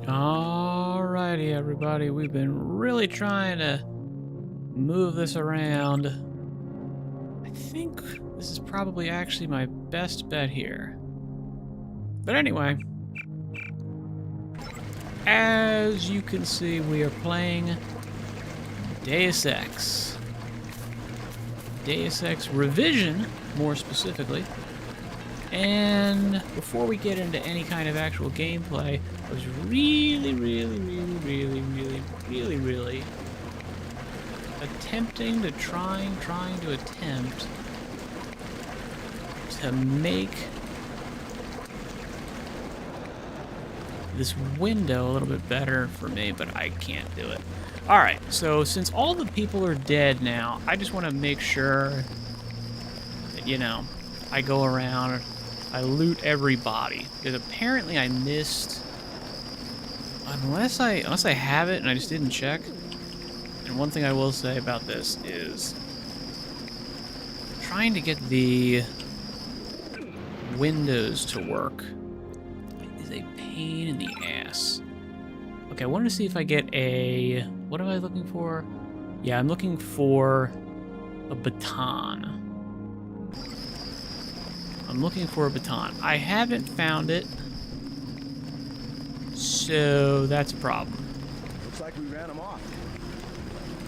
Alrighty, everybody. We've been really trying to move this around. I think this is probably actually my best bet here. But anyway, as you can see, we are playing Deus Ex. Deus Ex Revision, more specifically. And before we get into any kind of actual gameplay, I was really trying to attempt to make this window a little bit better for me, but I can't do it. Alright, so since all the people are dead now, I just want to make sure that, you know, I go around, I loot everybody. Because apparently I missed, unless I have it and I just didn't check. And one thing I will say about this is trying to get the windows to work is a pain in the ass. Okay, I wanted to see if I get a, what am I looking for? Yeah, I'm looking for a baton. I'm looking for a baton. I haven't found it, so that's a problem. Looks like we ran them off.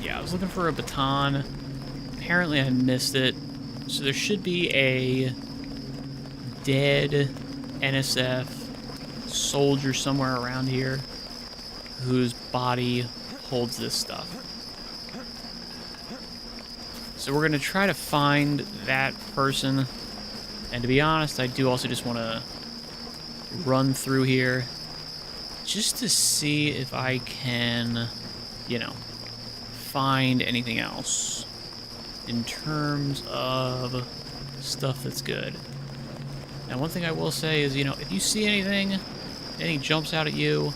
Yeah, I was looking for a baton. Apparently I missed it. So there should be a dead NSF soldier somewhere around here whose body holds this stuff. So we're gonna try to find that person. And to be honest, I do also just want to run through here just to see if I can, you know, find anything else in terms of stuff that's good. Now, one thing I will say is, you know, if you see anything jumps out at you,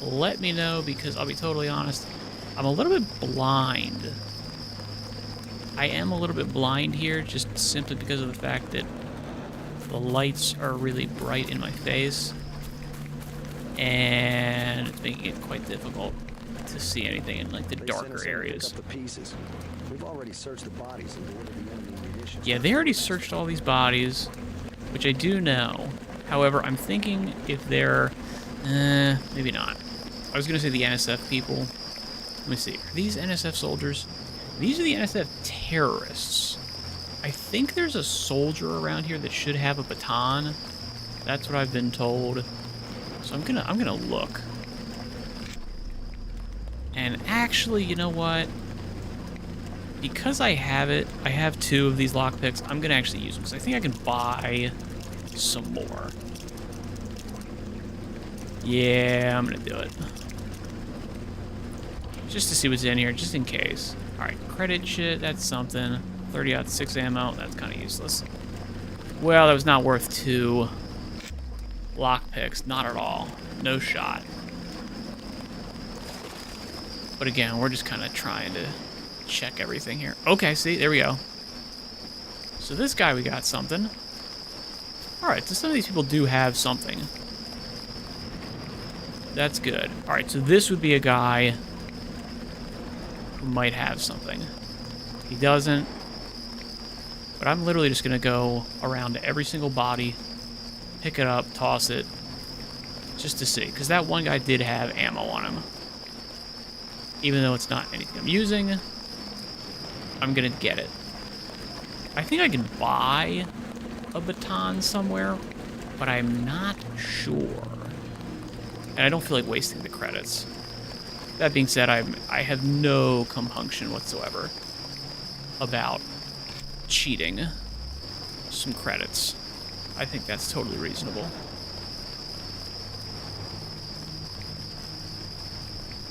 let me know, because I'll be totally honest, I'm a little bit blind. I am a little bit blind here, just simply because of the fact that the lights are really bright in my face, and it's making it quite difficult to see anything in like the darker areas. We've already searched the bodies and delivered the enemy munitions. Yeah, they already searched all these bodies, which I do know. However, I'm thinking if they're, maybe not. I was gonna say the NSF people. Let me see. Are these NSF soldiers? These are the NSF terrorists. I think there's a soldier around here that should have a baton. That's what I've been told. So I'm gonna look. And actually, you know what? Because I have it, I have 2 of these lockpicks. I'm gonna actually use them because I think I can buy some more. Yeah, I'm gonna do it. Just to see what's in here, just in case. All right, credit shit. That's something. 30-06 ammo, that's kind of useless. Well, that was not worth 2 lockpicks, not at all. No shot. But again, we're just kind of trying to check everything here. Okay, see, there we go. So this guy, we got something. Alright, so some of these people do have something. That's good. Alright, so this would be a guy who might have something. He doesn't. But I'm literally just going to go around to every single body, pick it up, toss it, just to see. Because that one guy did have ammo on him. Even though it's not anything I'm using, I'm going to get it. I think I can buy a baton somewhere, but I'm not sure. And I don't feel like wasting the credits. That being said, I have no compunction whatsoever about cheating some credits. I think that's totally reasonable.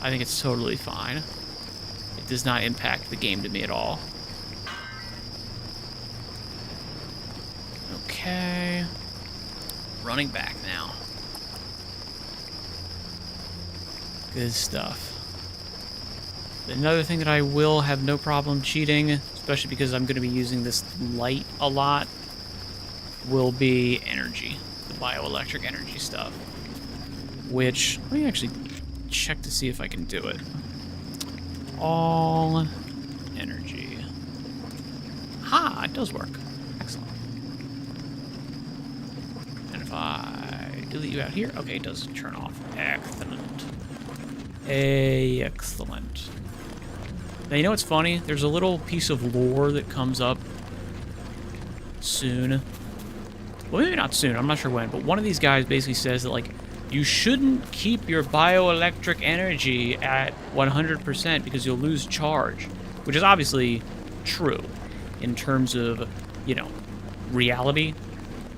I think it's totally fine. It does not impact the game to me at all. Okay. Running back now. Good stuff. Another thing that I will have no problem cheating, especially because I'm going to be using this light a lot, will be energy. The bioelectric energy stuff. which, let me actually check to see if I can do it. All energy. Ha, it does work. Excellent. And if I delete you out here, okay, it does turn off. Excellent. Excellent. Now, you know what's funny? There's a little piece of lore that comes up soon. Well, maybe not soon. I'm not sure when. But one of these guys basically says that, like, you shouldn't keep your bioelectric energy at 100% because you'll lose charge. Which is obviously true in terms of, you know, reality.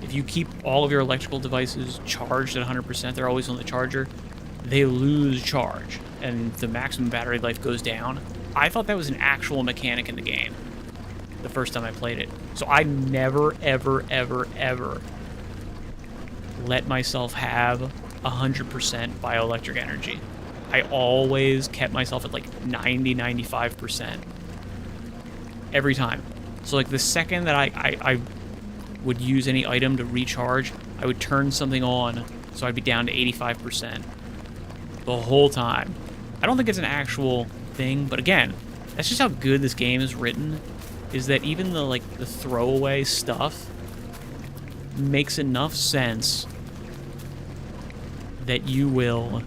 If you keep all of your electrical devices charged at 100%, they're always on the charger, they lose charge. And the maximum battery life goes down. I thought that was an actual mechanic in the game the first time I played it. So I never, ever, ever, ever let myself have 100% bioelectric energy. I always kept myself at like 90, 95% every time. So like the second that I would use any item to recharge, I would turn something on so I'd be down to 85% the whole time. I don't think it's an actual thing, but again, that's just how good this game is written, is that even the throwaway stuff makes enough sense that you will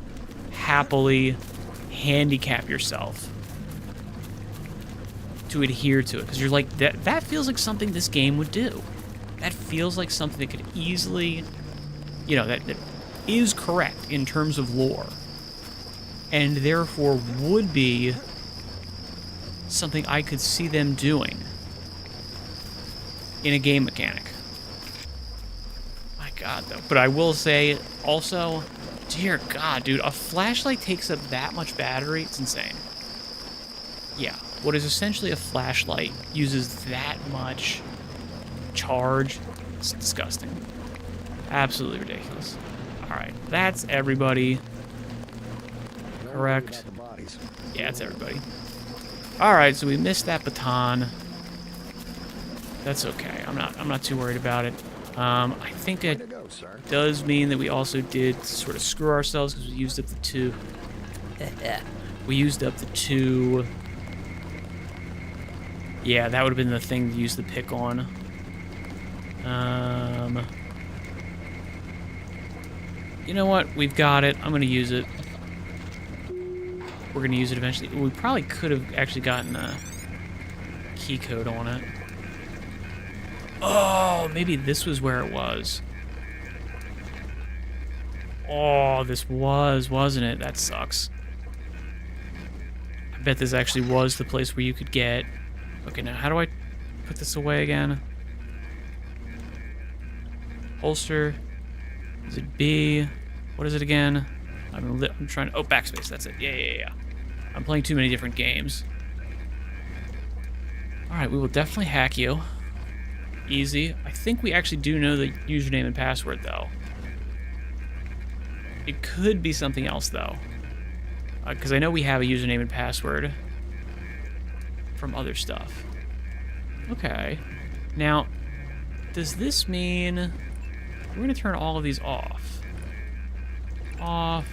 happily handicap yourself to adhere to it, because you're like, that feels like something this game would do. That feels like something that could easily, you know, that is correct in terms of lore, and therefore would be something I could see them doing in a game mechanic. My God, though. But I will say also, dear God, dude, a flashlight takes up that much battery. It's insane. Yeah, what is essentially a flashlight uses that much charge. It's disgusting. Absolutely ridiculous. All right, that's everybody. Correct. Yeah, it's everybody. All right, so we missed that baton. That's okay. I'm not too worried about it. I think it does mean that we also did sort of screw ourselves because we used up the two. We used up the two. Yeah, that would have been the thing to use the pick on. You know what? We've got it. I'm gonna use it. We're gonna use it eventually. We probably could have actually gotten a key code on it. Oh, maybe this was where it was. Oh, this was, wasn't it? That sucks. I bet this actually was the place where you could get... Okay, now how do I put this away again? Holster. Is it B? What is it again? I'm trying to... Oh, backspace. That's it. Yeah. I'm playing too many different games. Alright, we will definitely hack you. Easy. I think we actually do know the username and password, though. It could be something else, though. Because I know we have a username and password from other stuff. Okay. Now, does this mean... We're going to turn all of these off. Off.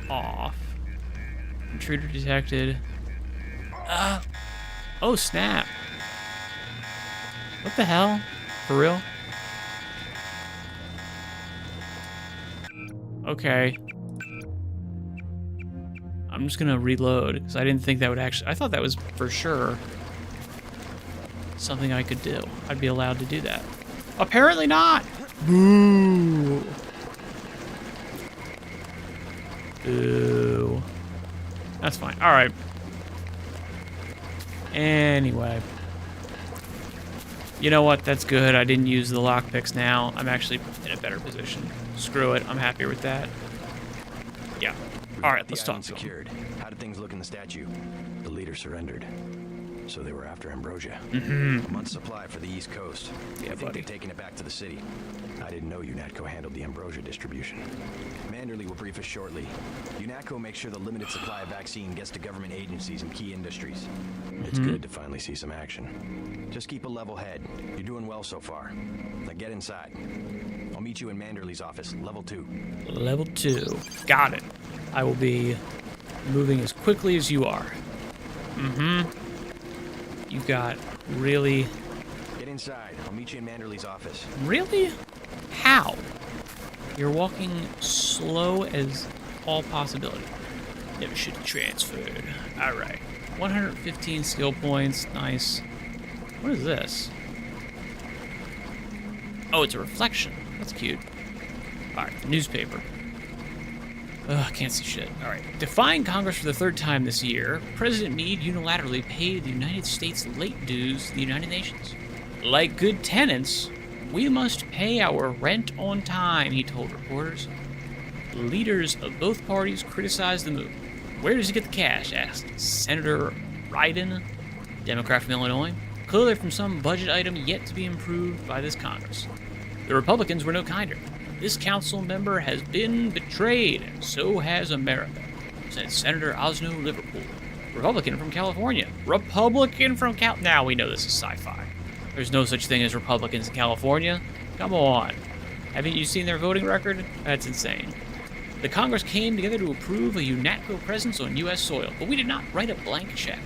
Off. Intruder detected. Oh, snap. What the hell? For real? Okay. I'm just gonna reload, because I didn't think that would actually... I thought that was for sure something I could do. I'd be allowed to do that. Apparently not! Boo! Boo. That's fine. Alright. Anyway. You know what? That's good. I didn't use the lockpicks now. I'm actually in a better position. Screw it. I'm happier with that. Yeah. Alright, let's talk to him. How did things look in the statue? The leader surrendered. So they were after ambrosia. A month's supply for the East Coast. Yeah, I think buddy. they're taking it back to the city. I didn't know UNATCO handled the ambrosia distribution. Manderley will brief us shortly. UNATCO makes sure the limited supply of vaccine gets to government agencies and key industries. It's good to finally see some action. Just keep a level head. You're doing well so far. Now get inside. I'll meet you in Manderley's office, level 2. Level 2. Got it. I will be moving as quickly as you are. You've got really... Get inside. I'll meet you in Manderley's office. Really? How? You're walking slow as all possibility. Never should have transferred. Alright. 115 skill points. Nice. What is this? Oh, it's a reflection. That's cute. Alright, the newspaper. Ugh, can't see shit. Alright. Defying Congress for the third time this year, President Meade unilaterally paid the United States late dues to the United Nations. Like good tenants, we must pay our rent on time, he told reporters. Leaders of both parties criticized the move. Where does he get the cash? Asked Senator Ryden, Democrat from Illinois. Clearly from some budget item yet to be improved by this Congress. The Republicans were no kinder. This council member has been betrayed, and so has America, said Senator Osno Liverpool, Republican from California. Republican from Cal... Now we know this is sci-fi. There's no such thing as Republicans in California. Come on. Haven't you seen their voting record? That's insane. The Congress came together to approve a UNATCO presence on U.S. soil, but we did not write a blank check.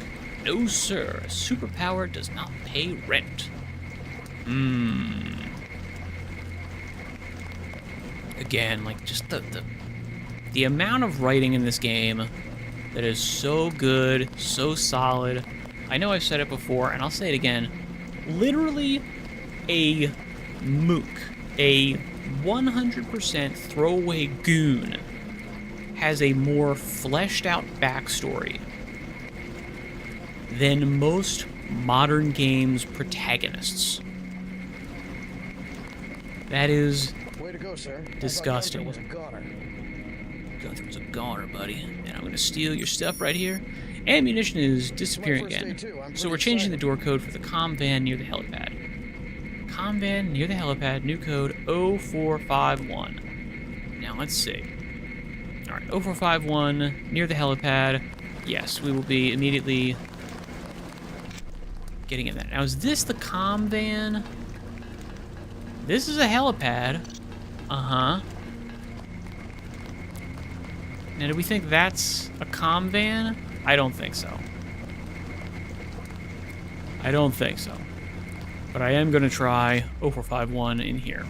No, sir. A superpower does not pay rent. Again, like, just the amount of writing in this game that is so good, so solid. I know I've said it before, and I'll say it again. Literally a mook, a 100% throwaway goon has a more fleshed out backstory than most modern games' protagonists. That is Way to go, sir. disgusting. Was a goner. Gunther was a goner, buddy. And I'm gonna steal your stuff right here. Ammunition is disappearing first day again. too. I'm So we're pretty changing the excited. door code for the comm van near the helipad. Comm van near the helipad, new code 0451. Now let's see. Alright, 0451 near the helipad. Yes, we will be immediately getting in that. Now is this the comm van? This is a helipad. Uh-huh. Now, do we think that's a comm van? I don't think so. I don't think so. But I am going to try 0451 in here.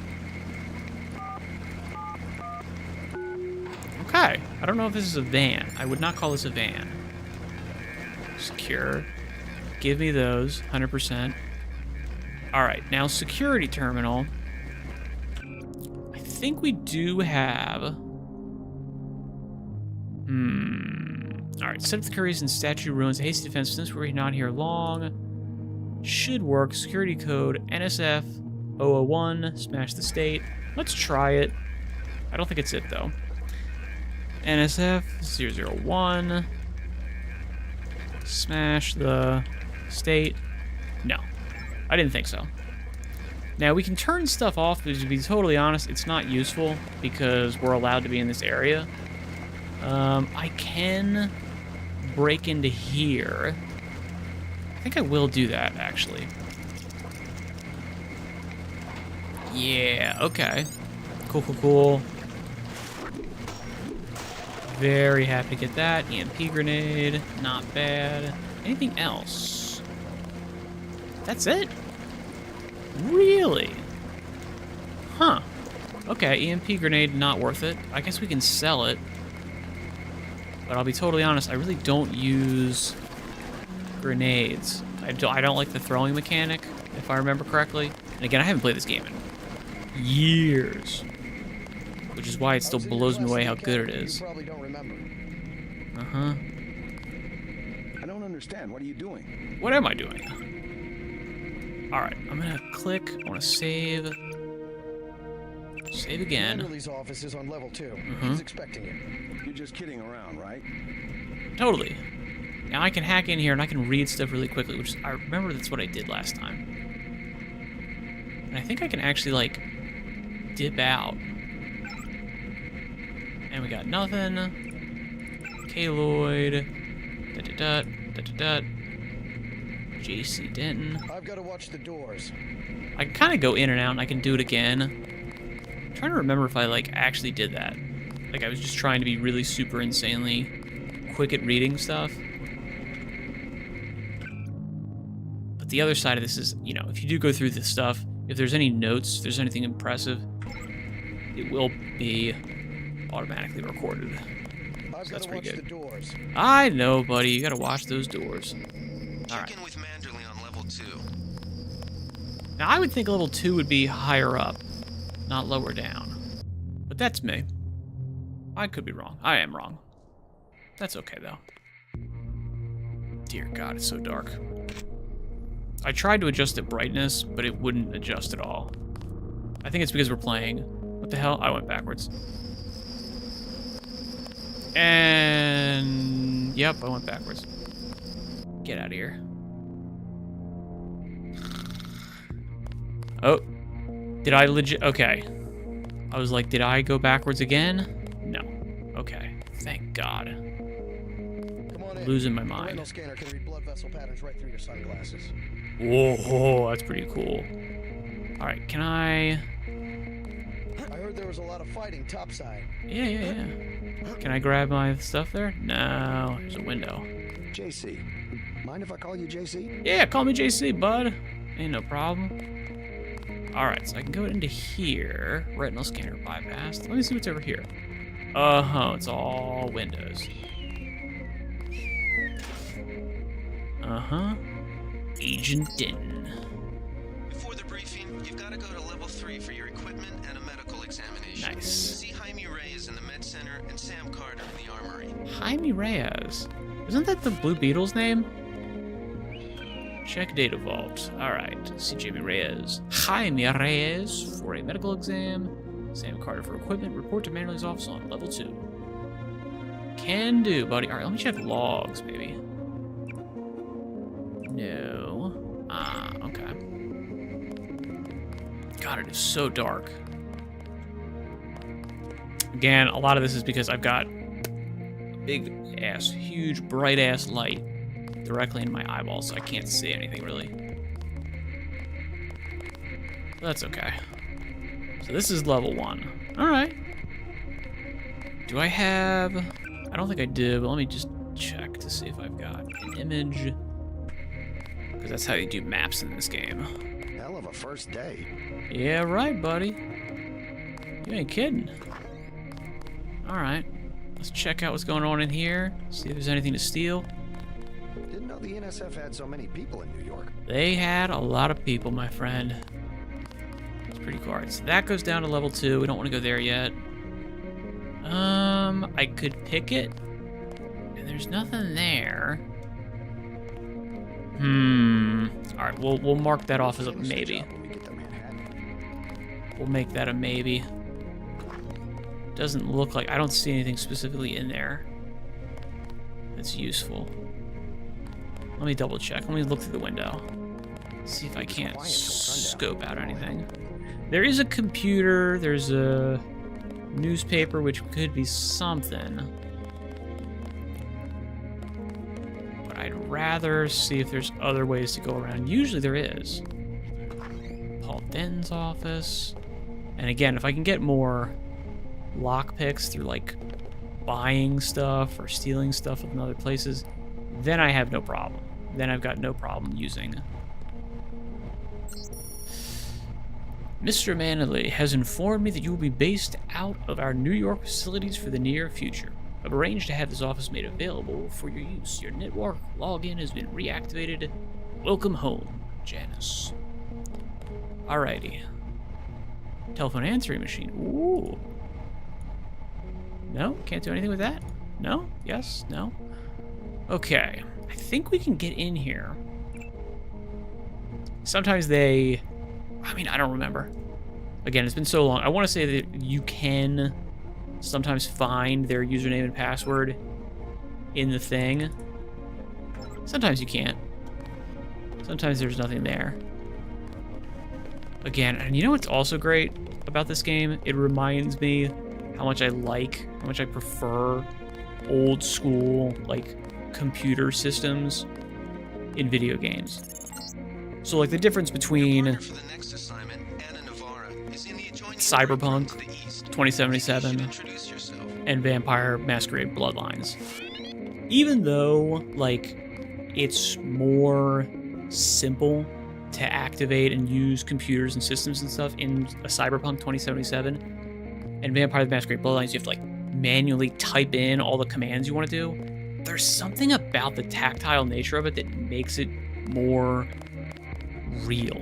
Okay. I don't know if this is a van. I would not call this a van. Secure. Give me those. 100%. Alright, now security terminal. I think we do have... Alright, set up the curries and statue ruins. Hasty defense, since we're not here long. Should work. Security code NSF 001. Smash the state. Let's try it. I don't think it's it, though. NSF 001. Smash the state. No. I didn't think so. Now, we can turn stuff off, but to be totally honest, it's not useful because we're allowed to be in this area. I can break into here. I think I will do that, actually. Yeah, okay. Cool, cool, cool. Very happy to get that. EMP grenade, not bad. Anything else? That's it? Really? Huh. Okay, EMP grenade, not worth it. I guess we can sell it. But I'll be totally honest, I really don't use grenades. I don't like the throwing mechanic, if I remember correctly. And again, I haven't played this game in years. Which is why it still blows me away how good it is. You probably don't remember. Uh-huh. I don't understand. What are you doing? What am I doing? Alright, I'm gonna click. I wanna save. Save again. Manderley's office is on level 2. Mm-hmm. He's expecting you. You're just kidding around, right? Totally. Now I can hack in here and I can read stuff really quickly, which I remember that's what I did last time. And I think I can actually, like, dip out. And we got nothing. Kaloid. Da-da-da. J.C. Denton. I've got to watch the doors. I can kind of go in and out, and I can do it again. I'm trying to remember if I, like, actually did that. Like, I was just trying to be really super insanely quick at reading stuff. But the other side of this is, you know, if you do go through this stuff, if there's any notes, if there's anything impressive, it will be automatically recorded. I've So got that's to watch pretty the good. doors. I know, buddy. You gotta watch those doors. Alright. Check in with Manderley on level 2. Now, I would think level 2 would be higher up, not lower down. But that's me. I could be wrong. I am wrong. That's okay, though. Dear God, it's so dark. I tried to adjust the brightness, but it wouldn't adjust at all. I think it's because we're playing... What the hell? I went backwards. And... Yep, I went backwards. Get out of here. Oh. Did I legit... Okay. I was like, did I go backwards again? No. Okay. Thank God. Come on in. Losing my The mind. retinal scanner can read blood vessel patterns right through your sunglasses. Whoa, that's pretty cool. Alright, can I... I heard there was a lot of fighting topside. Yeah. Can I grab my stuff there? No, there's a window. JC. Mind if I call you JC? Yeah, call me JC, bud. Ain't no problem. Alright, so I can go into here. Retinal scanner bypassed. Let me see what's over here. Uh-huh, it's all windows. Uh-huh. Agent Denton. Before the briefing, you've got to go to level 3 for your equipment and a medical examination. Nice. See Jaime Reyes in the med center and Sam Carter in the armory. Jaime Reyes. Isn't that the Blue Beetle's name? Check data vault. Alright, see Jaime Reyes. Jaime Reyes for a medical exam. Sam Carter for equipment. Report to Manderley's office on level 2. Can do, buddy. Alright, let me check logs, maybe. No. Ah, okay. God, it is so dark. Again, a lot of this is because I've got big ass, huge, bright ass light directly in my eyeballs, so I can't see anything really. But that's okay. So this is level 1. Alright. Do I have... I don't think I did, but let me just check to see if I've got an image. Because that's how you do maps in this game. Hell of a first day. Yeah, right, buddy. You ain't kidding. Alright. Let's check out what's going on in here. See if there's anything to steal. Didn't know the NSF had so many people in New York. They had a lot of people, my friend. It's pretty cool. Alright, so that goes down to level 2. We don't want to go there yet. I could pick it. And there's nothing there. Alright, we'll mark that off as a maybe. We'll make that a maybe. Doesn't look like... I don't see anything specifically in there that's useful. Let me double check. Let me look through the window. See if I can't scope out anything. There is a computer. There's a newspaper, which could be something. But I'd rather see if there's other ways to go around. Usually there is. Paul Denton's office. And again, if I can get more lockpicks through, like, buying stuff or stealing stuff from other places, then I have no problem. Then I've got no problem using. Mr. Manderley has informed me that you will be based out of our New York facilities for the near future. I've arranged to have this office made available for your use. Your network login has been reactivated. Welcome home, Janice. Alrighty. Telephone answering machine. Ooh. No? Can't do anything with that? No? Yes? No? Okay. I think we can get in here. Sometimes they... I mean, I don't remember. Again, it's been so long. I want to say that you can sometimes find their username and password in the thing. Sometimes you can't. Sometimes there's nothing there. Again, and you know what's also great about this game? It reminds me how much how much I prefer old school, like, computer systems in video games. So, like, the difference between Cyberpunk 2077 and Vampire Masquerade Bloodlines. Even though, like, it's more simple to activate and use computers and systems and stuff in a Cyberpunk 2077 and Vampire the Masquerade Bloodlines, you have to, like, manually type in all the commands you want to do. There's something about the tactile nature of it that makes it more real.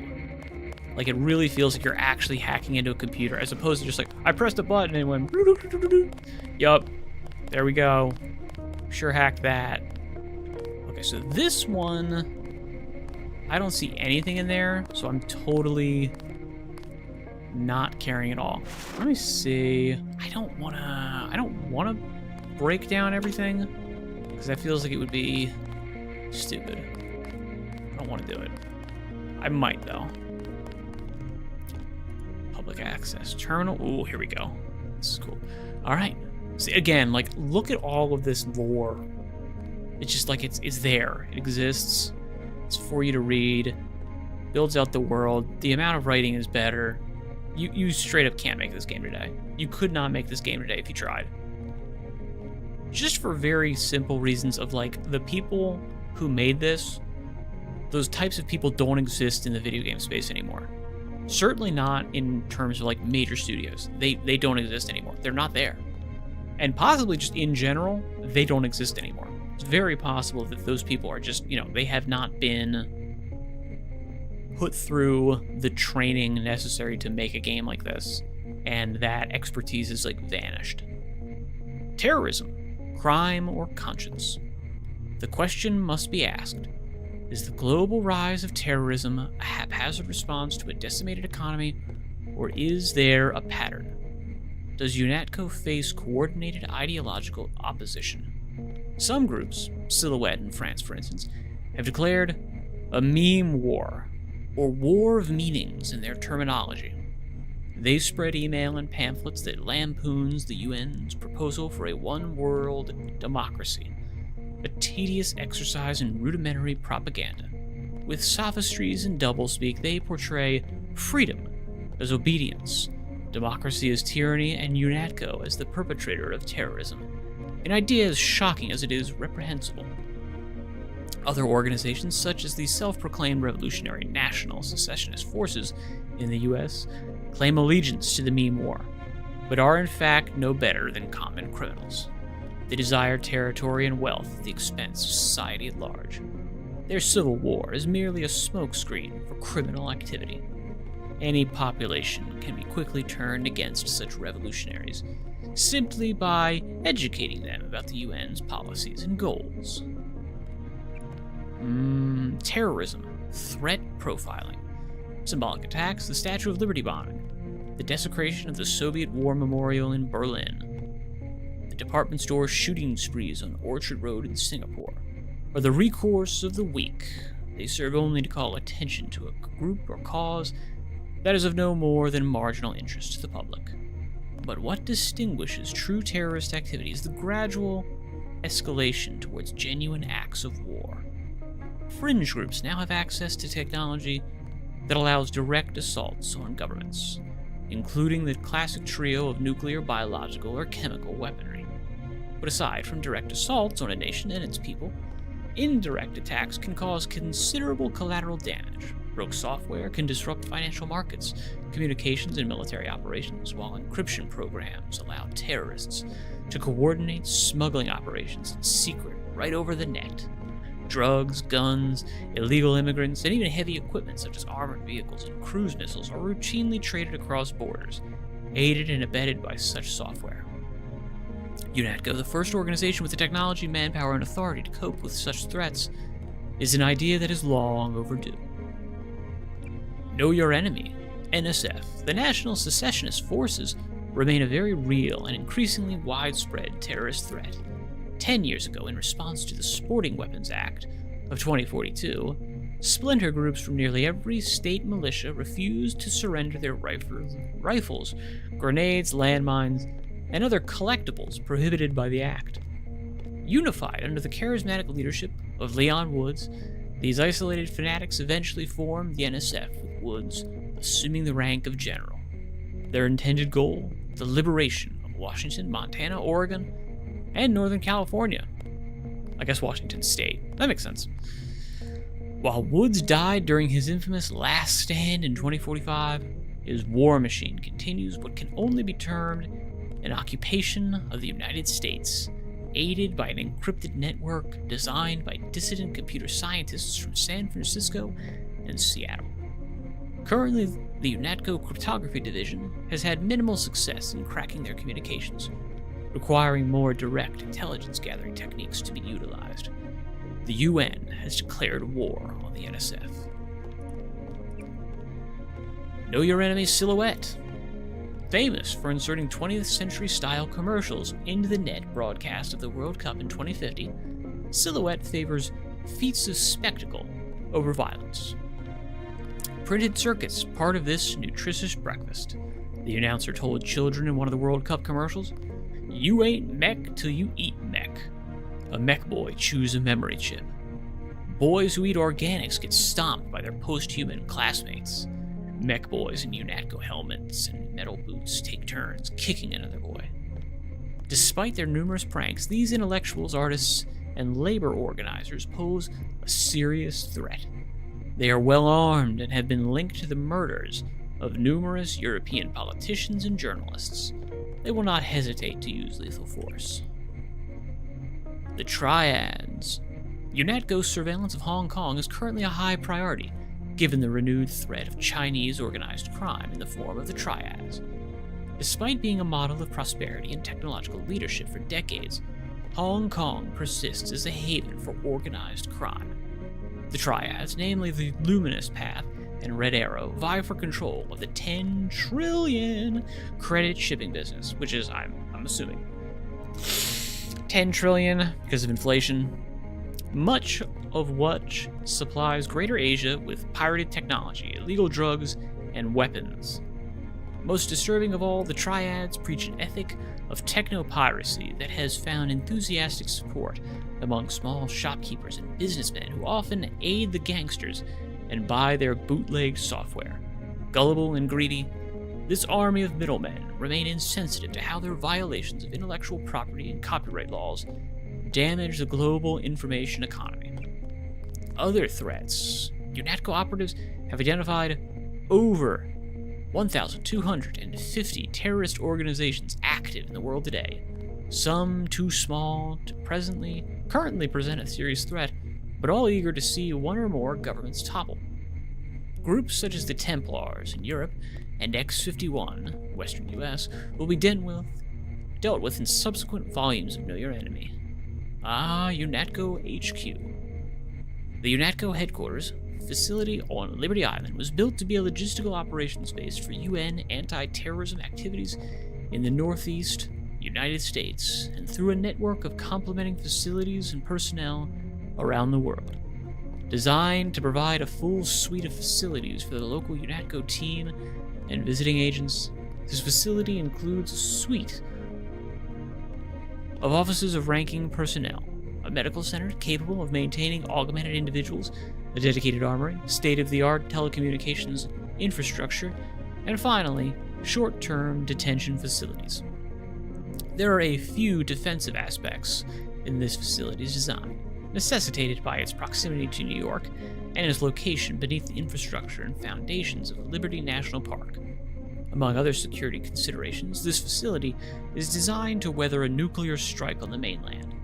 Like, it really feels like you're actually hacking into a computer, as opposed to just like, I pressed a button and it went, yup, there we go. Sure hacked that. Okay, so this one, I don't see anything in there, so I'm totally not caring at all. Let me see. I don't wanna break down everything, because that feels like it would be stupid. I don't want to do it. I might, though. Public access terminal. Ooh, here we go. This is cool. All right. See, again, like, look at all of this lore. It's just like it's there. It exists. It's for you to read. Builds out the world. The amount of writing is better. You straight up can't make this game today. You could not make this game today if you tried. Just for very simple reasons of, like, the people who made this, those types of people don't exist in the video game space anymore. Certainly not in terms of, like, major studios. They don't exist anymore. They're not there. And possibly just in general, they don't exist anymore. It's very possible that those people are just, you know, they have not been put through the training necessary to make a game like this, and that expertise is, like, vanished. Terrorism, crime, or conscience? The question must be asked: is the global rise of terrorism a haphazard response to a decimated economy, or is there a pattern? Does UNATCO face coordinated ideological opposition? Some groups, Silhouette in France for instance, have declared a meme war, or war of meanings in their terminology. They spread email and pamphlets that lampoons the UN's proposal for a one-world democracy, a tedious exercise in rudimentary propaganda. With sophistries and doublespeak, they portray freedom as obedience, democracy as tyranny, and UNATCO as the perpetrator of terrorism, an idea as shocking as it is reprehensible. Other organizations, such as the self-proclaimed Revolutionary National Secessionist Forces in the U.S., claim allegiance to the meme war, but are in fact no better than common criminals. They desire territory and wealth at the expense of society at large. Their civil war is merely a smokescreen for criminal activity. Any population can be quickly turned against such revolutionaries, simply by educating them about the UN's policies and goals. Terrorism, threat profiling, symbolic attacks, the Statue of Liberty bombing, the desecration of the Soviet War Memorial in Berlin, the department store shooting sprees on Orchard Road in Singapore, or the recourse of the weak. They serve only to call attention to a group or cause that is of no more than marginal interest to the public. But what distinguishes true terrorist activity is the gradual escalation towards genuine acts of war. Fringe groups now have access to technology that allows direct assaults on governments, including the classic trio of nuclear, biological, or chemical weaponry. But aside from direct assaults on a nation and its people, indirect attacks can cause considerable collateral damage. Rogue software can disrupt financial markets, communications, and military operations, while encryption programs allow terrorists to coordinate smuggling operations in secret right over the net. Drugs, guns, illegal immigrants, and even heavy equipment such as armored vehicles and cruise missiles are routinely traded across borders, aided and abetted by such software. UNATCO, the first organization with the technology, manpower, and authority to cope with such threats, is an idea that is long overdue. Know your enemy. NSF, the National Secessionist Forces, remain a very real and increasingly widespread terrorist threat. 10 years ago, in response to the Sporting Weapons Act, of 2042, splinter groups from nearly every state militia refused to surrender their rifles, grenades, landmines, and other collectibles prohibited by the act. Unified under the charismatic leadership of Leon Woods, these isolated fanatics eventually formed the NSF, with Woods assuming the rank of general. Their intended goal, the liberation of Washington, Montana, Oregon, and Northern California. I guess Washington State. That makes sense. While Woods died during his infamous last stand in 2045, his war machine continues what can only be termed an occupation of the United States, aided by an encrypted network designed by dissident computer scientists from San Francisco and Seattle. Currently, the UNATCO Cryptography Division has had minimal success in cracking their communications, requiring more direct intelligence gathering techniques to be utilized. The UN has declared war on the NSF. Know Your Enemy's Silhouette. Famous for inserting 20th century style commercials into the net broadcast of the World Cup in 2050, Silhouette favors feats of spectacle over violence. Printed circuits, part of this nutritious breakfast. The announcer told children in one of the World Cup commercials, "You ain't mech till you eat mech. A mech boy chews a memory chip. Boys who eat organics get stomped by their post-human classmates. Mech boys in UNATCO helmets and metal boots take turns kicking another boy." Despite their numerous pranks, these intellectuals, artists, and labor organizers pose a serious threat. They are well armed and have been linked to the murders of numerous European politicians and journalists. They will not hesitate to use lethal force. The Triads. UNATCO's surveillance of Hong Kong is currently a high priority, given the renewed threat of Chinese organized crime in the form of the Triads. Despite being a model of prosperity and technological leadership for decades, Hong Kong persists as a haven for organized crime. The Triads, namely the Luminous Path and Red Arrow, vie for control of the 10 trillion credit shipping business, which is, I'm assuming, 10 trillion because of inflation, much of which supplies Greater Asia with pirated technology, illegal drugs, and weapons. Most disturbing of all, the Triads preach an ethic of techno-piracy that has found enthusiastic support among small shopkeepers and businessmen who often aid the gangsters and buy their bootlegged software. Gullible and greedy, this army of middlemen remain insensitive to how their violations of intellectual property and copyright laws damage the global information economy. Other threats. UNATCO operatives have identified over 1,250 terrorist organizations active in the world today, some too small to currently present a serious threat, but all eager to see one or more governments topple. Groups such as the Templars in Europe and X-51, Western US, will be dealt with in subsequent volumes of Know Your Enemy. UNATCO HQ. The UNATCO headquarters facility on Liberty Island was built to be a logistical operations base for UN anti-terrorism activities in the Northeast United States and through a network of complementing facilities and personnel around the world. Designed to provide a full suite of facilities for the local UNATCO team and visiting agents, this facility includes a suite of offices of ranking personnel, a medical center capable of maintaining augmented individuals, a dedicated armory, state-of-the-art telecommunications infrastructure, and finally, short-term detention facilities. There are a few defensive aspects in this facility's design, necessitated by its proximity to New York and its location beneath the infrastructure and foundations of Liberty National Park. Among other security considerations, this facility is designed to weather a nuclear strike on the mainland,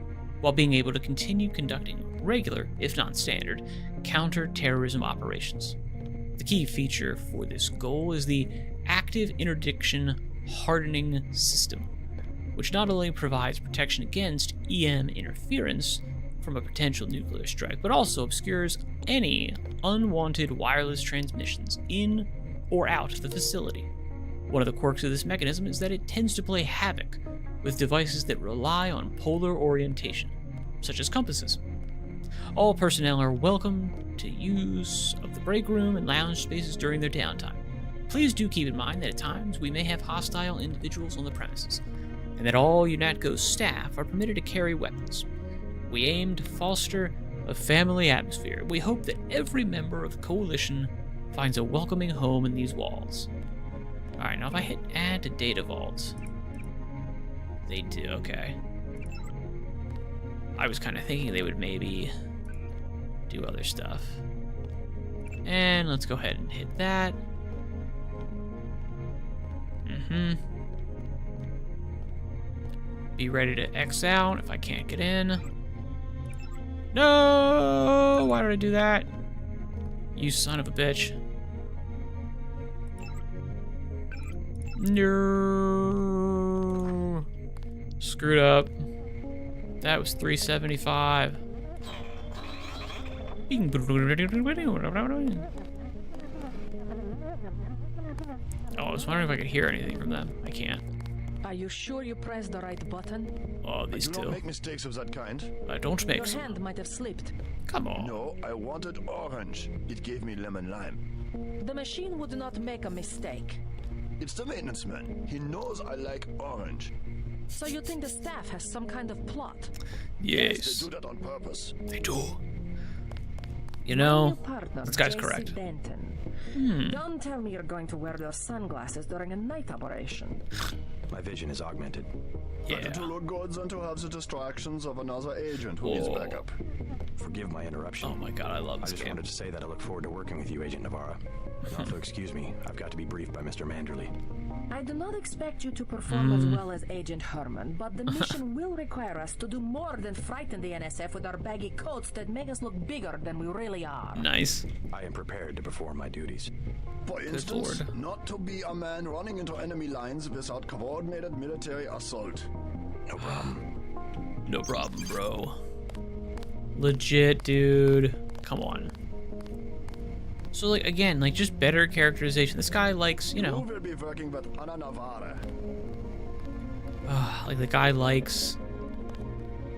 while being able to continue conducting regular, if not standard, counter-terrorism operations. The key feature for this goal is the Active Interdiction Hardening System, which not only provides protection against EM interference from a potential nuclear strike, but also obscures any unwanted wireless transmissions in or out of the facility. One of the quirks of this mechanism is that it tends to play havoc with devices that rely on polar orientation, such as compasses. All personnel are welcome to use of the break room and lounge spaces during their downtime. Please do keep in mind that at times we may have hostile individuals on the premises, and that all UNATCO's staff are permitted to carry weapons. We aim to foster a family atmosphere. We hope that every member of the Coalition finds a welcoming home in these walls. Alright, now if I hit add to data vault, they do, okay. I was kind of thinking they would maybe do other stuff. And let's go ahead and hit that. Be ready to X out if I can't get in. No! Why did I do that? You son of a bitch. No. Screwed up. That was 375. Oh, I was wondering if I could hear anything from them. I can't. Are you sure you pressed the right button? Oh, these I do two. not make mistakes of that kind. I don't make Your some. hand might have slipped. Come on. No, I wanted orange. It gave me lemon lime. The machine would not make a mistake. It's the maintenance man. He knows I like orange. So you think the staff has some kind of plot? Yes, They do that on purpose. they do. You Your know, partner, this guy's J.C. correct. Denton. Don't tell me you're going to wear those sunglasses during a night operation. My vision is augmented. Better Yeah. to look good than to have the distractions of another agent who needs Whoa. backup. Forgive my interruption. Oh my god, I love I this just game. wanted to say that I look forward to working with you, Agent Navarra. And also, excuse me, I've got to be briefed by Mr. Manderley. I do not expect you to perform as well as Agent Herman, but the mission will require us to do more than frighten the NSF with our baggy coats that make us look bigger than we really are. Nice. I am prepared to perform my duties. For instance, lord. not to be a man running into enemy lines without coordinated military assault. No problem. No problem, bro. Legit, dude. Come on. So, like, again, like, just better characterization. This guy likes, you You know, will be working with Anna Navarra. like, the guy likes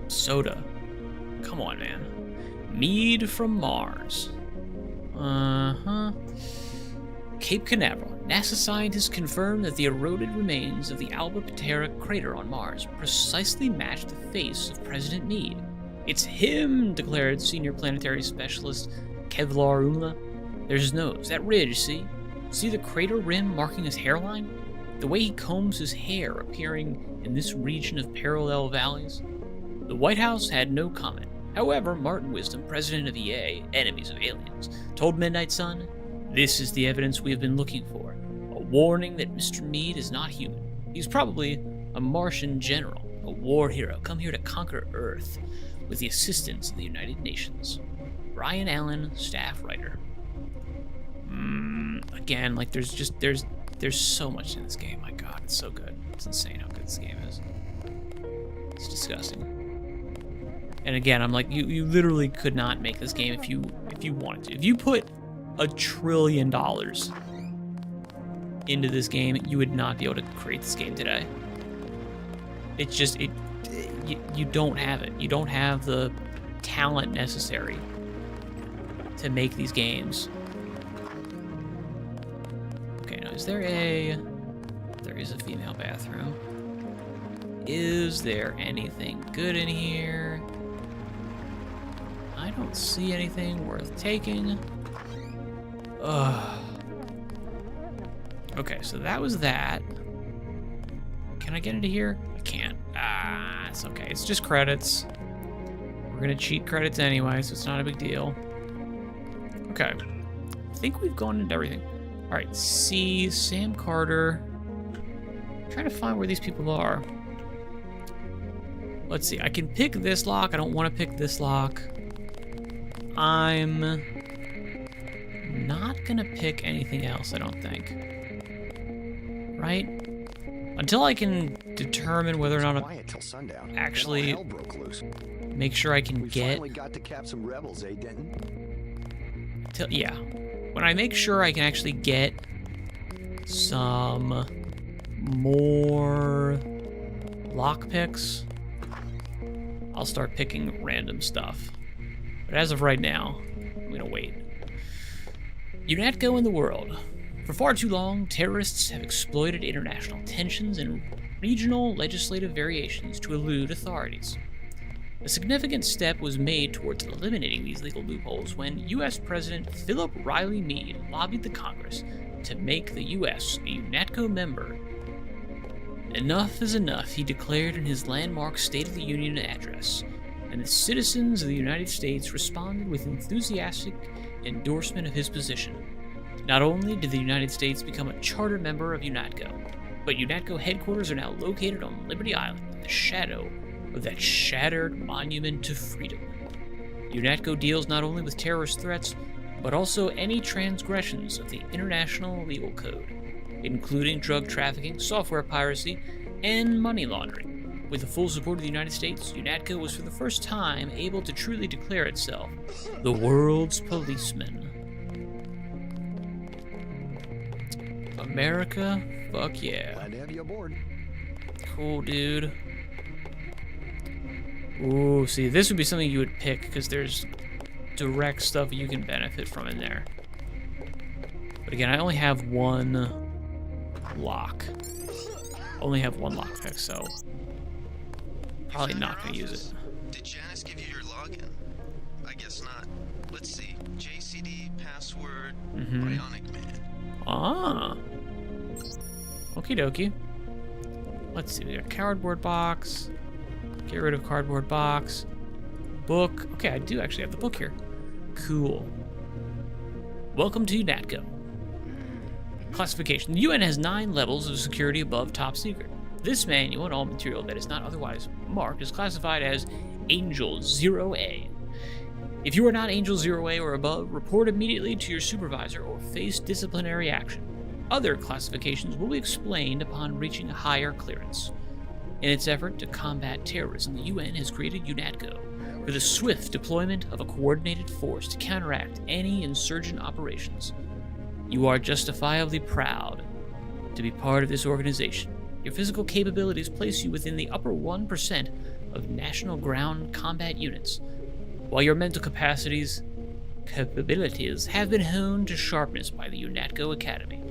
soda. Come on, man. Mead from Mars. Uh-huh. Cape Canaveral. NASA scientists confirmed that the eroded remains of the Alba Patera crater on Mars precisely match the face of President Meade. It's him, declared senior planetary specialist Kevlar Umla. There's his nose, that ridge, see? See the crater rim marking his hairline? The way he combs his hair appearing in this region of parallel valleys? The White House had no comment. However, Martin Wisdom, president of EA, Enemies of Aliens, told Midnight Sun, "This is the evidence we have been looking for. A warning that Mr. Meade is not human. He's probably a Martian general, a war hero come here to conquer Earth with the assistance of the United Nations." Brian Allen, staff writer. Again, like, there's so much in this game. My god, it's so good. It's insane how good this game is. It's disgusting. And again, I'm like, you literally could not make this game if you wanted to. If you put $1 trillion into this game, you would not be able to create this game today. It's just you don't have it. You don't have the talent necessary to make these games. Okay, now there is a female bathroom. Is there anything good in here? I don't see anything worth taking. Ugh. Okay, so that was that. Can I get into here? I can't. Ah, it's okay. It's just credits. We're gonna cheat credits anyway, so it's not a big deal. Okay. I think we've gone into everything. Alright, C, Sam Carter. I'm trying to find where these people are. Let's see. I can pick this lock. I don't want to pick this lock. I'm not gonna pick anything else, I don't think. Right? Until I can determine whether or not Quiet till sundown. Then all actually hell broke loose. make sure I can We get... finally got to cap some rebels, eh, Denton? Yeah. When I make sure I can actually get some more lockpicks, I'll start picking random stuff. But as of right now, I'm gonna wait. UNATCO in the world. For far too long, terrorists have exploited international tensions and regional legislative variations to elude authorities. A significant step was made towards eliminating these legal loopholes when U.S. President Philip Riley Meade lobbied the Congress to make the U.S. a UNATCO member. Enough is enough, he declared in his landmark State of the Union address, and the citizens of the United States responded with enthusiastic endorsement of his position. Not only did the United States become a charter member of UNATCO, but UNATCO headquarters are now located on Liberty Island in the shadow of that shattered monument to freedom. UNATCO deals not only with terrorist threats, but also any transgressions of the international legal code, including drug trafficking, software piracy, and money laundering. With the full support of the United States, UNATCO was for the first time able to truly declare itself the world's policeman. America, fuck yeah. Glad to have you aboard. Cool, dude. Ooh, see, this would be something you would pick because there's direct stuff you can benefit from in there. But again, I only have one lock. Only have one lockpick, so probably not gonna use it. Did Janice give you your login? I guess not. Let's see. JCD password Bionic Man. Ah. Okie dokie. Let's see, we got a cardboard box. Get rid of cardboard box. Book. Okay, I do actually have the book here. Cool. Welcome to UNATCO. Classification. The UN has 9 levels of security above top secret. This manual and all material that is not otherwise marked is classified as Angel 0A. If you are not Angel 0A or above, report immediately to your supervisor or face disciplinary action. Other classifications will be explained upon reaching higher clearance. In its effort to combat terrorism, the UN has created UNATCO for the swift deployment of a coordinated force to counteract any insurgent operations. You are justifiably proud to be part of this organization. Your physical capabilities place you within the upper 1% of national ground combat units, while your mental capabilities have been honed to sharpness by the UNATCO Academy.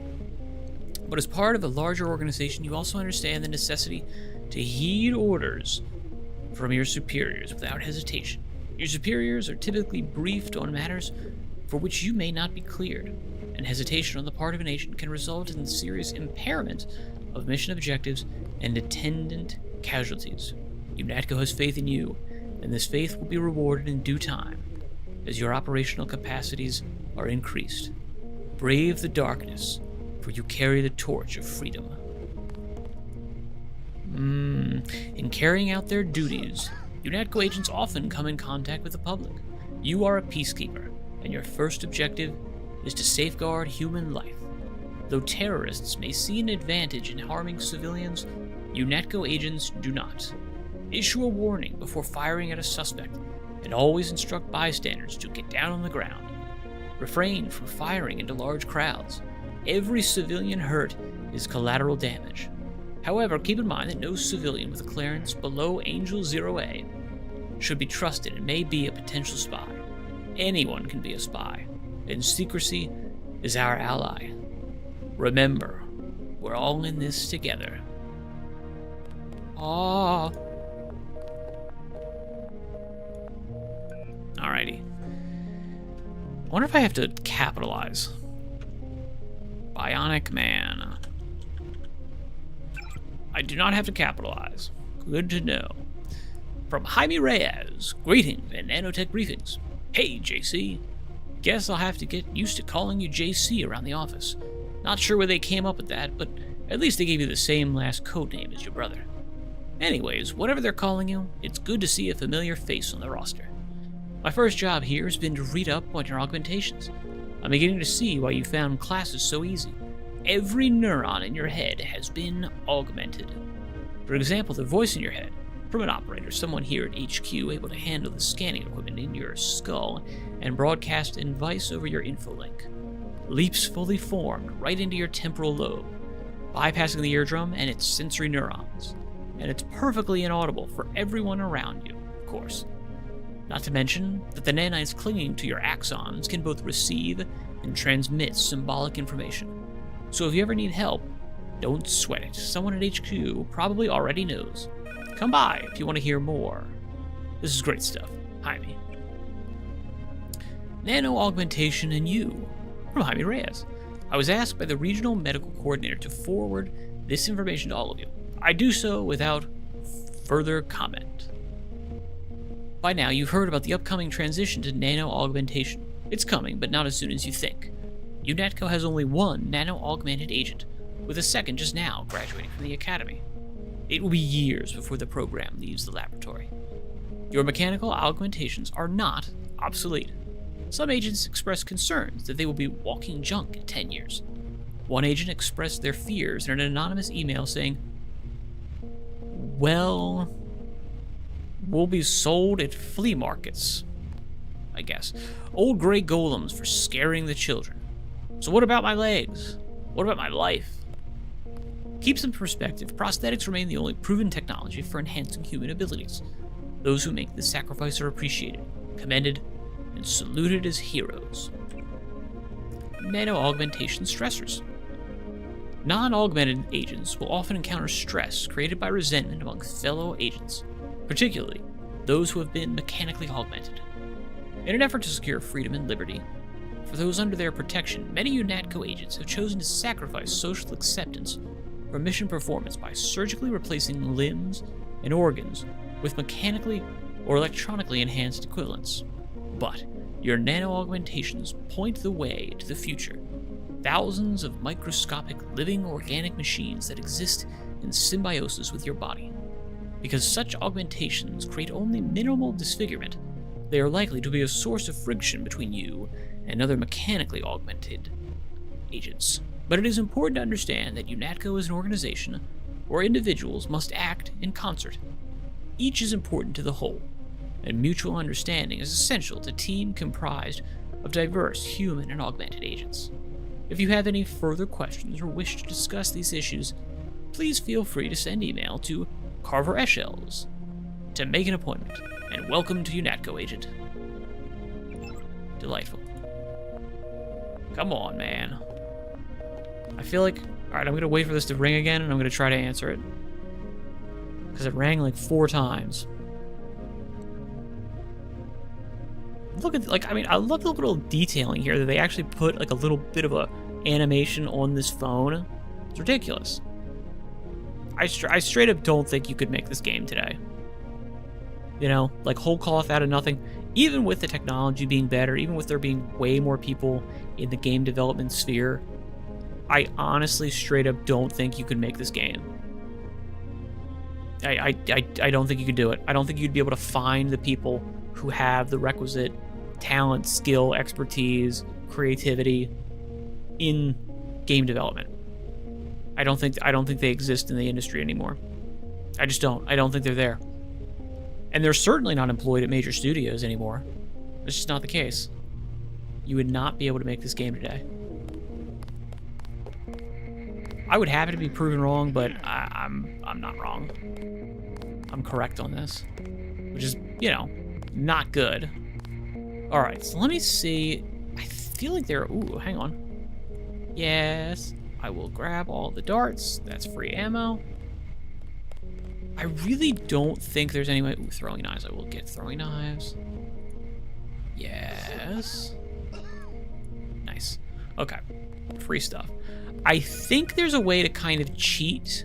But as part of a larger organization, you also understand the necessity to heed orders from your superiors without hesitation. Your superiors are typically briefed on matters for which you may not be cleared, and hesitation on the part of a nation can result in serious impairment of mission objectives and attendant casualties. UNATCO has faith in you, and this faith will be rewarded in due time as your operational capacities are increased. Brave the darkness, for you carry the torch of freedom. In carrying out their duties, UNATCO agents often come in contact with the public. You are a peacekeeper, and your first objective is to safeguard human life. Though terrorists may see an advantage in harming civilians, UNATCO agents do not. Issue a warning before firing at a suspect, and always instruct bystanders to get down on the ground. Refrain from firing into large crowds. Every civilian hurt is collateral damage. However, keep in mind that no civilian with a clearance below Angel 0A should be trusted and may be a potential spy. Anyone can be a spy, and secrecy is our ally. Remember, we're all in this together. Aww. Alrighty. I wonder if I have to capitalize. Bionic Man. I do not have to capitalize. Good to know. From Jaime Reyes, greetings and nanotech briefings. Hey, JC. Guess I'll have to get used to calling you JC around the office. Not sure where they came up with that, but at least they gave you the same last codename as your brother. Anyways, whatever they're calling you, it's good to see a familiar face on the roster. My first job here has been to read up on your augmentations. I'm beginning to see why you found classes so easy. Every neuron in your head has been augmented. For example, the voice in your head, from an operator, someone here at HQ able to handle the scanning equipment in your skull and broadcast advice over your infolink. Leaps fully formed right into your temporal lobe, bypassing the eardrum and its sensory neurons. And it's perfectly inaudible for everyone around you, of course. Not to mention that the nanites clinging to your axons can both receive and transmit symbolic information. So if you ever need help, don't sweat it. Someone at HQ probably already knows. Come by if you want to hear more. This is great stuff. Jaime. Nano augmentation in you. From Jaime Reyes. I was asked by the regional medical coordinator to forward this information to all of you. I do so without further comment. By now, you've heard about the upcoming transition to nano augmentation. It's coming, but not as soon as you think. UNATCO has only one nano-augmented agent, with a second just now graduating from the academy. It will be years before the program leaves the laboratory. Your mechanical augmentations are not obsolete. Some agents express concerns that they will be walking junk in 10 years. One agent expressed their fears in an anonymous email saying, "Well, we'll be sold at flea markets, I guess. Old gray golems for scaring the children. So what about my legs? What about my life?" Keep some perspective. Prosthetics remain the only proven technology for enhancing human abilities. Those who make this sacrifice are appreciated, commended, and saluted as heroes. Nano-augmentation stressors. Non-augmented agents will often encounter stress created by resentment among fellow agents, particularly those who have been mechanically augmented. In an effort to secure freedom and liberty, for those under their protection, many UNATCO agents have chosen to sacrifice social acceptance for mission performance by surgically replacing limbs and organs with mechanically or electronically enhanced equivalents. But your nano-augmentations point the way to the future. Thousands of microscopic living organic machines that exist in symbiosis with your body. Because such augmentations create only minimal disfigurement, they are likely to be a source of friction between you and other mechanically augmented agents. But it is important to understand that UNATCO is an organization where individuals must act in concert. Each is important to the whole, and mutual understanding is essential to a team comprised of diverse human and augmented agents. If you have any further questions or wish to discuss these issues, please feel free to send email to Carver Eschels to make an appointment, and welcome to UNATCO, Agent. Delightful. Come on, man. I feel like... Alright, I'm going to wait for this to ring again, and I'm going to try to answer it. Because it rang like 4 times. Look at, like, I mean, I love the little detailing here that they actually put, like, a little bit of a animation on this phone. It's ridiculous. I straight up don't think you could make this game today. You know, like whole cloth out of nothing. Even with the technology being better, even with there being way more people in the game development sphere, I honestly straight up don't think you could make this game. I don't think you could do it. I don't think you'd be able to find the people who have the requisite talent, skill, expertise, creativity in game development. I don't think they exist in the industry anymore. I just don't. I don't think they're there. And they're certainly not employed at major studios anymore. It's just not the case. You would not be able to make this game today. I would happen to be proven wrong, but I'm not wrong. I'm correct on this, which is, you know, not good. All right, so let me see. I feel like they're... Ooh, hang on. Yes, I will grab all the darts. That's free ammo. I really don't think there's any way... Ooh, throwing knives. I will get throwing knives. Yes. Nice. Okay. Free stuff. I think there's a way to kind of cheat.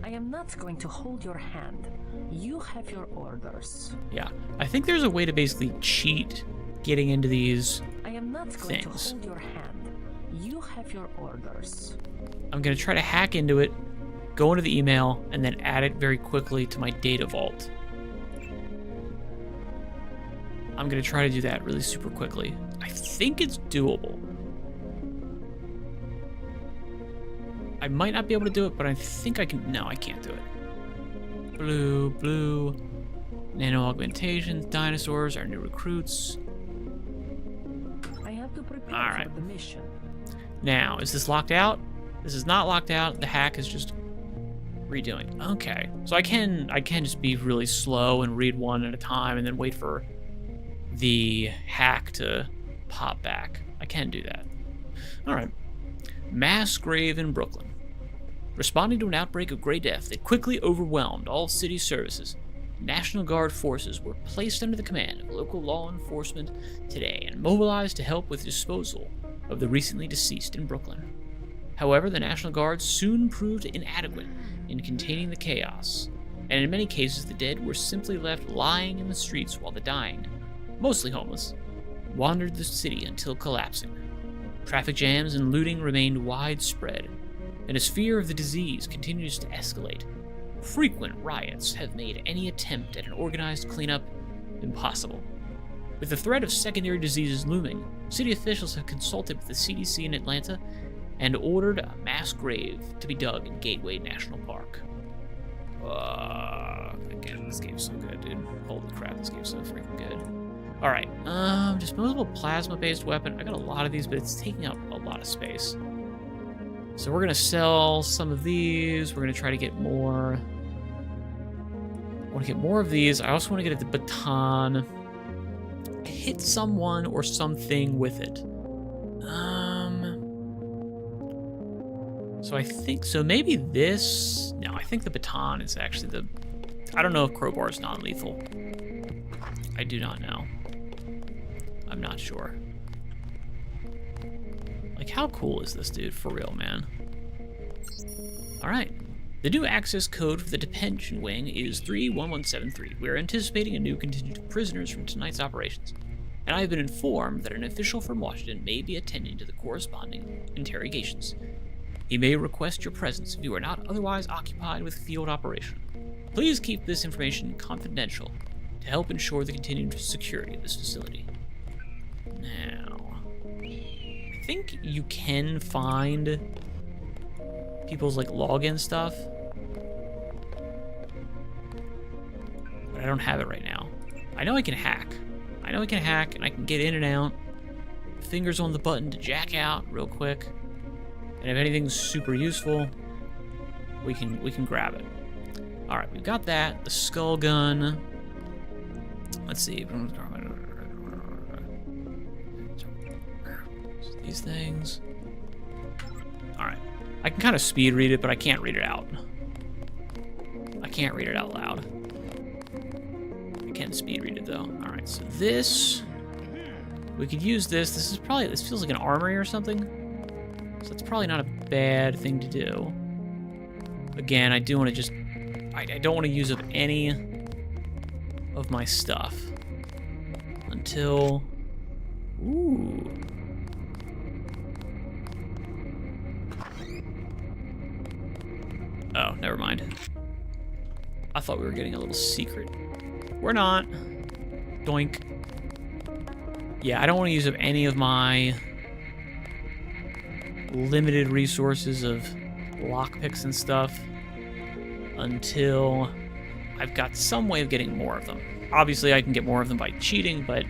I am not going to hold your hand. You have your orders. Yeah. I think there's a way to basically cheat getting into these I am not going to things. hold your hand. You have your orders. I'm going to try to hack into it, go into the email, and then add it very quickly to my data vault. I'm going to try to do that really super quickly. I think it's doable. I might not be able to do it, but I think I can... No, I can't do it. Blue. Nano augmentations, dinosaurs, our new recruits. I have to prepare All right. for the mission. Now, is this locked out? This is not locked out. The hack is just redoing. Okay, so I can just be really slow and read one at a time and then wait for the hack to pop back. I can do that. All right. Mass grave in Brooklyn. Responding to an outbreak of Grey Death that quickly overwhelmed all city services, National Guard forces were placed under the command of local law enforcement today and mobilized to help with disposal of the recently deceased in Brooklyn. However, the National Guard soon proved inadequate in containing the chaos, and in many cases the dead were simply left lying in the streets while the dying, mostly homeless, wandered the city until collapsing. Traffic jams and looting remained widespread, and as fear of the disease continues to escalate, frequent riots have made any attempt at an organized cleanup impossible. With the threat of secondary diseases looming, city officials have consulted with the CDC in Atlanta and ordered a mass grave to be dug in Gateway National Park. Again, this game's so good, dude. Holy crap, this game's so freaking good. Alright, disposable plasma-based weapon. I got a lot of these, but it's taking up a lot of space. So we're gonna sell some of these. We're gonna try to get more. I want to get more of these. I also want to get the baton. Hit someone or something with it. So I think, so maybe this, no, I think the baton is actually the, I don't know if crowbar is non-lethal. I do not know. I'm not sure. Like, how cool is this, dude? For real, man. All right. The new access code for the detention wing is 31173. We are anticipating a new contingent of prisoners from tonight's operations, and I have been informed that an official from Washington may be attending to the corresponding interrogations. He may request your presence if you are not otherwise occupied with field operation. Please keep this information confidential to help ensure the continued security of this facility. Now, I think you can find people's like login stuff, but I don't have it right now. I know I can hack. I know I can hack and I can get in and out. Fingers on the button to jack out real quick. And if anything's super useful, we can grab it. All right, we've got that. The skull gun. Let's see. These things. All right. I can kind of speed read it, but I can't read it out. I can't read it out loud. I can speed read it though. All right, so this, we could use this. This is probably, this feels like an armory or something. So that's probably not a bad thing to do. Again, I do want to just, I don't want to use up any of my stuff until, ooh. Oh, never mind. I thought we were getting a little secret. We're not. Doink. Yeah, I don't want to use up any of my limited resources of lockpicks and stuff until I've got some way of getting more of them. Obviously, I can get more of them by cheating, but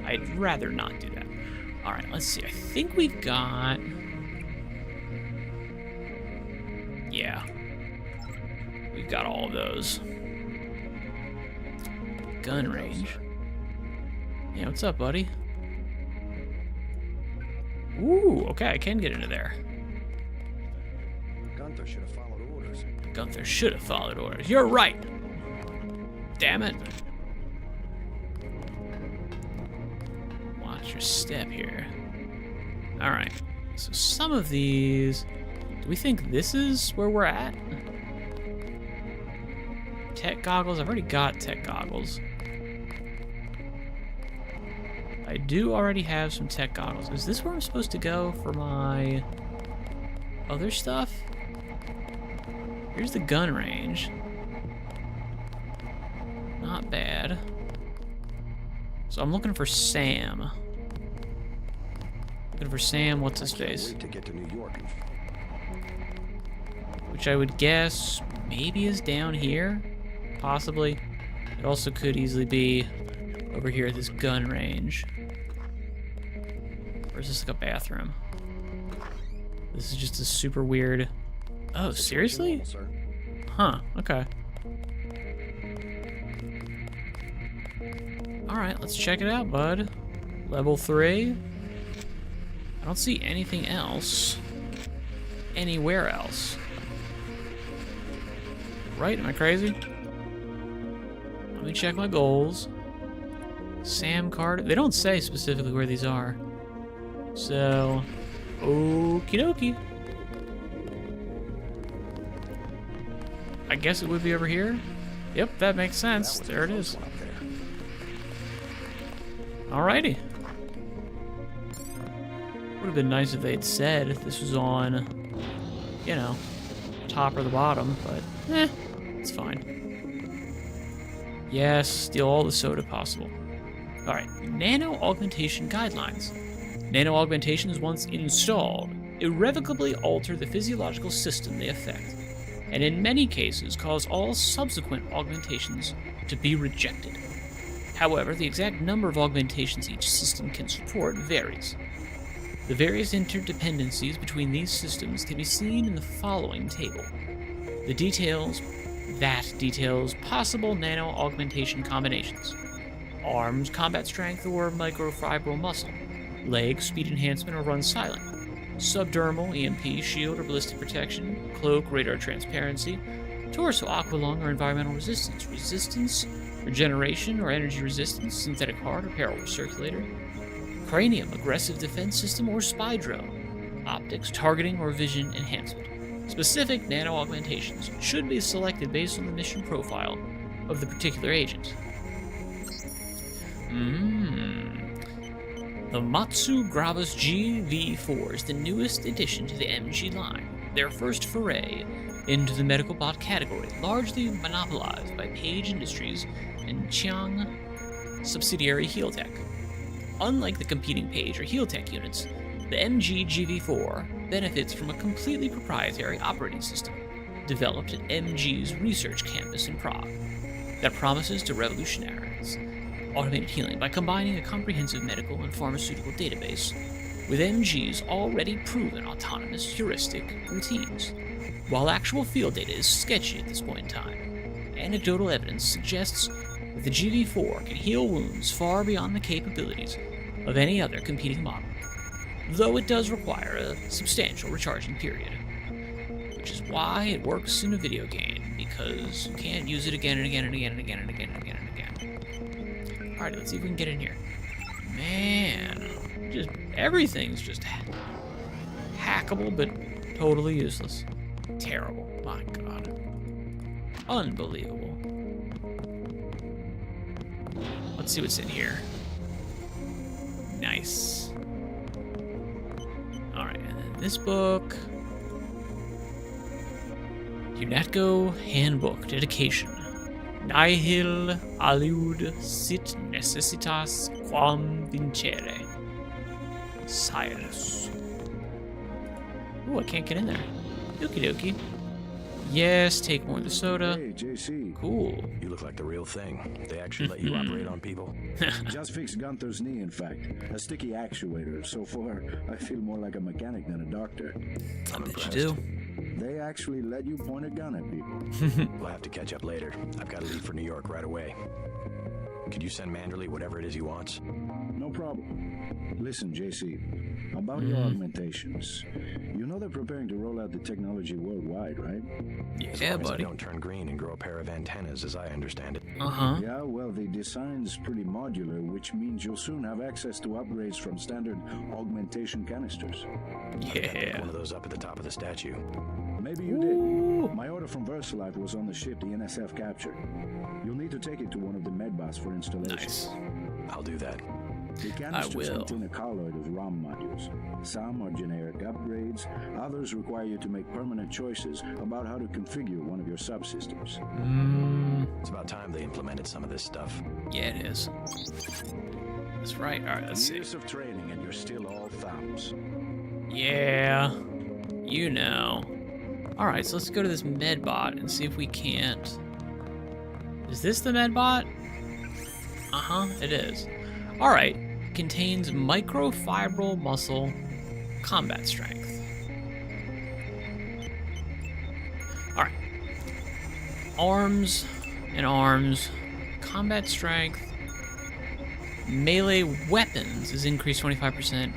I'd rather not do that. All right, let's see. I think we've got... Yeah. We've got all of those. Gun range. Yeah, what's up, buddy? Ooh, okay, I can get into there. Gunther should have followed orders. Gunther should have followed orders. You're right. Damn it. Watch your step here. All right. So some of these, do we think this is where we're at? Tech goggles. I've already got tech goggles. I do already have some tech goggles. Is this where I'm supposed to go for my other stuff? Here's the gun range. Not bad. So I'm looking for Sam. Looking for Sam, what's his face? To get to New York. Which I would guess maybe is down here. Possibly. It also could easily be over here at this gun range. Or is this like a bathroom? This is just a super weird... Oh, seriously? Huh, okay. Alright, let's check it out, bud. Level 3. I don't see anything else. Anywhere else. Right? Am I crazy? Let me check my goals. Sam Carter. They don't say specifically where these are. So, okie dokie. I guess it would be over here. Yep, that makes sense. There it is. Alrighty. Would have been nice if they'd said if this was on, you know, top or the bottom, but it's fine. Yes, steal all the soda possible. Alright, nano augmentation guidelines. Nano augmentations, once installed, irrevocably alter the physiological system they affect, and in many cases cause all subsequent augmentations to be rejected. However, the exact number of augmentations each system can support varies. The various interdependencies between these systems can be seen in the following table. The details possible nano augmentation combinations. Arms, combat strength, or microfibril muscle. Legs, speed enhancement or run silent. Subdermal, EMP, shield or ballistic protection. Cloak, radar transparency. Torso, aqualung or environmental resistance. Resistance, regeneration or energy resistance. Synthetic heart or parallel circulator. Cranium, aggressive defense system or spy drone. Optics, targeting or vision enhancement. Specific nano augmentations should be selected based on the mission profile of the particular agent. The Matsu Gravas GV4 is the newest addition to the MG line, their first foray into the medical bot category, largely monopolized by Page Industries and Chiang subsidiary Healtech. Unlike the competing Page or Healtech units, the MG GV4 benefits from a completely proprietary operating system developed at MG's research campus in Prague that promises to revolutionize automated healing by combining a comprehensive medical and pharmaceutical database with MG's already proven autonomous heuristic routines. While actual field data is sketchy at this point in time, anecdotal evidence suggests that the GV4 can heal wounds far beyond the capabilities of any other competing model, though it does require a substantial recharging period, which is why it works in a video game, because you can't use it again and again and again and again and again and again and again. Alright, let's see if we can get in here. Man, just everything's just hackable, but totally useless. Terrible. My god. Unbelievable. Let's see what's in here. Nice. Alright, and then this book. UNATCO Handbook Dedication. Nihil aliud sit necessitas quam vincere. Cyrus. Ooh, I can't get in there. Okie dokie. Yes, take more of the soda. Hey, JC. Cool. You look like the real thing. They actually let you operate on people? Just fixed Gunther's knee, in fact. A sticky actuator. So far, I feel more like a mechanic than a doctor. I bet you do. They actually let you point a gun at people. We'll have to catch up later. I've got to leave for New York right away. Could you send Manderley whatever it is he wants? No problem. Listen, JC, about your augmentations. You know they're preparing to roll out the technology worldwide, right? As Yeah, long as I buddy. don't turn green and grow a pair of antennas, as I understand it. Uh-huh. Yeah, well, the design's pretty modular, which means you'll soon have access to upgrades from standard augmentation canisters. Yeah. One of those up at the top of the statue. Maybe you did. My order from VersaLife was on the ship the NSF captured. You'll need to take it to one of the medbots for installation. Nice. I'll do that. The canisters will. contain a colloid of ROM modules. Some are generic upgrades, others require you to make permanent choices about how to configure one of your subsystems. It's about time they implemented some of this stuff. Yeah, it is. That's right. All right, let's see. Years of training and you're still all thumbs. Yeah. You know. All right, so let's go to this medbot and see if we can't. Is this the medbot? Uh-huh, it is. All right. Contains microfibril muscle combat strength. All right. Arms and arms, combat strength, Melee weapons is increased 25%.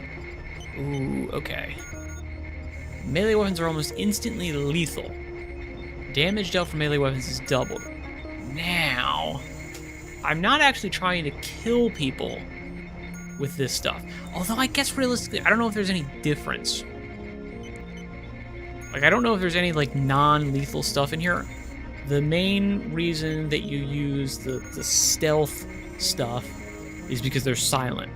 Ooh, okay. Melee weapons are almost instantly lethal. Damage dealt from melee weapons is doubled. Now, I'm not actually trying to kill people with this stuff. Although I guess realistically, I don't know if there's any difference. Like, I don't know if there's any, like, non-lethal stuff in here. The main reason that you use the stealth stuff is because they're silent.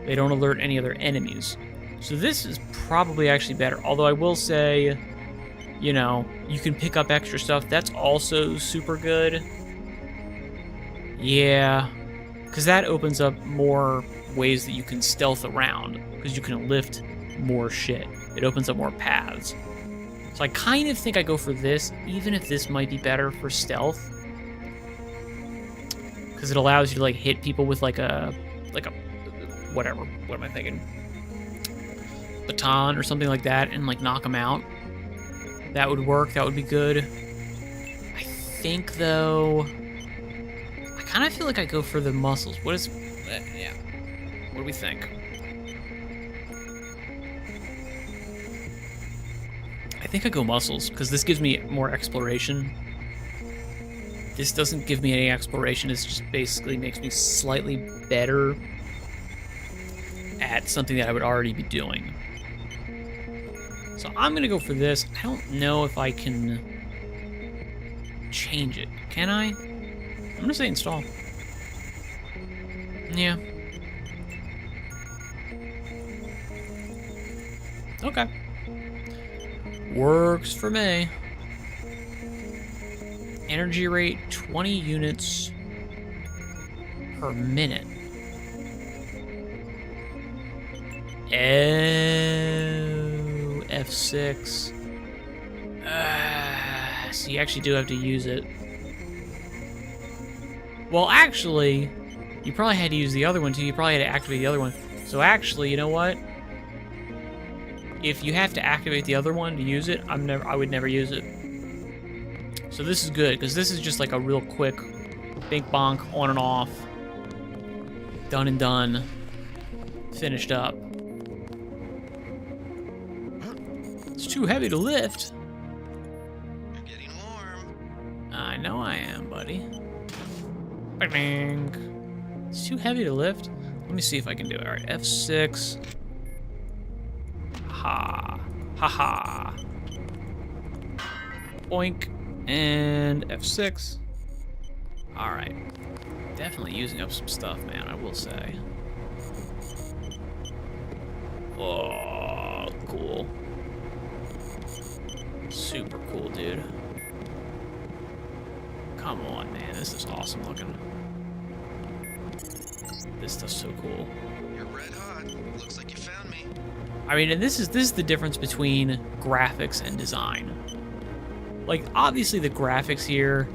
They don't alert any other enemies. So this is probably actually better. Although I will say, you know, you can pick up extra stuff. That's also super good. Yeah, because that opens up more ways that you can stealth around, because you can lift more shit. It opens up more paths. So I kind of think I go for this, even if this might be better for stealth, because it allows you to, like, hit people with like a whatever. What am I thinking? Baton or something like that, and like knock them out. That would work. That would be good. I think though, I kind of feel like I go for the muscles. What is? Yeah. What do we think? I think I go muscles, because this gives me more exploration. This doesn't give me any exploration. It just basically makes me slightly better at something that I would already be doing. So I'm going to go for this. I don't know if I can change it. Can I? I'm going to say install. Yeah. Okay. Works for me. Energy rate, 20 units per minute. Oh, F6. So you actually do have to use it. Well, actually, you probably had to use the other one too. You probably had to activate the other one. So actually, you know what? If you have to activate the other one to use it, I would never use it. So this is good, because this is just like a real quick bink bonk, on and off. Done and done. Finished up. It's too heavy to lift. You're getting warm. I know I am, buddy. Bing. It's too heavy to lift. Let me see if I can do it. All right, F6. Ha. Ha ha. Boink. And F6. All right. Definitely using up some stuff, man, I will say. Oh, cool. Super cool, dude. Come on, man. This is awesome looking. This stuff's so cool. You're red hot. Looks like you found me. I mean, and this is the difference between graphics and design. Like, obviously the graphics here,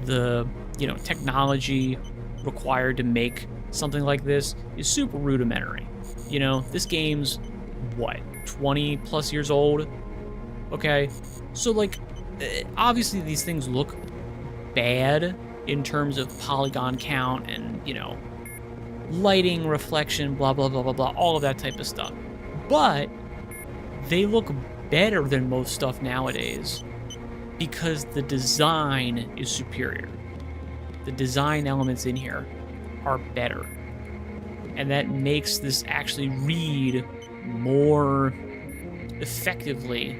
the, you know, technology required to make something like this is super rudimentary. You know, this game's, what, 20 plus years old? Okay, so, like, obviously these things look bad in terms of polygon count and, you know, lighting, reflection, blah, blah, blah, blah, blah, all of that type of stuff. But they look better than most stuff nowadays because the design is superior. The design elements in here are better. And that makes this actually read more effectively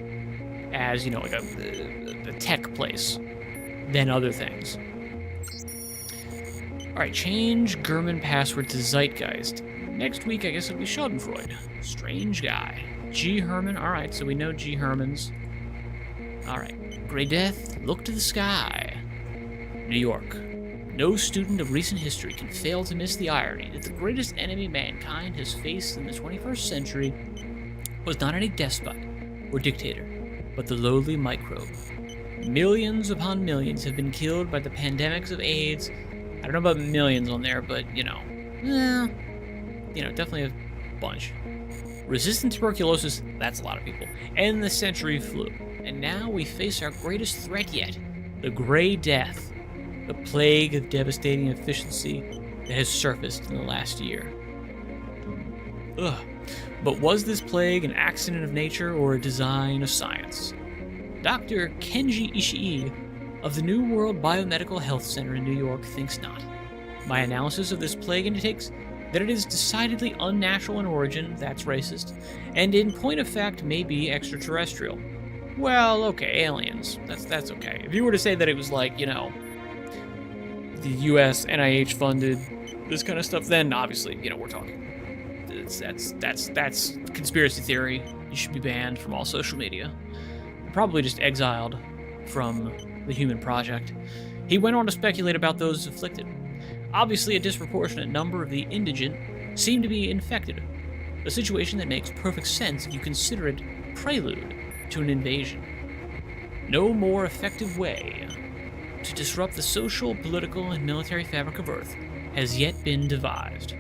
as, you know, like a tech place than other things. All right, change German password to Zeitgeist. Next week, I guess it'll be Schadenfreude. Strange guy. G. Herman. All right, so we know G. Hermans. All right. Grey Death, look to the sky. New York. No student of recent history can fail to miss the irony that the greatest enemy mankind has faced in the 21st century was not any despot or dictator, but the lowly microbe. Millions upon millions have been killed by the pandemics of AIDS. I don't know about millions on there, but, you know, definitely a bunch. Resistant tuberculosis, that's a lot of people. And the century flu. And now we face our greatest threat yet, the Grey Death, the plague of devastating efficiency that has surfaced in the last year. Ugh. But was this plague an accident of nature or a design of science? Dr. Kenji Ishii of the New World Biomedical Health Center in New York thinks not. My analysis of this plague indicates that it is decidedly unnatural in origin, that's racist, and in point of fact may be extraterrestrial. Well, okay, aliens. That's okay. If you were to say that it was like, you know, the US NIH funded this kind of stuff, then obviously, you know, we're talking. That's conspiracy theory. You should be banned from all social media. Probably just exiled from the Human Project. He went on to speculate about those afflicted. Obviously, a disproportionate number of the indigent seem to be infected, a situation that makes perfect sense if you consider it prelude to an invasion. No more effective way to disrupt the social, political, and military fabric of Earth has yet been devised.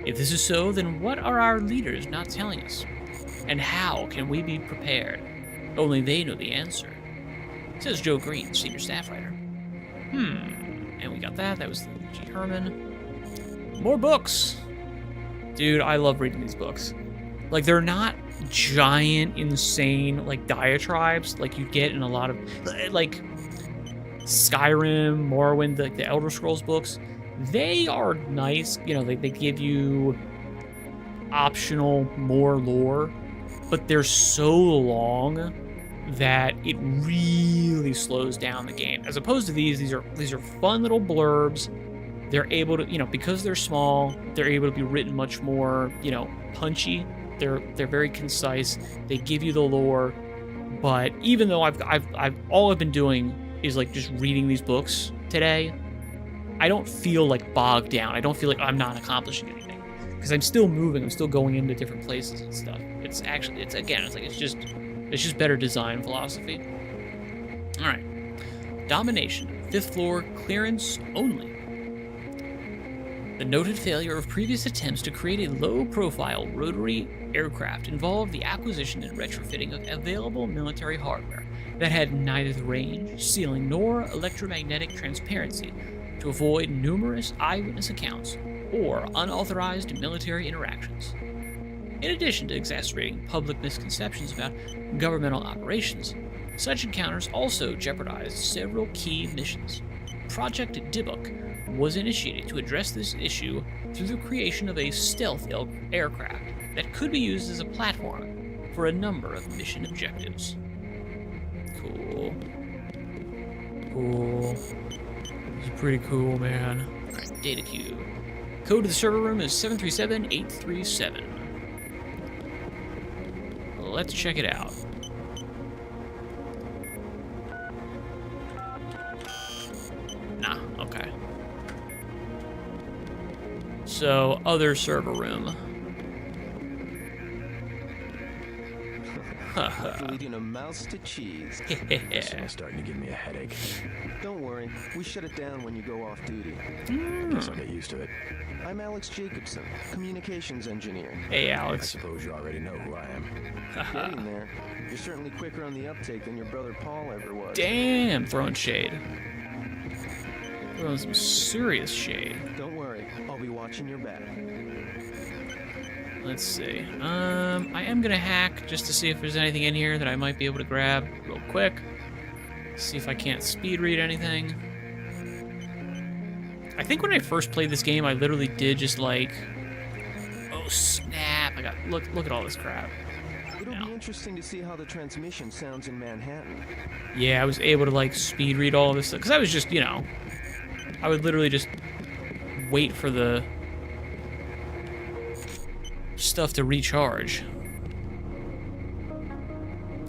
If this is so, then what are our leaders not telling us? And how can we be prepared? Only they know the answer, says Joe Green, senior staff writer. And we got that. That was the G. Herman. More books. Dude, I love reading these books. Like, they're not giant, insane, like, diatribes like you get in a lot of, like, Skyrim, Morrowind, like the Elder Scrolls books. They are nice. You know, they give you optional, more lore, but they're so long that it really slows down the game. As opposed to these are fun little blurbs. They're able to, you know, because they're small, they're able to be written much more, you know, punchy. They're very concise. They give you the lore, but even though all I've been doing is like just reading these books today, I don't feel like bogged down. I don't feel like I'm not accomplishing anything because I'm still moving. I'm still going into different places and stuff. It's just better design philosophy. All right, domination, 5th floor, clearance only. The noted failure of previous attempts to create a low-profile rotary aircraft involved the acquisition and retrofitting of available military hardware that had neither the range, ceiling, nor electromagnetic transparency to avoid numerous eyewitness accounts or unauthorized military interactions. In addition to exacerbating public misconceptions about governmental operations, such encounters also jeopardized several key missions. Project Dybbuk was initiated to address this issue through the creation of a stealth aircraft that could be used as a platform for a number of mission objectives. Cool. This is pretty cool, man. Alright, data queue. Code to the server room is 737-837. Let's check it out. Nah, okay. So, other server room. Leading a mouse to cheese. This is starting to give me a headache. Don't worry, we shut it down when you go off duty. Guess I'll get used to it. I'm Alex Jacobson, communications engineer. Hey, I Alex. suppose you already know who I am. Getting there. You're certainly quicker on the uptake than your brother Paul ever was. Damn, throwing shade. Throwing some serious shade. Don't worry, I'll be watching your back. Let's see. I am gonna hack just to see if there's anything in here that I might be able to grab real quick. See if I can't speed read anything. I think when I first played this game, I literally did just like, oh snap! I got look at all this crap. It'll be interesting to see how the transmission sounds in Manhattan. Yeah, I was able to like speed read all of this stuff because I was just, you know, I would literally just wait for the stuff to recharge.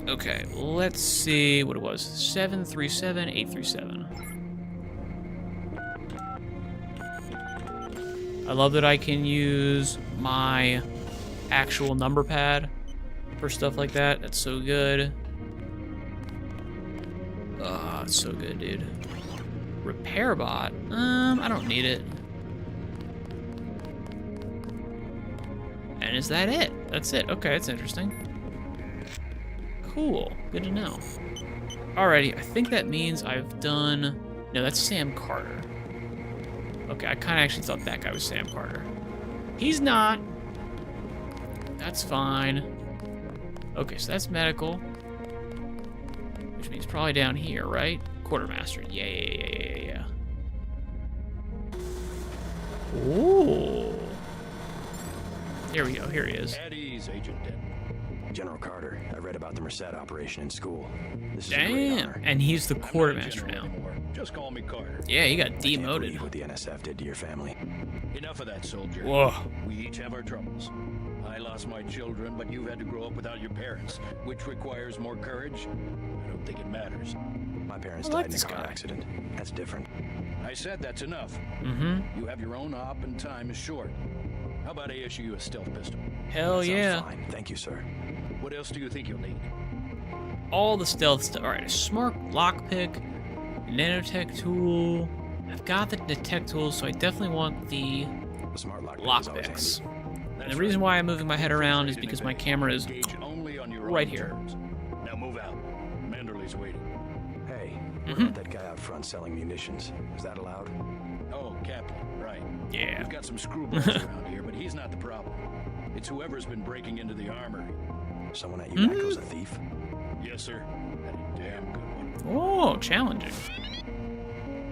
Okay, let's see what it was. 737-837. I love that I can use my actual number pad for stuff like that. That's so good. Oh, it's so good, dude. Repair bot? I don't need it. And is that it? That's it. Okay, that's interesting. Cool. Good to know. Alrighty, I think that means I've done... No, that's Sam Carter. Okay, I kind of actually thought that guy was Sam Carter. He's not. That's fine. Okay, so that's medical. Which means probably down here, right? Quartermaster. Yeah. Ooh. Here we go. Here he is. At ease, Agent Denton. General Carter, I read about the Merced operation in school. This is a great Damn. honor. And he's the I'm not a quartermaster general now. anymore. Just call me Carter. Yeah, he got I can't demoted. believe what the NSF did to your family. Enough of that, soldier. Whoa. We each have our troubles. I lost my children, but you've had to grow up without your parents, which requires more courage. I don't think it matters. My parents I like died in a this car guy. accident. That's different. I said that's enough. Mm-hmm. You have your own op and time is short. How about I issue you a stealth pistol? Hell That sounds yeah. fine. Thank you, sir. What else do you think you'll need? All the stealth stuff. Alright, a smart lockpick, a nanotech tool. I've got the detect tools, so I definitely want the The smart lock is always lockpicks. handy. And the reason why I'm moving my head around is because my camera is Engage only on your right own here. terms. Now move out. Manderley's waiting. Hey, what Mhm. about that guy out front selling munitions? Is that allowed? Oh, Captain, right. Yeah. We've got some screwballs around here, but he's not the problem. It's whoever's been breaking into the armory. Someone at Mm-hmm. UNACO's a thief? Yes, sir. And a damn good one. Oh, challenging.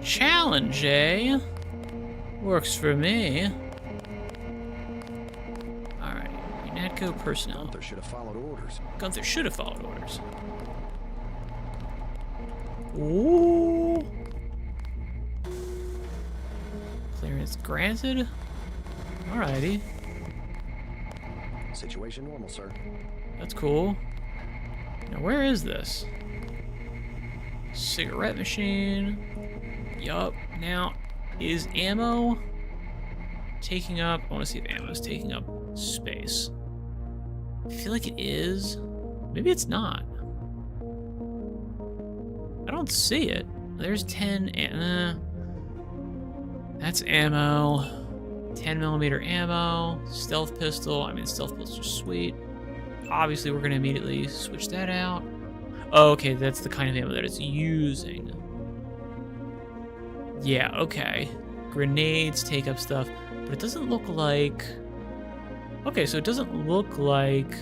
Challenge, eh? Works for me. Alright, UNATCO personnel. Gunther should have followed orders. Gunther should have followed orders. Ooh. Clearance granted. Alrighty. Situation normal, sir. That's cool. Now, where is this? Cigarette machine. Yup. Now, is ammo taking up... I want to see if ammo is taking up space. I feel like it is. Maybe it's not. I don't see it. There's 10... that's ammo. 10mm ammo. Stealth pistol. I mean, stealth pistols are sweet. Obviously, we're going to immediately switch that out. Oh, okay, that's the kind of ammo that it's using. Yeah, okay. Grenades take up stuff, but it doesn't look like... Okay, so it doesn't look like...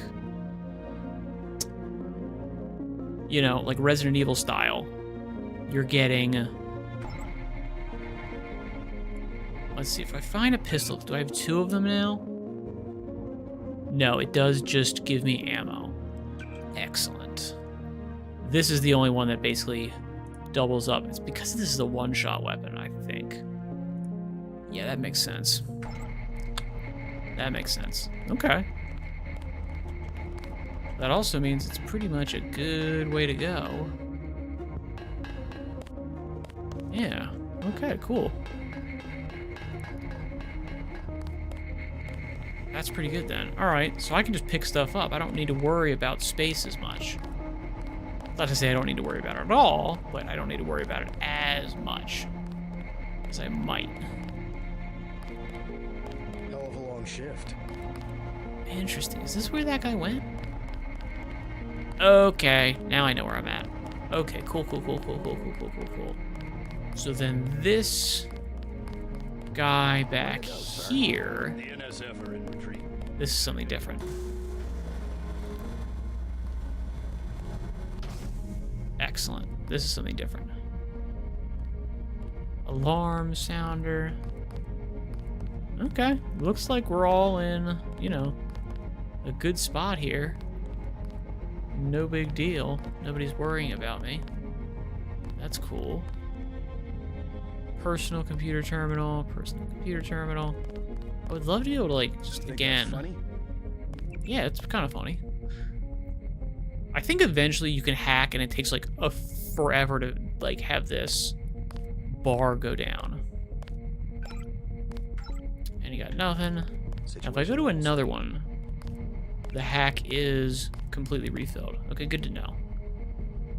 You know, like Resident Evil style. You're getting... Let's see, if I find a pistol, do I have 2 of them now? No, it does just give me ammo. Excellent. This is the only one that basically doubles up. It's because this is a one-shot weapon, I think. Yeah, that makes sense. That makes sense. Okay. That also means it's pretty much a good way to go. Yeah. Okay, cool. That's pretty good then. Alright, so I can just pick stuff up. I don't need to worry about space as much. Not to say I don't need to worry about it at all, but I don't need to worry about it as much as I might. Hell of a long shift. Interesting. Is this where that guy went? Okay, now I know where I'm at. Okay, cool. So then this guy back here, The NSF are in retreat. this is something different. Excellent. This is something different. Alarm sounder. Okay, looks like we're all in, you know, a good spot here. No big deal. Nobody's worrying about me. That's cool. Personal computer terminal, personal computer terminal. I would love to be able to, like, just Think again. that's funny? Yeah, it's kind of funny. I think eventually you can hack and it takes like a forever to like have this bar go down. And you got nothing. Now, if I go to another one, the hack is completely refilled. Okay, good to know.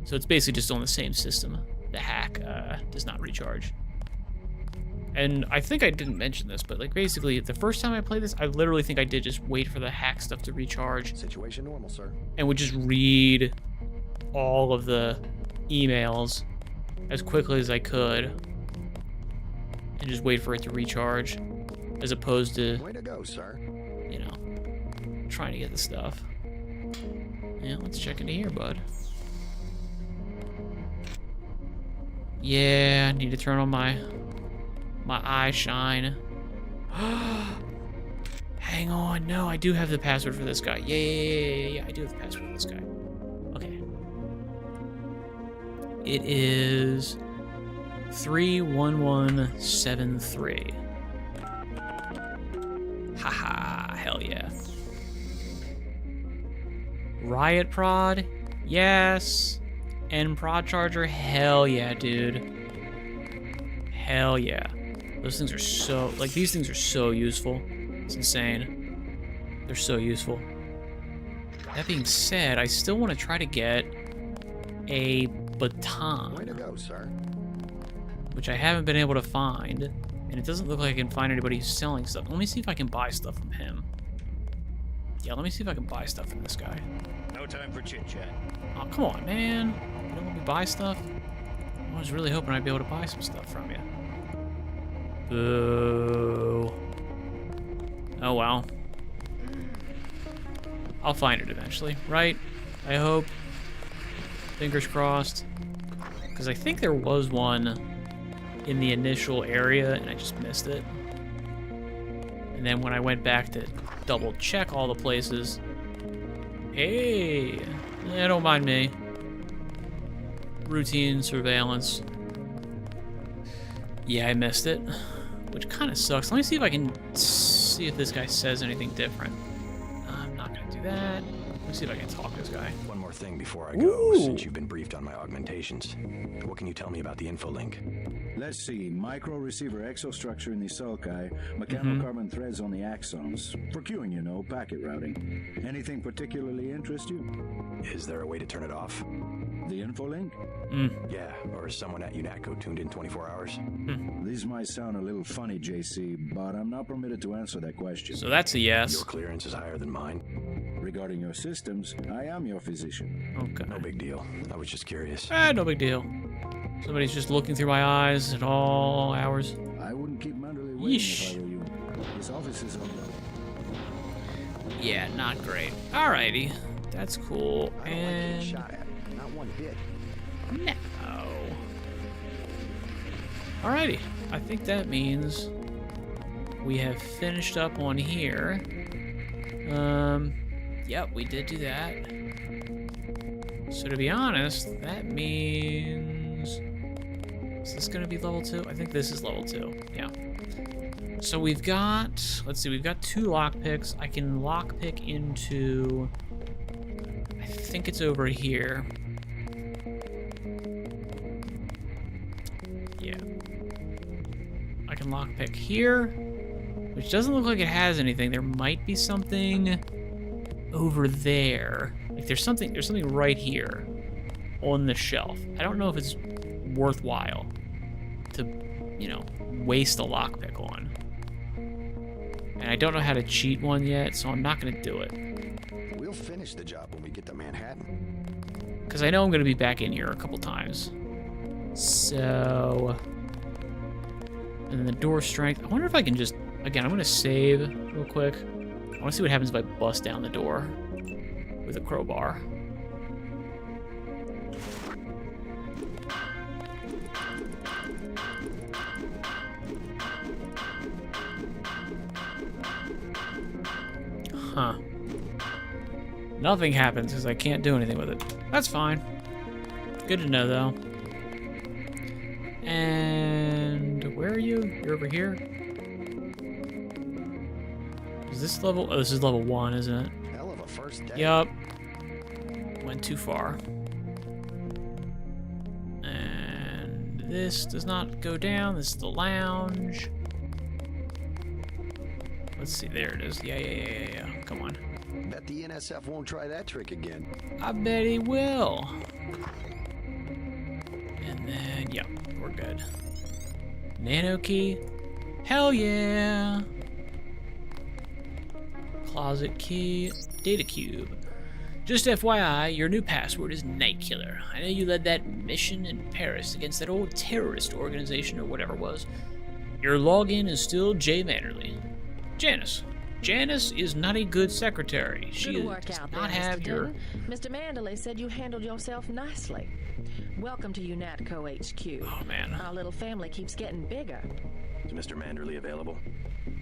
So it's basically just on the same system. The hack does not recharge. And I think I didn't mention this, but like basically the first time I played this, I literally think I did just wait for the hack stuff to recharge Situation normal, sir. and would just read all of the emails as quickly as I could and just wait for it to recharge, as opposed to, Way to go, sir. you know, trying to get the stuff. Yeah, let's check into here, bud. Yeah, I need to turn on my eye shine. Hang on, no, I do have the password for this guy. Yeah, I do have the password for this guy. Okay. It is 31173. Haha, hell yeah. Riot Prod? Yes. And Prod Charger? Hell yeah, dude. Hell yeah. Those things are so, like, these things are so useful. It's insane. They're so useful. That being said, I still want to try to get a baton. Way to go, sir. Which I haven't been able to find. And it doesn't look like I can find anybody who's selling stuff. Let me see if I can buy stuff from him. Yeah, let me see if I can buy stuff from this guy. No time for chit-chat. Oh, come on, man. You don't want me to buy stuff? I was really hoping I'd be able to buy some stuff from you. Boo. Oh, well. I'll find it eventually, right? I hope. Fingers crossed. Because I think there was one in the initial area, and I just missed it. And then when I went back to double check all the places, hey, don't mind me. Routine surveillance. Yeah, I missed it, which kind of sucks. Let me see if I can see if this guy says anything different. I'm not gonna do that. Let me see if I can talk to this guy. One more thing before I go, since you've been briefed on my augmentations. What can you tell me about the info link? Let's see. Micro receiver exostructure in the sulci, mechanocarbon threads on the axons. For queuing, you know, packet routing. Anything particularly interest you? Is there a way to turn it off? The info link? Yeah, or is someone at UNATCO tuned in 24 hours? This might sound a little funny, JC, but I'm not permitted to answer that question. So that's a yes. Your clearance is higher than mine. Regarding your systems, I am your physician. Okay. No big deal. I was just curious. No big deal. Somebody's just looking through my eyes at all hours. I wouldn't keep Manderley waiting Yeesh. if I were you. His office is on. Yeah, not great. Alrighty. That's cool. I don't like getting And shot at. Not one bit. no. Alrighty. I think that means we have finished up on here. Yep, we did do that. So to be honest, that means... Is this gonna be level 2? I think this is level 2, yeah. So we've got, let's see, we've got 2 lockpicks. I can lockpick into, I think it's over here. Yeah. I can lockpick here, which doesn't look like it has anything. There might be something over there. Like there's something right here on the shelf. I don't know if it's worthwhile to, you know, waste a lockpick on. And I don't know how to cheat one yet, so I'm not gonna do it. We'll finish the job when we get to Manhattan. Because I know I'm gonna be back in here a couple times. So... And then the door strength. I wonder if I can just... Again, I'm gonna save real quick. I wanna see what happens if I bust down the door with a crowbar. Huh. Nothing happens because I can't do anything with it. That's fine. Good to know, though. And where are you? You're over here? Is this level? Oh, this is level 1, isn't it? Hell of a first day. Yup. Went too far. And this does not go down. This is the lounge. Let's see. There it is. Yeah. Come on. Bet the NSF won't try that trick again. I bet he will. And then, yeah, we're good. Nano key. Hell yeah. Closet key. Data cube. Just FYI, your new password is Night Killer. I know you led that mission in Paris against that old terrorist organization or whatever it was. Your login is still J. Manderly. Janice. Janice is not a good secretary. She Good work does out not there, have Mr. your... Denton. Mr. Manderley said you handled yourself nicely. Welcome to UNATCO HQ. Oh, man. Our little family keeps getting bigger. Is Mr. Manderly available?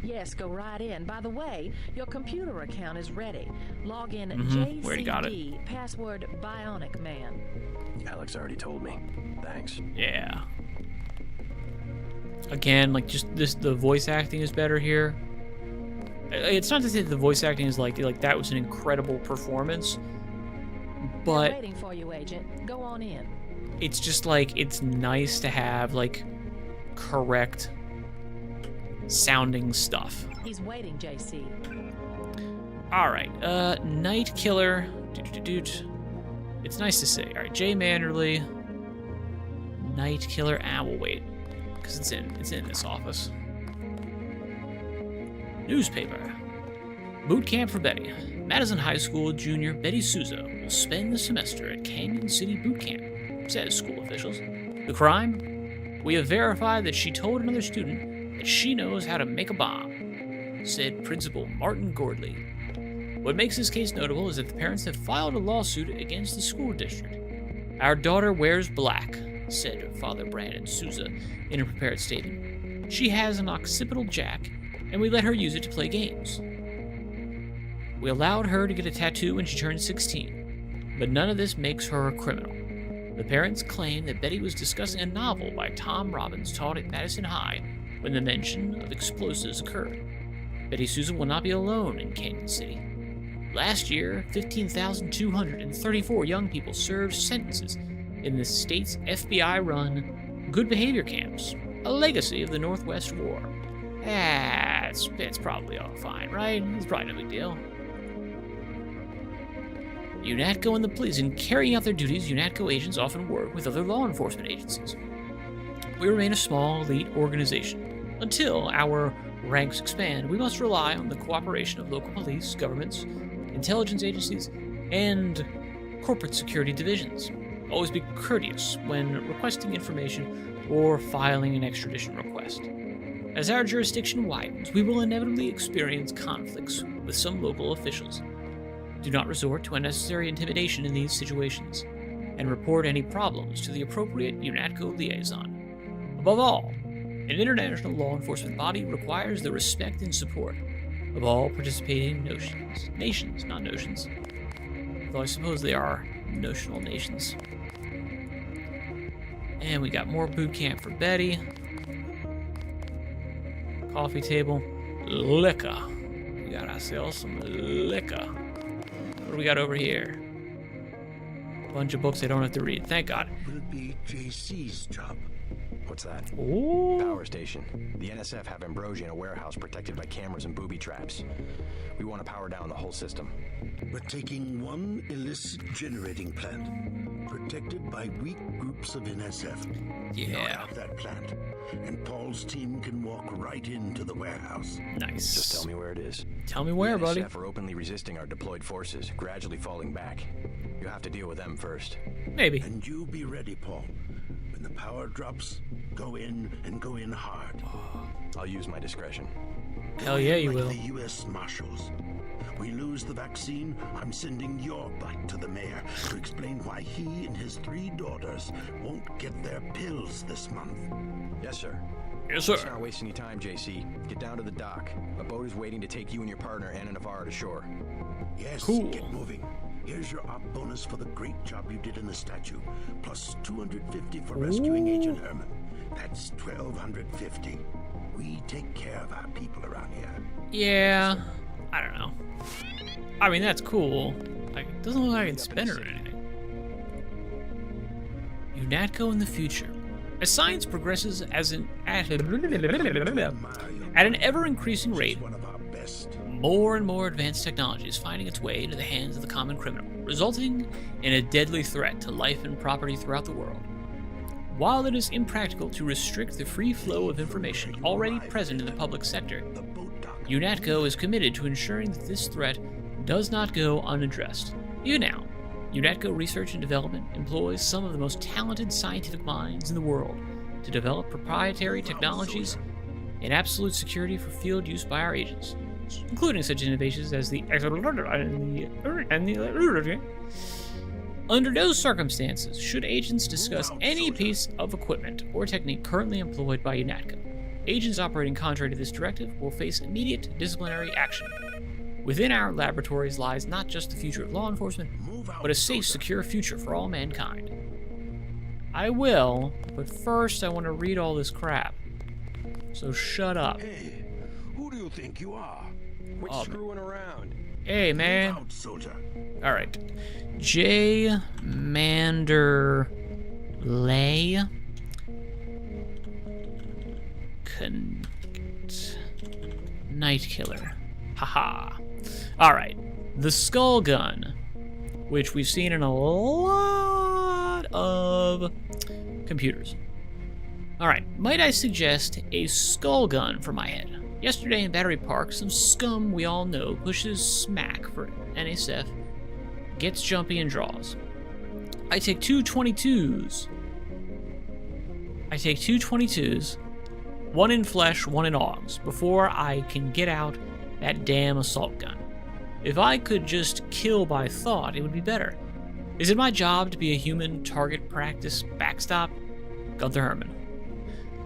Yes, go right in. By the way, your computer account is ready. Log in We already got it. JCD, password Bionic Man. Alex already told me. Thanks. Yeah. Again, like, just this, the voice acting is better here. It's not to say that the voice acting is like that was an incredible performance, but They're waiting for you, Agent. Go on in. it's just like, it's nice to have like correct sounding stuff. He's waiting, JC. All right, Night Killer. It's nice to say. All right, Jay Manderly, Night Killer. We'll wait because it's in this office. Newspaper. Boot camp for Betty. Madison High School junior Betty Souza will spend the semester at Canyon City Boot Camp, says school officials. The crime? We have verified that she told another student that she knows how to make a bomb, said Principal Martin Gordley. What makes this case notable is that the parents have filed a lawsuit against the school district. Our daughter wears black, said Father Brandon Souza in a prepared statement. She has an occipital jack, and we let her use it to play games. We allowed her to get a tattoo when she turned 16, but none of this makes her a criminal. The parents claim that Betty was discussing a novel by Tom Robbins taught at Madison High when the mention of explosives occurred. Betty Souza will not be alone in Canyon City. Last year, 15,234 young people served sentences in the state's FBI-run good behavior camps, a legacy of the Northwest War. It's probably all fine, right? It's probably no big deal. UNATCO and the police, in carrying out their duties, UNATCO agents often work with other law enforcement agencies. We remain a small, elite organization. Until our ranks expand, we must rely on the cooperation of local police, governments, intelligence agencies, and corporate security divisions. Always be courteous when requesting information or filing an extradition request. As our jurisdiction widens, we will inevitably experience conflicts with some local officials. Do not resort to unnecessary intimidation in these situations, and report any problems to the appropriate UNATCO liaison. Above all, an international law enforcement body requires the respect and support of all participating nations, not notions. Though I suppose they are notional nations. And we got more boot camp for Betty. Coffee table. Liquor. We got ourselves some liquor. What do we got over here? A bunch of books I don't have to read. Thank God. Will be JC's job. What's that? Ooh. Power station. The NSF have ambrosia in a warehouse protected by cameras and booby traps. We want to power down the whole system. We're taking one illicit generating plant, protected by weak groups of NSF. Yeah. Knock out that plant, and Paul's team can walk right into the warehouse. Nice. Just tell me where it is. Tell me where, buddy. The NSF are openly resisting our deployed forces, gradually falling back. You have to deal with them first. Maybe. And you be ready, Paul. When the power drops, go in and go in hard. I'll use my discretion. Hell yeah, you like will. The U.S. Marshals. We lose the vaccine, I'm sending your butt to the mayor to explain why he and his 3 daughters won't get their pills this month. Yes, sir. Yes, Let's sir. not waste any time, JC. Get down to the dock. A boat is waiting to take you and your partner, Anna Navarro, to shore. Yes, Cool. get moving. Here's your op bonus for the great job you did in the statue, plus 250 for rescuing Agent Herman. That's 1,250. We take care of our people around here. Yeah. I don't know. I mean, that's cool. Like, it doesn't look like I can spend it or anything. UNATCO in the future. As science progresses at an ever-increasing rate, One of our best. more and more advanced technology is finding its way into the hands of the common criminal, resulting in a deadly threat to life and property throughout the world. While it is impractical to restrict the free flow of information already present in the public sector, The boat dock. UNATCO is committed to ensuring that this threat does not go unaddressed. Even now, UNATCO Research and Development employs some of the most talented scientific minds in the world to develop proprietary technologies and absolute security for field use by our agents, including such innovations as the under no circumstances should agents discuss any piece of equipment or technique currently employed by UNATCO. Agents operating contrary to this directive will face immediate disciplinary action. Within our laboratories lies not just the future of law enforcement, but a safe, secure future for all mankind. I will, but first I want to read all this crap. So shut up. Hey, who do you think you are? Quit Oh, screwing around. Hey, man. Move out, soldier. All right. J. Manderley. Night Killer. Haha. All right. The Skull Gun, which we've seen in a lot of computers. All right. Might I suggest a skull gun for my head? Yesterday in Battery Park, some scum we all know pushes smack for NSF, gets jumpy and draws. I take two 22s. One in flesh, one in augs, before I can get out that damn assault gun. If I could just kill by thought, it would be better. Is it my job to be a human target practice backstop? Gunther Herman.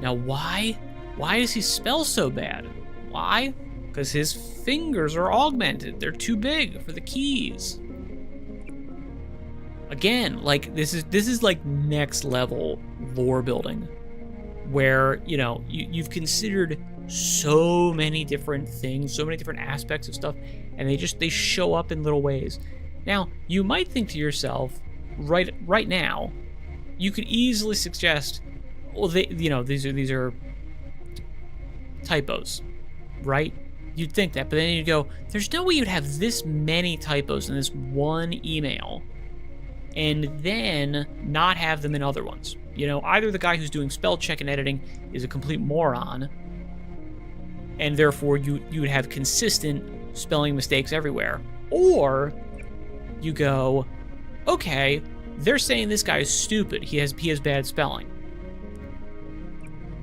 Now why does he spell so bad? Why? Because his fingers are augmented. They're too big for the keys. Again, like this is like next level lore building, where you've considered so many different things, so many different aspects of stuff, and they show up in little ways. Now you might think to yourself, right now, you could easily suggest, well, these are typos, right? You'd think that, but then you'd go, there's no way you'd have this many typos in this one email and then not have them in other ones. Either the guy who's doing spell check and editing is a complete moron, and therefore you would have consistent spelling mistakes everywhere, or you go, okay, they're saying this guy is stupid, he has bad spelling.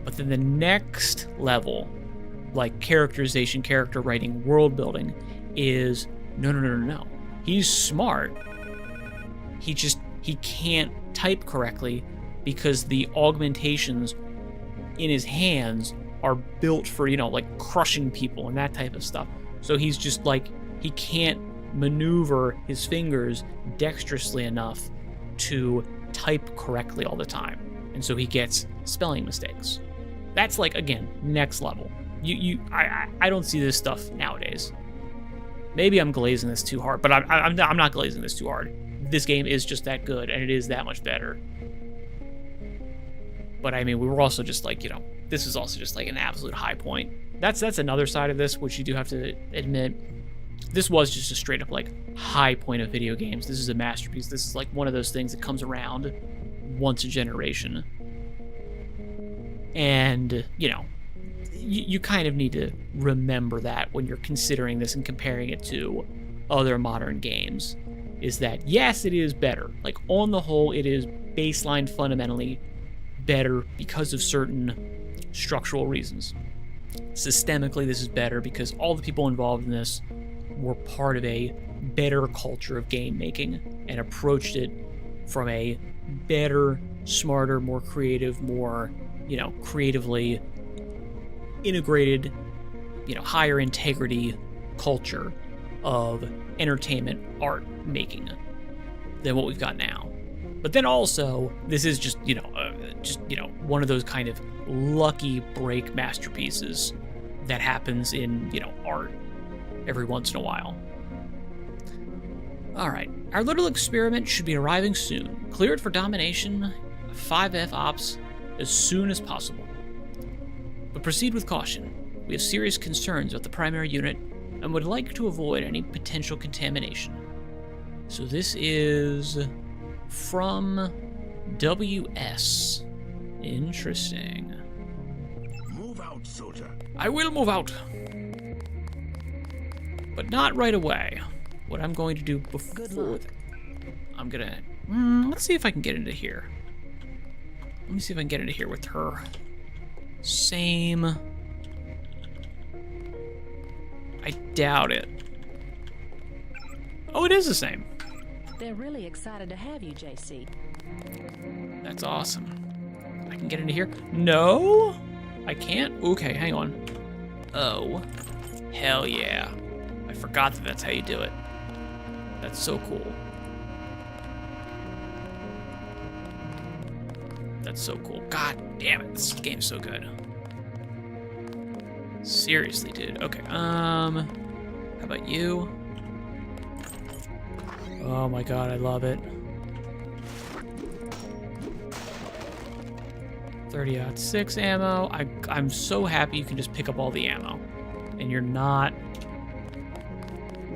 But then the next level, like characterization, character writing, world building, is no. He's smart. He can't type correctly because the augmentations in his hands are built for, like crushing people and that type of stuff. So he's just like, he can't maneuver his fingers dexterously enough to type correctly all the time. And so he gets spelling mistakes. That's like, again, next level. I don't see this stuff nowadays. Maybe I'm glazing this too hard, but I'm not glazing this too hard. This game is just that good, and it is that much better. But I mean, we were also just like, this is also just like an absolute high point. That's another side of this, which you do have to admit. This was just a straight up like high point of video games. This is a masterpiece. This is like one of those things that comes around once a generation. And, you kind of need to remember that when you're considering this and comparing it to other modern games, is that, yes, it is better. Like, on the whole, it is baseline fundamentally better because of certain structural reasons. Systemically, this is better because all the people involved in this were part of a better culture of game making and approached it from a better, smarter, more creative, more, creatively integrated, higher integrity culture of entertainment art making than what we've got now. But then also, this is just one of those kind of lucky break masterpieces that happens in, art every once in a while. All right, our little experiment should be arriving soon. Clear it for domination, 5F ops as soon as possible. But proceed with caution. We have serious concerns about the primary unit and would like to avoid any potential contamination. So this is from WS. Interesting. Move out, soldier. I will move out. But not right away. What I'm going to do before that, I'm gonna... let's see if I can get into here. Let me see if I can get into here with her. Same I doubt it. Oh, it is the same. They're really excited to have you, JC. That's awesome. I can get into here? No? I can't? Okay, hang on. Oh. Hell yeah. I forgot that that's how you do it. That's so cool. That's so cool. God damn it, this game's so good. Seriously, dude. Okay, how about you? Oh my god, I love it. 30-06 ammo. I'm so happy you can just pick up all the ammo. And you're not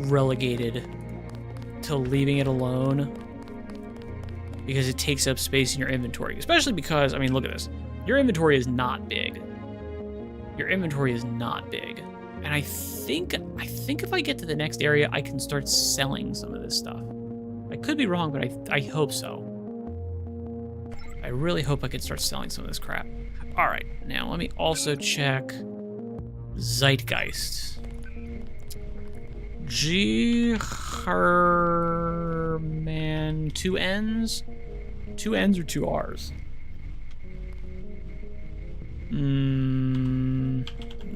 relegated to leaving it alone because it takes up space in your inventory. Especially because, I mean, look at this. Your inventory is not big. Your inventory is not big. And I think if I get to the next area, I can start selling some of this stuff. I could be wrong, but I hope so. I really hope I can start selling some of this crap. All right, now let me also check Zeitgeist. Herman, 2 N's? 2 N's or 2 R's?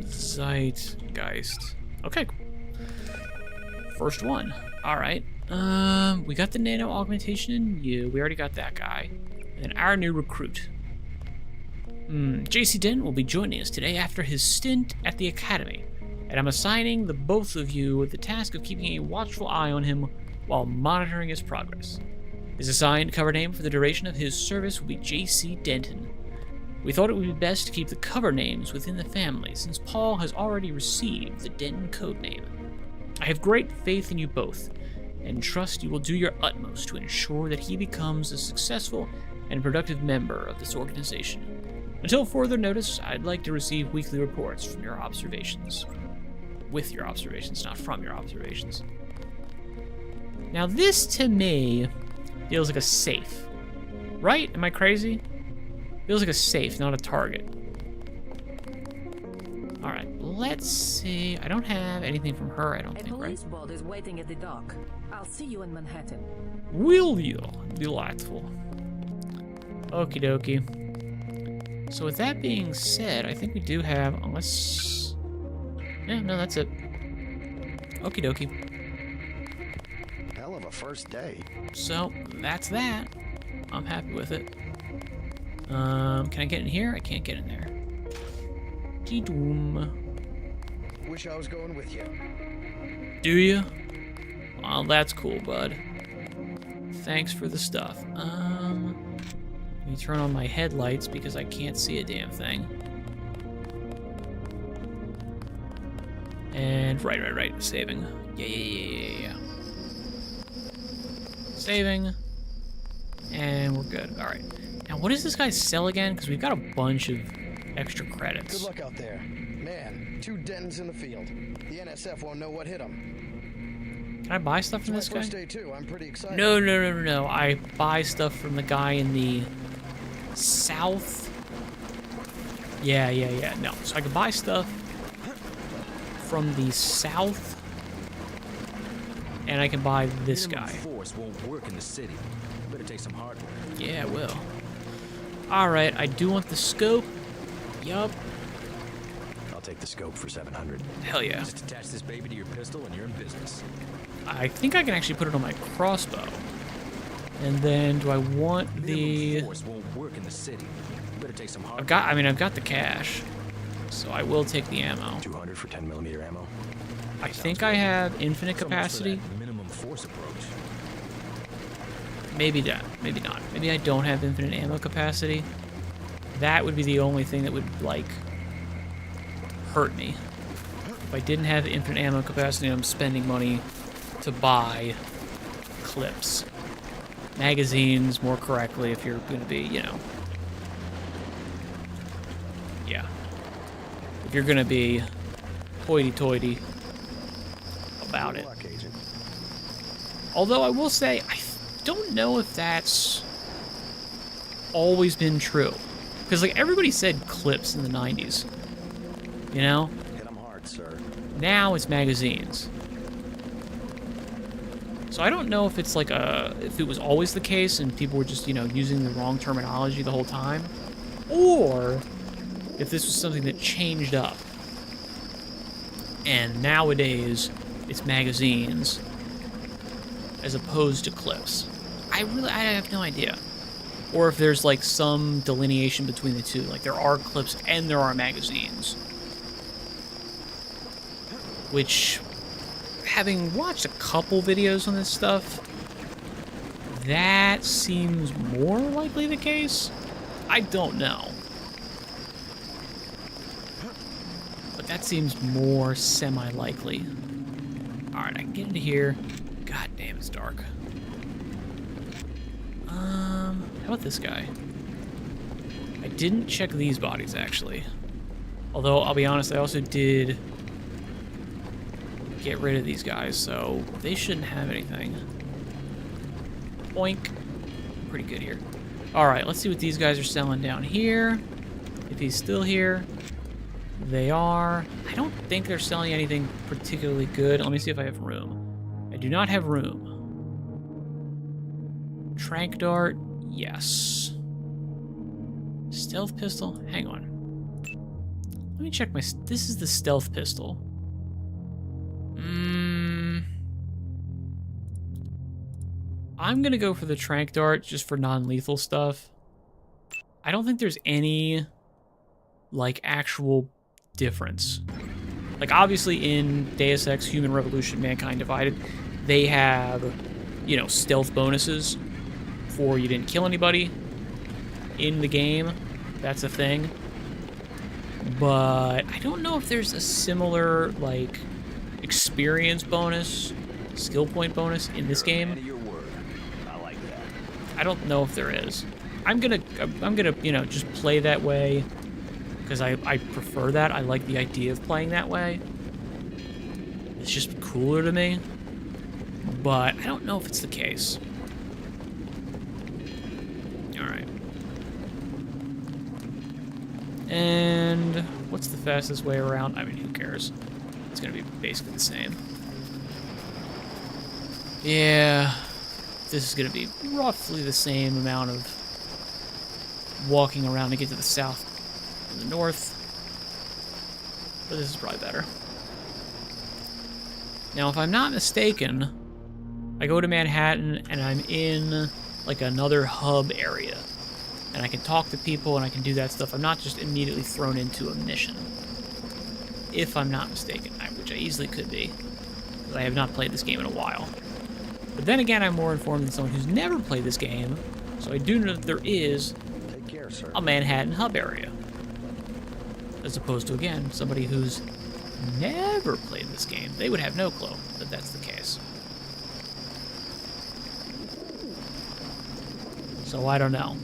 Zeitgeist. Okay. First one. All right. We got the nano augmentation in you. We already got that guy. And our new recruit. JC Dent will be joining us today after his stint at the academy. And I'm assigning the both of you with the task of keeping a watchful eye on him while monitoring his progress. His assigned cover name for the duration of his service will be JC Denton. We thought it would be best to keep the cover names within the family, since Paul has already received the Denton code name. I have great faith in you both, and trust you will do your utmost to ensure that he becomes a successful and productive member of this organization. Until further notice, I'd like to receive weekly reports from your observations. With your observations, not from your observations. Now this, to me, feels like a safe. Right? Am I crazy? Feels like a safe, not a target. Alright, let's see. I don't have anything from her, I don't think, right? A police boat is waiting at the dock. I'll see you in Manhattan. Will you? Delightful. Okie dokie. So with that being said, I think we do have, unless... Yeah, no, that's it. Okie dokie. Hell of a first day. So, that's that. I'm happy with it. Can I get in here? I can't get in there. Doom. Wish I was going with you. Do you? Well, that's cool, bud. Thanks for the stuff. Let me turn on my headlights because I can't see a damn thing. And right. Saving. Yeah. Saving. And we're good. All right. Now, what does this guy sell again? Because we've got a bunch of extra credits. Good luck out there. Man, 2 Dentons in the field. The NSF won't know what hit them. Can I buy stuff from this It's guy? my first day too. I'm pretty excited. No. I buy stuff from the guy in the south. Yeah. No. So I can buy stuff from the south. And I can buy this guy. Force won't work in the city. Better take some hard work. Yeah, it will. Alright, I do want the scope. Yup. I'll take the scope for 700. Hell yeah. Just attach this baby to your pistol and you're in business. I think I can actually put it on my crossbow. And then do I want the... Force won't work in the city. Better take some hard I've got the cash. So I will take the ammo. 200 for 10mm ammo. I think I have infinite So much for capacity. that minimum force approach. Maybe not. Maybe I don't have infinite ammo capacity. That would be the only thing that would, like, hurt me. If I didn't have infinite ammo capacity, I'm spending money to buy clips. Magazines, more correctly, if you're going to be, you know. Yeah. If you're going to be hoity-toity about it. Although I will say, I don't know if that's always been true. Because, like, everybody said clips in the 90s. You know? Hit 'em hard, sir. Now it's magazines. So I don't know if it's like if it was always the case and people were just, you know, using the wrong terminology the whole time, or if this was something that changed up. And nowadays, it's magazines as opposed to clips. I have no idea. Or if there's like some delineation between the two. Like there are clips and there are magazines. Which, having watched a couple videos on this stuff, that seems more likely the case. I don't know. But that seems more semi-likely. Alright, I can get into here. God damn, it's dark. How about this guy? I didn't check these bodies, actually. Although, I'll be honest, I also did get rid of these guys, so they shouldn't have anything. Boink. Pretty good here. Alright, let's see what these guys are selling down here. If he's still here. They are. I don't think they're selling anything particularly good. Let me see if I have room. I do not have room. Trank dart. Yes. Stealth pistol? Hang on. Let me check my... This is the stealth pistol. I'm gonna go for the trank dart just for non-lethal stuff. I don't think there's any, like, actual difference. Like, obviously in Deus Ex Human Revolution Mankind Divided, they have, you know, stealth bonuses for you didn't kill anybody in the game. That's a thing. But I don't know if there's a similar, like, experience bonus, skill point bonus in this game. I don't know if there is. I'm gonna, you know, just play that way because I prefer that. I like the idea of playing that way. It's just cooler to me. But I don't know if it's the case. Alright. And what's the fastest way around? I mean, who cares? It's gonna be basically the same. Yeah. This is gonna be roughly the same amount of walking around to get to the south and the north. But this is probably better. Now, if I'm not mistaken, I go to Manhattan and I'm in like another hub area. And I can talk to people and I can do that stuff. I'm not just immediately thrown into a mission. If I'm not mistaken, which I easily could be. Because I have not played this game in a while. But then again, I'm more informed than someone who's never played this game. So I do know that there is a Manhattan hub area. As opposed to, again, somebody who's never played this game. They would have no clue that that's the case. So I don't know.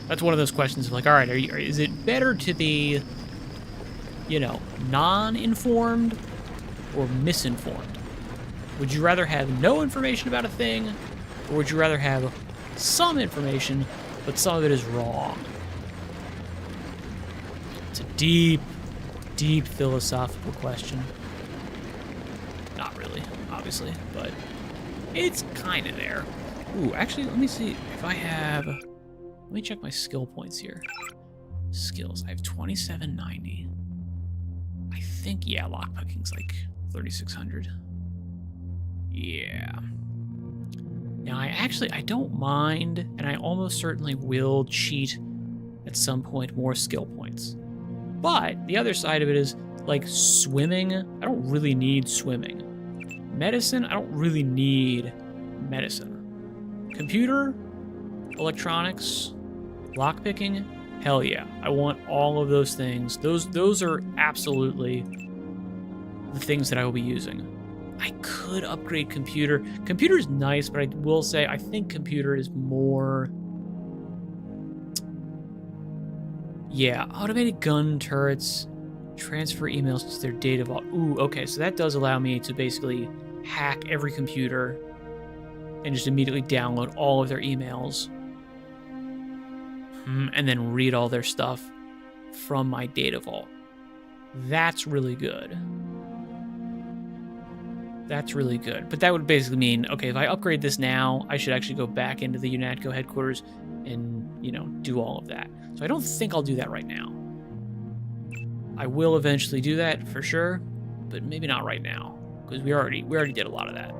That's one of those questions of like, all right, is it better to be, you know, non-informed or misinformed? Would you rather have no information about a thing, or would you rather have some information, but some of it is wrong? It's a deep, deep philosophical question. Not really, obviously, but it's kind of there. Ooh, actually, let me see if I have... Let me check my skill points here. Skills. I have 2790. I think, yeah, lockpicking's like 3600. Yeah. Now, I don't mind, and I almost certainly will cheat at some point more skill points. But the other side of it is, like, swimming, I don't really need swimming. Medicine, I don't really need medicine. Computer, electronics, lockpicking, hell yeah. I want all of those things. Those are absolutely the things that I will be using. I could upgrade computer. Computer is nice, but I will say I think computer is more... Yeah, automated gun turrets, transfer emails to their data vault. Ooh, okay, so that does allow me to basically hack every computer and just immediately download all of their emails. And then read all their stuff from my data vault. That's really good. That's really good. But that would basically mean, okay, if I upgrade this now, I should actually go back into the UNATCO headquarters and, you know, do all of that. So I don't think I'll do that right now. I will eventually do that for sure, but maybe not right now, because we already did a lot of that.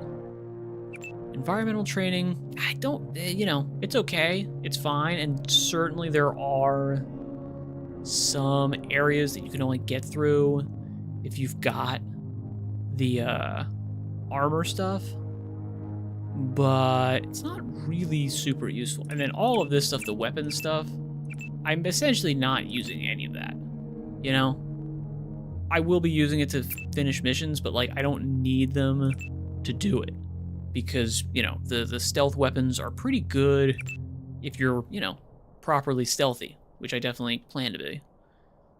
Environmental training, I don't, you know, it's okay, it's fine, and certainly there are some areas that you can only get through if you've got the armor stuff, but it's not really super useful. And then all of this stuff, the weapon stuff, I'm essentially not using any of that, you know? I will be using it to finish missions, but like I don't need them to do it. Because, you know, the stealth weapons are pretty good if you're, you know, properly stealthy, which I definitely plan to be.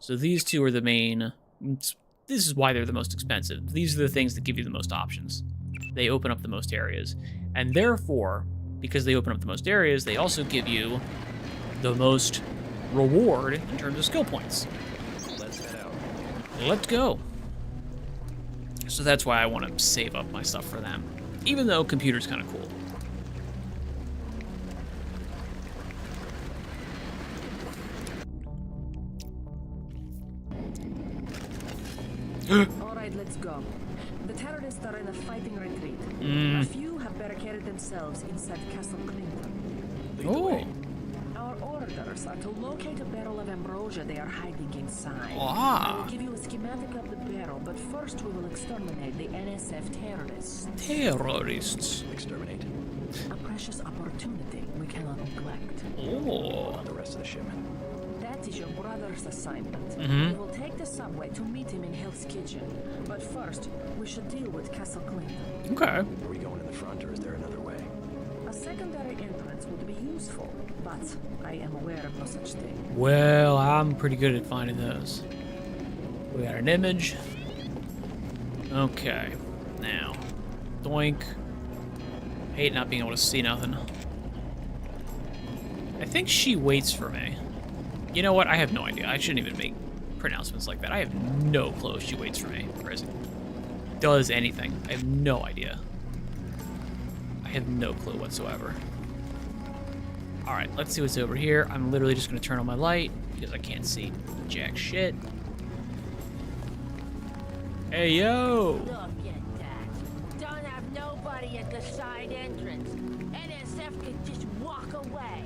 So these two are the main, this is why they're the most expensive. These are the things that give you the most options. They open up the most areas. And therefore, because they open up the most areas, they also give you the most reward in terms of skill points. Let's head out. Let's go. So that's why I want to save up my stuff for them. Even though computer's kind of cool. All right, let's go. The terrorists are in a fighting retreat. A few have barricaded themselves inside Castle Clinton. Oh. Our orders are to locate a barrel of ambrosia they are hiding inside. Ah. I will give you a schematic of the barrel, but first we will exterminate the NSF terrorists. Terrorists. Exterminate. A precious opportunity we cannot neglect. Oh. On the rest of the shipment. That is your brother's assignment. We will take the subway to meet him in Hell's Kitchen. But first, we should deal with Castle Clinton. Okay. Are we going in the front, or is there another way? A secondary entrance would be useful, but I am aware of no such thing. Well, I'm pretty good at finding those. We got an image. Okay. Now. Doink. Hate not being able to see nothing. I think she waits for me. You know what? I have no idea. I shouldn't even make pronouncements like that. I have no clue if she waits for me or does anything. I have no idea. I have no clue whatsoever. Alright, let's see what's over here. I'm literally just going to turn on my light because I can't see jack shit. Hey, yo! Look at that. Don't have nobody at the side entrance. NSF could just walk away.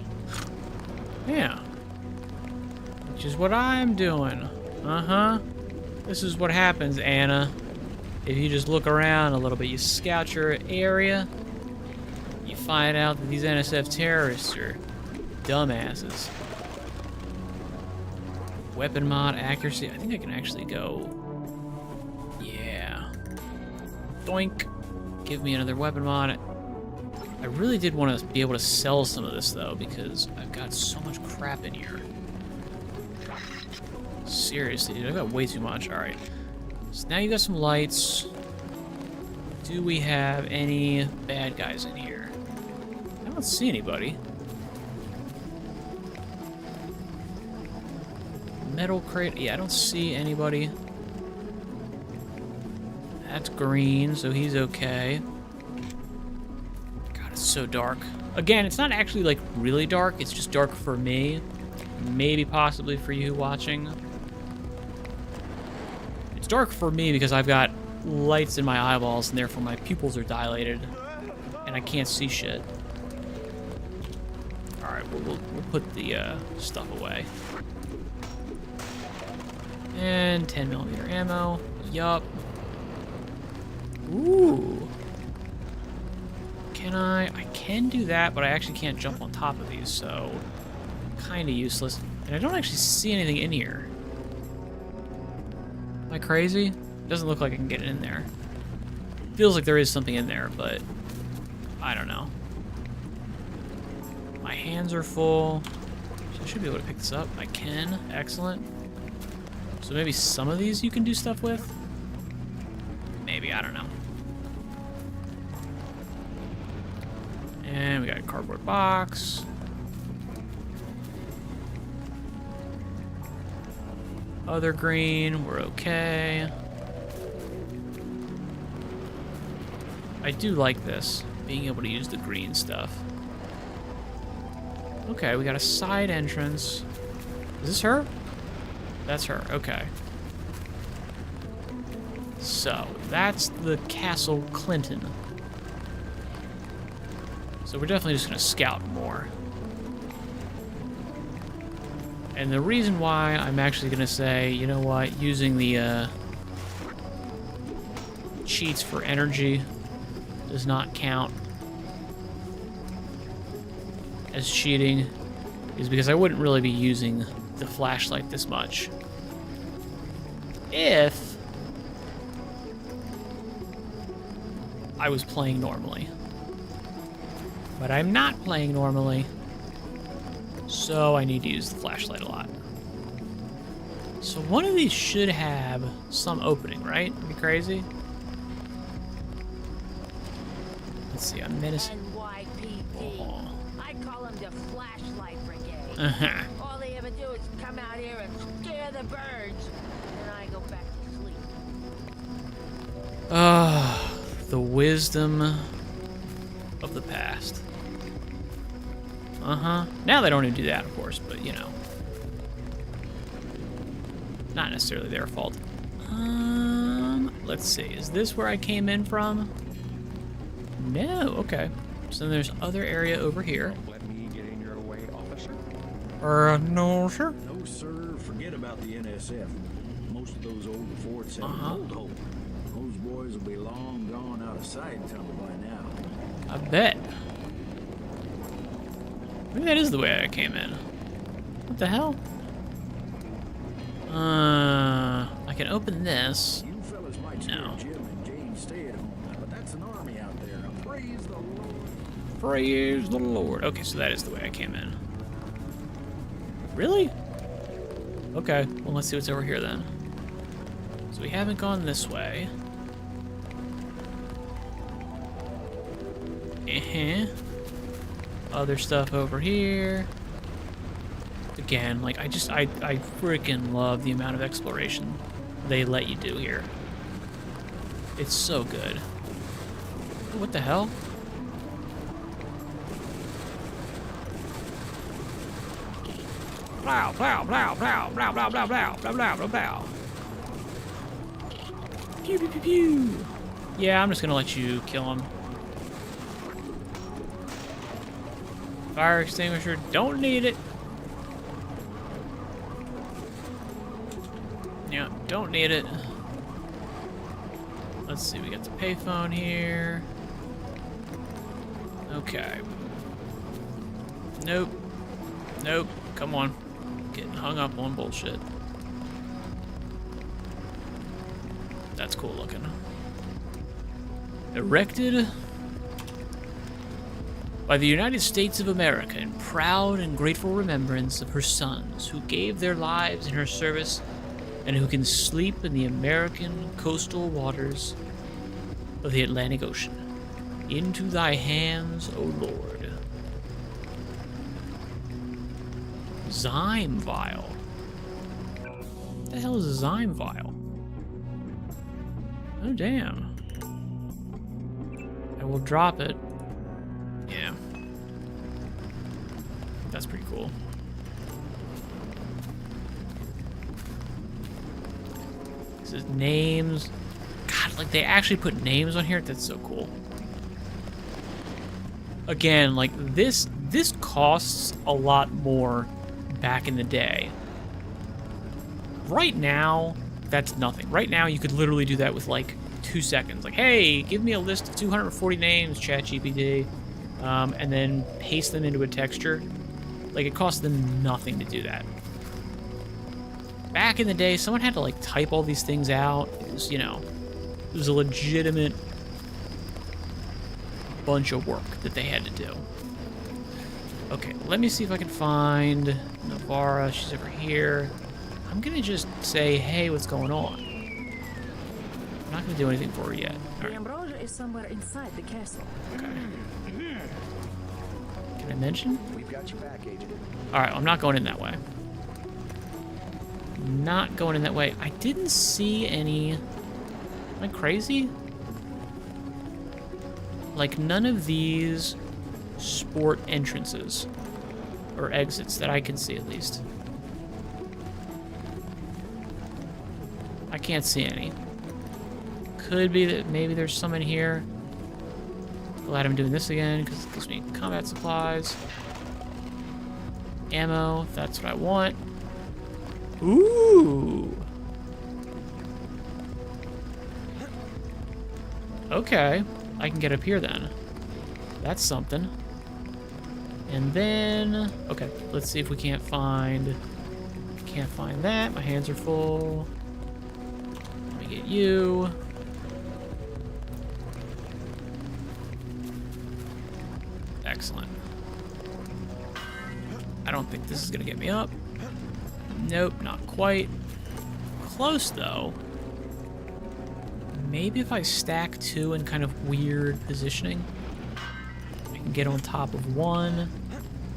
Yeah. Which is what I'm doing. Uh-huh. This is what happens, Anna. If you just look around a little bit, you scout your area, you find out that these NSF terrorists are dumbasses. Weapon mod accuracy. I think I can actually go. Yeah. Doink. Give me another weapon mod. I really did want to be able to sell some of this, though, because I've got so much crap in here. Seriously, dude, I've got way too much. Alright. So now you got some lights. Do we have any bad guys in here? I don't see anybody. Metal crate. Yeah, I don't see anybody. That's green, so he's okay. God, it's so dark. Again, it's not actually, like, really dark. It's just dark for me. Maybe possibly for you watching. It's dark for me because I've got lights in my eyeballs, and therefore my pupils are dilated, and I can't see shit. Alright, we'll put the stuff away. And 10mm ammo. Yup. Ooh. Can I can do that, but I actually can't jump on top of these, so kind of useless. And I don't actually see anything in here. Am I crazy? Doesn't look like I can get in there. Feels like there is something in there, but I don't know. My hands are full. So I should be able to pick this up. I can. Excellent. So maybe some of these you can do stuff with? Maybe, I don't know. And we got a cardboard box. Other green, we're okay. I do like this, being able to use the green stuff. Okay, we got a side entrance. Is this her? That's her, okay. So, that's the Castle Clinton. So we're definitely just gonna scout more. And the reason why I'm actually gonna say, you know what, using the cheats for energy does not count as cheating is because I wouldn't really be using the flashlight this much if I was playing normally. But I'm not playing normally, so I need to use the flashlight a lot. So one of these should have some opening, right? Are you crazy? Let's see, I'm menacing. NYPD. Oh. I call them the Flashlight Brigade. Uh-huh. All they ever do is come out here and scare the birds, and I go back to sleep. The wisdom of the past. Uh-huh. Now they don't even do that, of course, but, you know. Not necessarily their fault. Let's see. Is this where I came in from? No, okay. So then there's other area over here. Let me get in your way, officer. No, sir. No, sir. Forget about the NSF. Most of those old forts have an old hope. Those boys will be long gone out of sight and tunnel by now. I bet. Maybe that is the way I came in. What the hell? I can open this. You fellas might scare No. Jim and James stay at home, but that's an army out there. Praise the Lord. Praise the Lord. Okay, so that is the way I came in. Really? Okay, well, let's see what's over here then. So we haven't gone this way. Other stuff over here. Again, like, I freaking love the amount of exploration they let you do here. It's so good. What the hell? Plow, plow, plow, plow, plow, plow, plow, plow, plow, plow, plow, plow. Pew, pew, pew, pew. Yeah, I'm just gonna let you kill him. Fire extinguisher, don't need it. Yeah, don't need it. Let's see, we got the payphone here. Okay. Nope. Nope. Come on. Getting hung up on bullshit. That's cool looking. Erected by the United States of America in proud and grateful remembrance of her sons who gave their lives in her service and who can sleep in the American coastal waters of the Atlantic Ocean. Into thy hands, O Lord. Zyme vial. What the hell is a Zyme vial? Oh, damn. I will drop it. Yeah. That's pretty cool. This is names. God, like they actually put names on here. That's so cool. Again, like this costs a lot more back in the day. Right now, that's nothing. Right now, you could literally do that with like 2 seconds. Like, hey, give me a list of 240 names, ChatGPT, and then paste them into a texture. Like, it costs them nothing to do that. Back in the day, someone had to like type all these things out. It was, you know, it was a legitimate bunch of work that they had to do. Okay, let me see if I can find Navarra. She's over here. I'm gonna just say, hey, what's going on? I'm not gonna do anything for her yet. All The right. ambrosia is somewhere inside the castle. Okay. Can I mention? We've got your back, Agent. All right, I'm not going in that way. Not going in that way. I didn't see any. Am I crazy? like, none of these sport entrances or exits that I can see, at least. I can't see any. Could be that maybe there's some in here. Glad I'm doing this again because it gives me combat supplies. Ammo, if that's what I want. Ooh. Okay, I can get up here then. That's something. And then, okay, let's see if we can't find that. My hands are full. Let me get you. Excellent. I don't think this is gonna get me up. Nope, not quite. Close though. Maybe if I stack two in kind of weird positioning, I can get on top of one,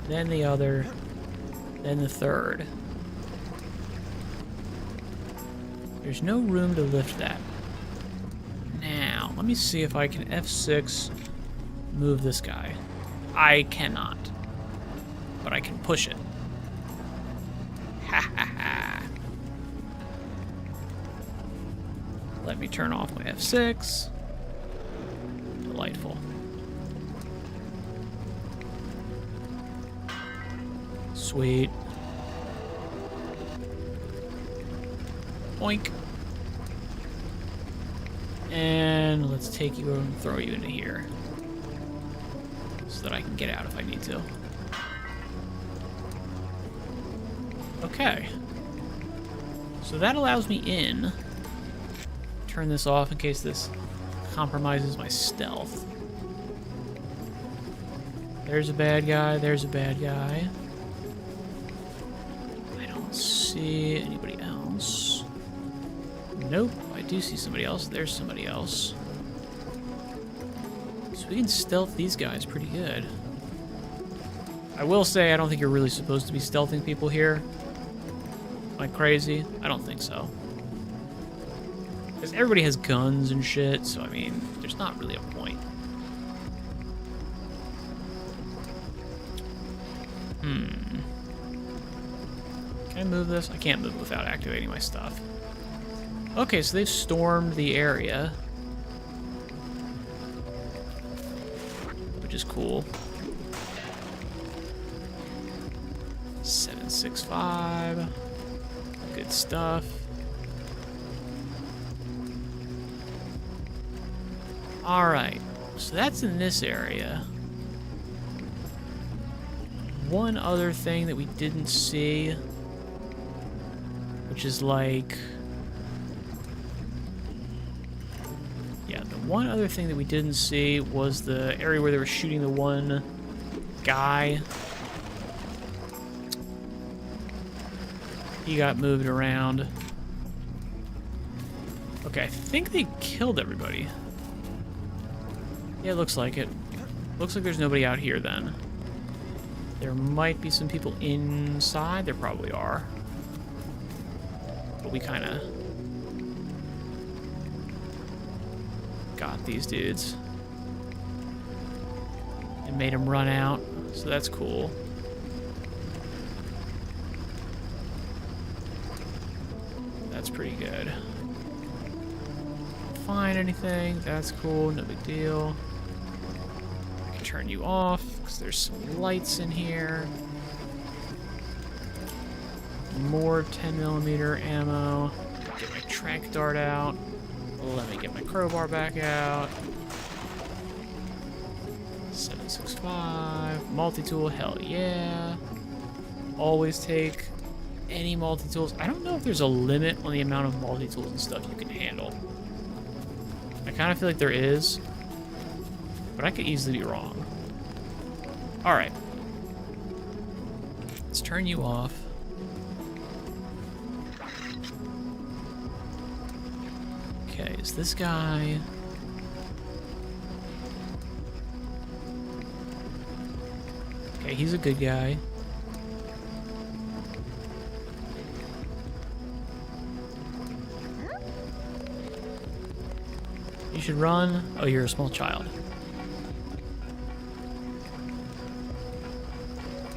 then the other, then the third. There's no room to lift that. Now, let me see if I can F6 move this guy. I cannot, but I can push it. Ha ha ha. Let me turn off my F6. Delightful. Sweet. Oink. And let's take you and throw you into here so that I can get out if I need to. Okay. So that allows me in. Turn this off in case this compromises my stealth. There's a bad guy, there's a bad guy. I don't see anybody else. Nope, I do see somebody else. There's somebody else. So we can stealth these guys pretty good. I will say I don't think you're really supposed to be stealthing people here. Am I crazy? I don't think so. Because everybody has guns and shit, so I mean, there's not really a point. Can I move this? I can't move without activating my stuff. Okay, so they've stormed the area. Which is cool. 765. Good stuff. Alright, so that's in this area. One other thing that we didn't see, which is like... Yeah, the one other thing that we didn't see was the area where they were shooting the one guy. He got moved around. Okay, I think they killed everybody. Yeah, it looks like it. Looks like there's nobody out here then. There might be some people inside. There probably are. But we kind of got these dudes. And made them run out. So that's cool. That's pretty good. Find anything. That's cool. No big deal. Turn you off because there's some lights in here. More 10mm ammo. Get my tranq dart out. Let me get my crowbar back out. 765. Multi-tool, hell yeah. Always take any multi-tools. I don't know if there's a limit on the amount of multi-tools and stuff you can handle. I kind of feel like there is, but I could easily be wrong. Alright. Let's turn you off. Okay, is this guy... Okay, he's a good guy. You should run. Oh, you're a small child.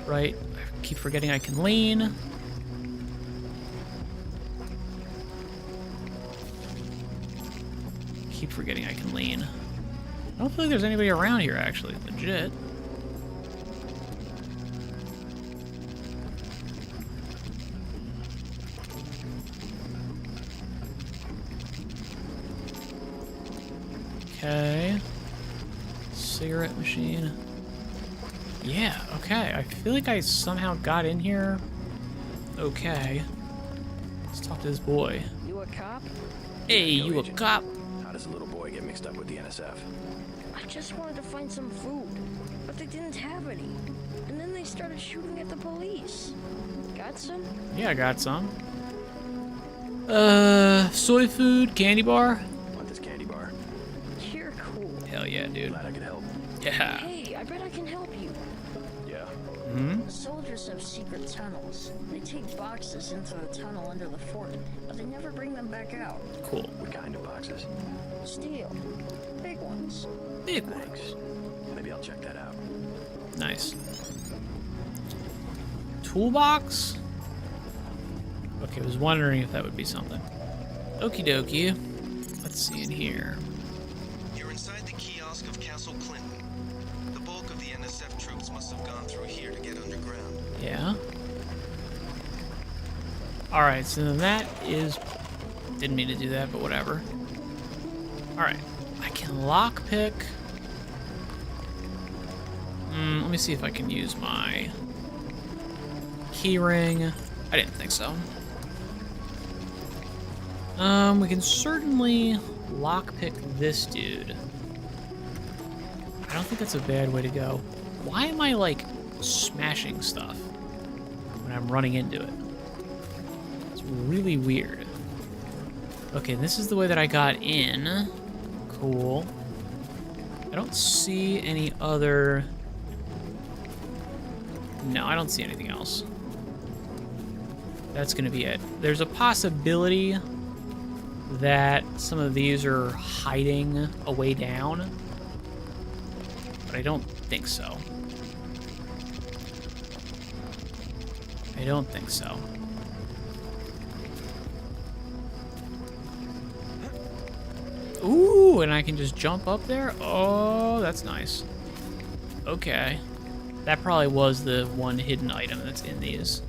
Right? I keep forgetting I can lean. Keep forgetting I can lean. I don't feel like there's anybody around here, actually. Legit. Okay. Cigarette machine. Yeah, okay. I feel like I somehow got in here. Okay. Let's talk to this boy. You a cop? Hey, you a Agent. cop? How does a little boy get mixed up with the NSF? I just wanted to find some food, but they didn't have any. And then they started shooting at the police. Got some? Yeah, I got some. Soy food, candy bar? Want this candy bar? You're cool. Hell yeah, dude. Glad I could help. Yeah. Hey, I bet I can help you. Yeah. Hmm? The soldiers have secret tunnels. They take boxes into the tunnel under the fort, but they never bring them back out. Cool. What kind of boxes? Steel. Big ones. Big one. Thanks. Maybe I'll check that out. Nice. Toolbox? Okay, I was wondering if that would be something. Okie dokie. Let's see in here. You're inside the kiosk of Castle Clinton. The bulk of the NSF troops must have gone through here to get underground. Yeah. Alright, so then that is... Didn't mean to do that, but whatever. Alright. I can lockpick. Let me see if I can use my keyring. I didn't think so. We can certainly lockpick this dude. I don't think that's a bad way to go. Why am I, like, smashing stuff when I'm running into it? It's really weird. Okay, this is the way that I got in. Cool. I don't see any other... No, I don't see anything else. That's gonna be it. There's a possibility that some of these are hiding a way down, but I don't think so. I don't think so. Ooh, and I can just jump up there? Oh, that's nice. Okay. That probably was the one hidden item that's in these.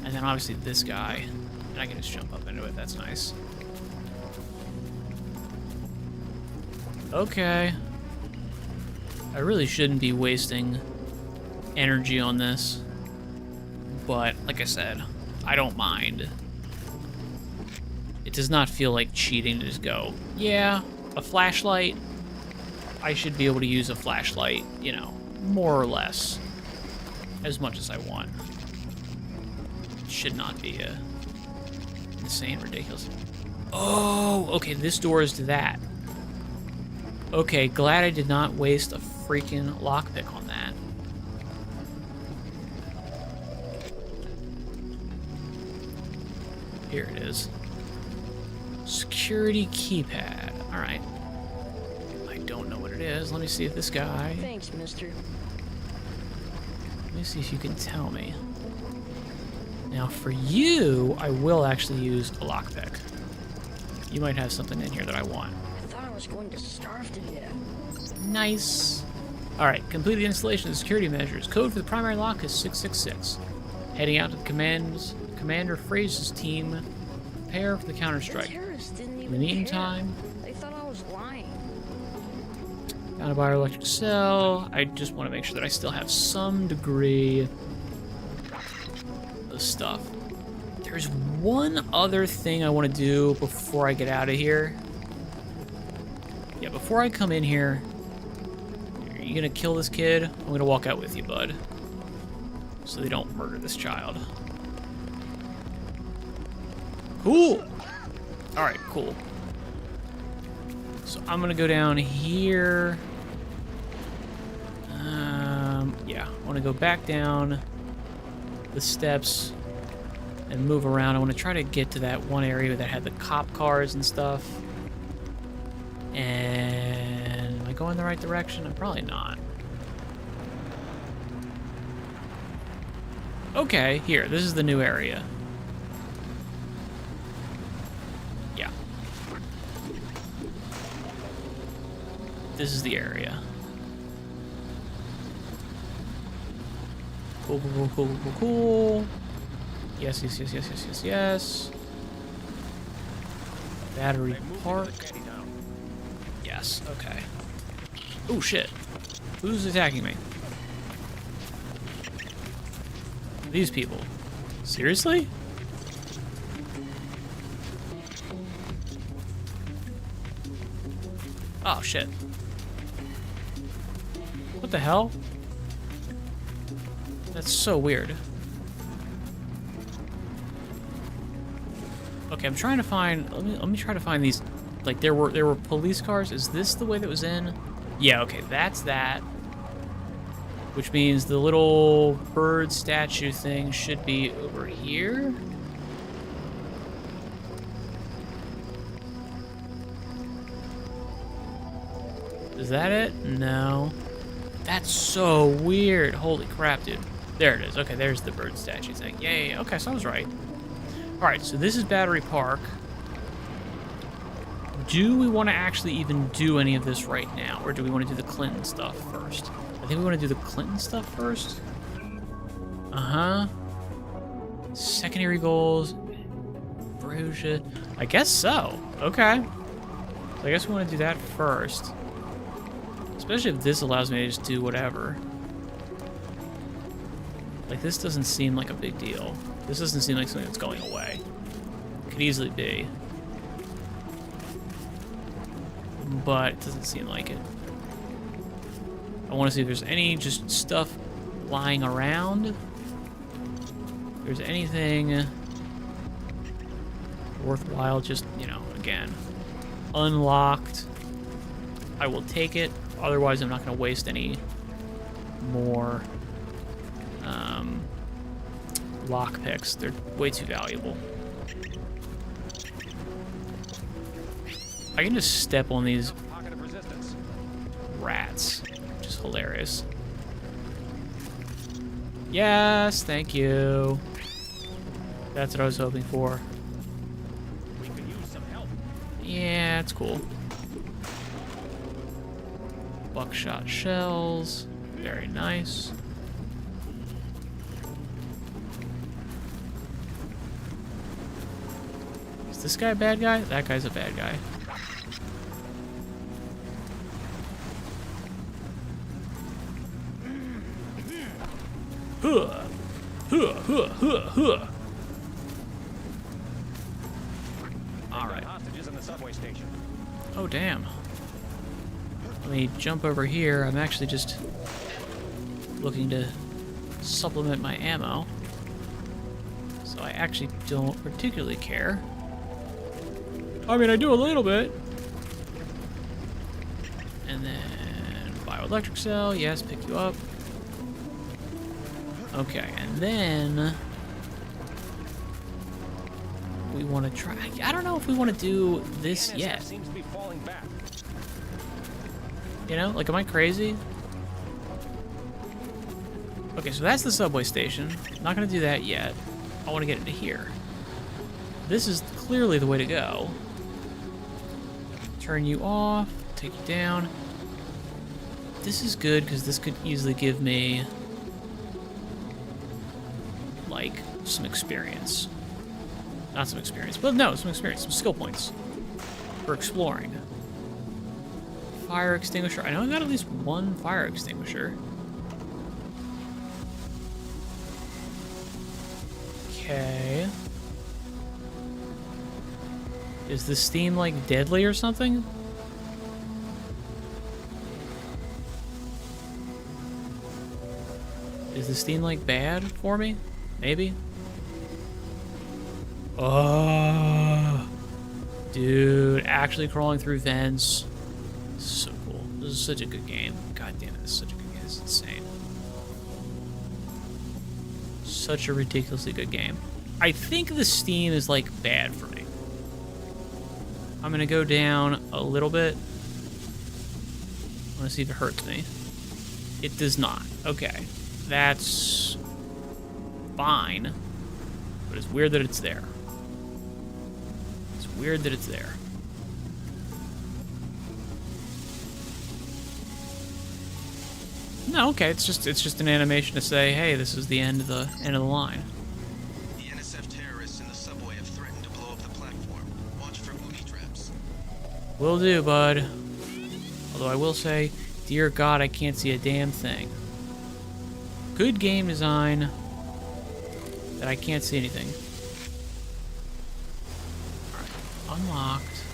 And then obviously this guy. And I can just jump up into it. That's nice. Okay. I really shouldn't be wasting energy on this. But, like I said, I don't mind. It does not feel like cheating to just go, yeah, a flashlight. I should be able to use a flashlight, you know, more or less, as much as I want. It should not be insane, ridiculous. Oh, okay, this door is to that. Okay, glad I did not waste a freaking lockpick on that. Here it is. Security keypad. All right. I don't know what it is. Let me see if this guy... Thanks, mister. Let me see if you can tell me. Now, for you, I will actually use a lockpick. You might have something in here that I want. I thought I was going to starve to death. Nice. All right, complete the installation of the security measures. Code for the primary lock is 666. Heading out to the Commander Fraser's team. Prepare for the counterstrike. Terrorists didn't In even the meantime, care. They thought I was lying. found a bioelectric cell. I just want to make sure that I still have some degree of stuff. There's one other thing I want to do before I get out of here. Yeah, before I come in here, are you gonna kill this kid? I'm gonna walk out with you, bud. So they don't murder this child. Cool! Alright, cool. So I'm gonna go down here. Yeah, I wanna go back down the steps and move around. I wanna try to get to that one area that had the cop cars and stuff. And am I going the right direction? I'm probably not. Okay, here. This is the new area. Yeah. This is the area. Cool, cool, cool, cool, cool, cool. Yes, yes, yes, yes, yes, yes, yes. Battery Park. Yes, okay. Oh, shit. Who's attacking me? These people. Seriously? Oh, shit. What the hell? That's so weird. Okay, I'm trying to find. Let me try to find these. Like there were police cars. Is this the way that was in? Yeah. Okay, that's that. Which means the little bird statue thing should be over here. Is that it? No. That's so weird. Holy crap, dude. There it is. Okay, there's the bird statue thing. Yay. Okay, so I was right. Alright, so this is Battery Park. Do we want to actually even do any of this right now? Or do we want to do the Clinton stuff first? I think we want to do the Clinton stuff first. Uh-huh. Secondary goals. Bruges. I guess so. Okay. So I guess we want to do that first. Especially if this allows me to just do whatever. Like, this doesn't seem like a big deal. This doesn't seem like something that's going away. Could easily be. But it doesn't seem like it. I want to see if there's any just stuff lying around. If there's anything worthwhile, just, you know, again, unlocked. I will take it. Otherwise, I'm not going to waste any more lockpicks. They're way too valuable. I can just step on these rats, which is hilarious. Yes, thank you. That's what I was hoping for. We could use some help. Yeah, it's cool. Buckshot shells. Very nice. Is this guy a bad guy? That guy's a bad guy. Huh. Huh, huh, huh, huh. All right. Hostages in the subway station. Oh, damn. Let me jump over here. I'm actually just looking to supplement my ammo. So I actually don't particularly care. I mean, I do a little bit. And then bioelectric cell. Yes, pick you up. Okay, and then we want to try. I don't know if we want to do this yet. Seems to be falling back. You know, like, am I crazy? Okay, so that's the subway station. Not gonna do that yet. I want to get into here. This is clearly the way to go. Turn you off, take you down. This is good because this could easily give me like some experience. Not some experience, but no, some experience, some skill points for exploring. Fire extinguisher. I know I got at least one fire extinguisher. Okay. Is the steam like deadly or something? Is the steam like bad for me? Maybe? Oh, dude, actually crawling through vents. So cool. This is such a good game. God damn it, this is such a good game. This is insane. Such a ridiculously good game. I think the steam is like bad for me. I'm gonna go down a little bit. I wanna see if it hurts me. It does not. Okay. That's fine. But it's weird that it's there. It's weird that it's there. No, okay, it's just an animation to say, hey, this is the end of the line. The NSF terrorists in the subway have threatened to blow up the platform. Watch for booby traps. Will do, bud. Although I will say, dear God, I can't see a damn thing. Good game design that I can't see anything. Alright, unlocked.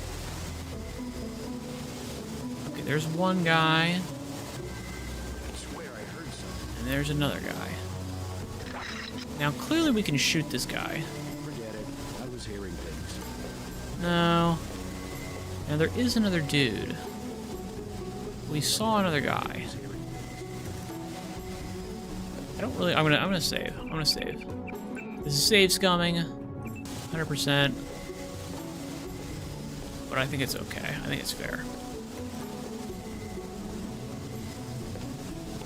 Okay, there's one guy. And there's another guy. Now, clearly we can shoot this guy. Forget it. I was hearing things. No. Now, there is another dude. We saw another guy. I don't really... I'm gonna save. I'm gonna save. This is save scumming. 100%. But I think it's okay. I think it's fair.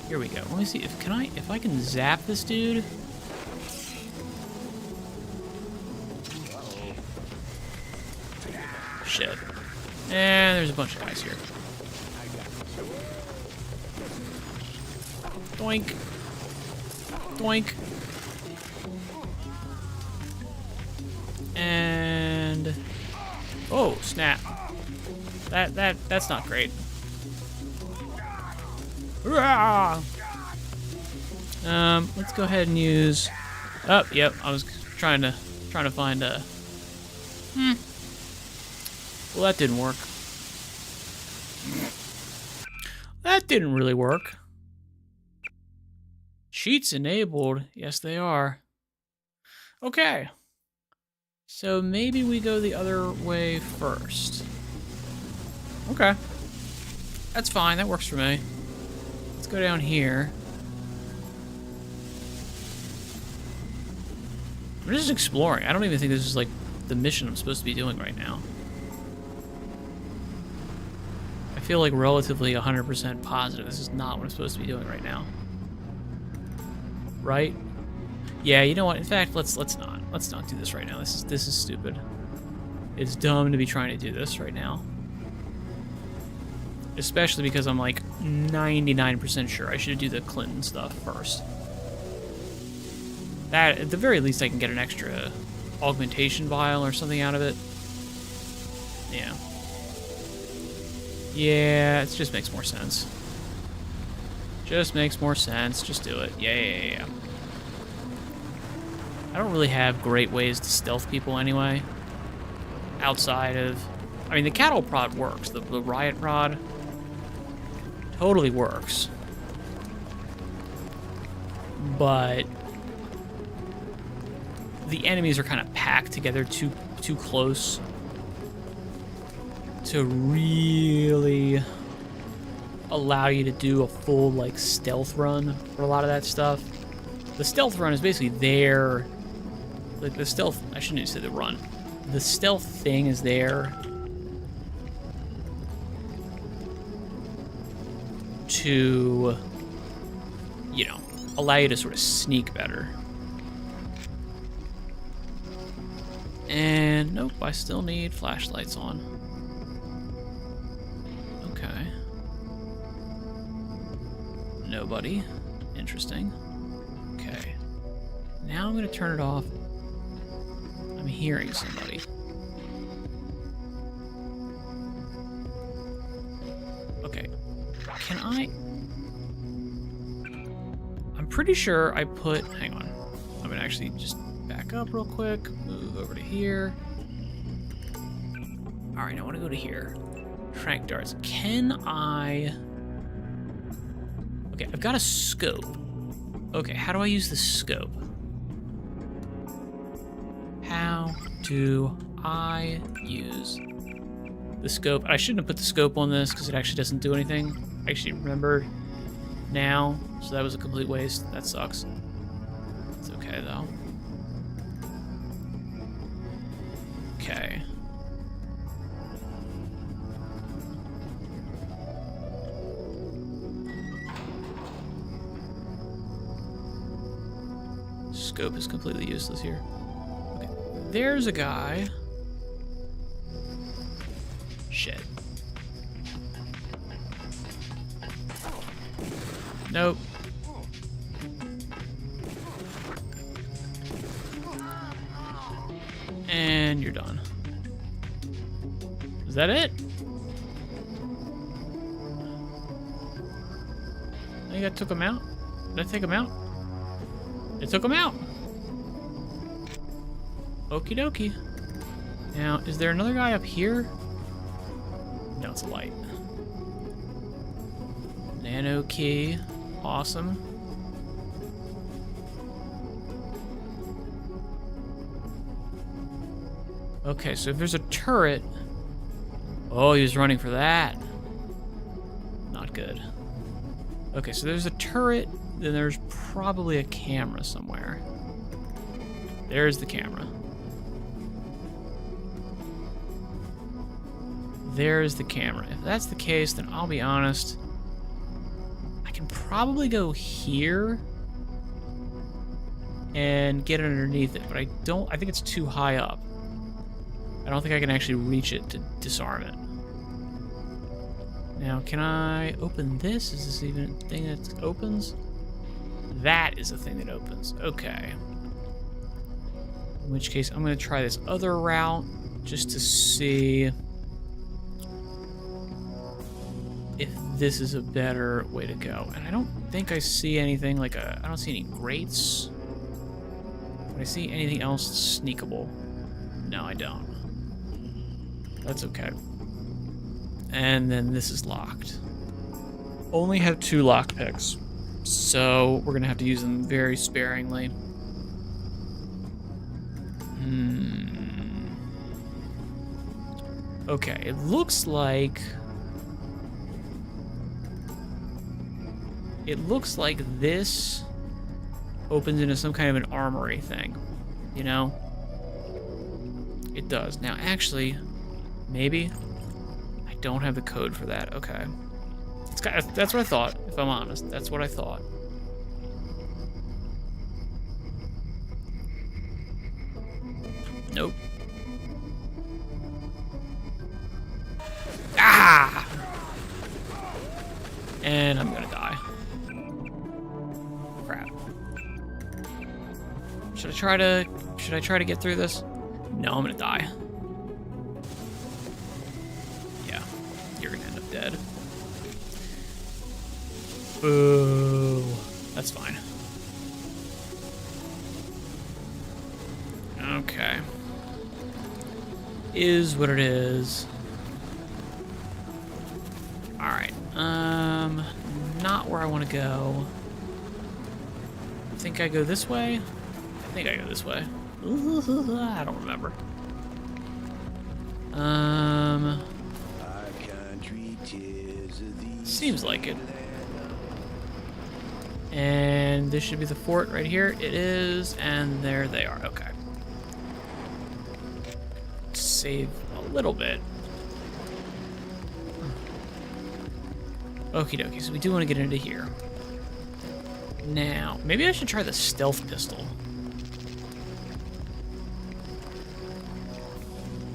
Here we go. Let me see if I can zap this dude. Shit. And there's a bunch of guys here. Doink. Doink. And oh, snap. That's not great. Let's go ahead and use. Oh, yep. I was trying to find a. Well, that didn't work. That didn't really work. Cheats enabled. Yes, they are. Okay. So maybe we go the other way first. Okay. That's fine. That works for me. Let's go down here. I'm just exploring. I don't even think this is like the mission I'm supposed to be doing right now. I feel like relatively 100% positive this is not what I'm supposed to be doing right now. Right? Yeah, you know what? In fact, let's not do this right now. This is stupid. It's dumb to be trying to do this right now. Especially because I'm like 99% sure I should do the Clinton stuff first. That, at the very least, I can get an extra augmentation vial or something out of it. Yeah. Yeah, it just makes more sense. Just makes more sense. Just do it. Yeah. I don't really have great ways to stealth people anyway. Outside of... I mean, the cattle prod works. The riot prod totally works. But... the enemies are kind of packed together too close to really allow you to do a full like stealth run for a lot of that stuff. The stealth run is basically there. Like the stealth, I shouldn't even say the run. The stealth thing is there to, you know, allow you to sort of sneak better. And nope, I still need flashlights on. Okay. Nobody. Interesting. Okay. Now I'm gonna turn it off. I'm hearing somebody. Okay. Can I... I'm pretty sure I put... Hang on. I'm gonna actually just back up real quick. Move over to here. Alright, I want to go to here. Trank darts. Can I... Okay, I've got a scope. Okay, how do I use the scope? How do I use the scope? I shouldn't have put the scope on this because it actually doesn't do anything. I actually remembered now, so that was a complete waste. That sucks. It's okay, though. Okay. scope is completely useless here. Okay. There's a guy. Shit. Nope. And you're done. Is that it? I think I took him out. Did I take him out? I took him out. Okie dokie. Now, is there another guy up here? No, it's a light. Nano key. Awesome. Okay, so if there's a turret... Oh, he was running for that. Not good. Okay, so there's a turret, then there's probably a camera somewhere. There's the camera. There's the camera. If that's the case, then I'll be honest. I can probably go here and get underneath it, but I think it's too high up. I don't think I can actually reach it to disarm it. Now, can I open this? Is this even a thing that opens? That is a thing that opens. Okay. In which case, I'm going to try this other route just to see if this is a better way to go. And I don't think I see anything like I don't see any grates. Do I see anything else sneakable? No, I don't. That's okay. And then this is locked. Only have 2 lockpicks, so we're gonna have to use them very sparingly. Okay, it looks like this opens into some kind of an armory thing, you know? It does. Now, actually, maybe I don't have the code for that. Okay. That's what I thought, if I'm honest. That's what I thought. Nope. Ah! And I'm gonna die. Crap. Should I try to get through this? No, I'm gonna die. Yeah, you're gonna end up dead. Boo. That's fine. Okay. Is what it is. Alright. Not where I want to go. I think I go this way? I think I go this way. I don't remember. Seems like it. And this should be the fort right here. It is, and there they are. Okay. Save a little bit. Okie dokie, so we do want to get into here. Now, maybe I should try the stealth pistol.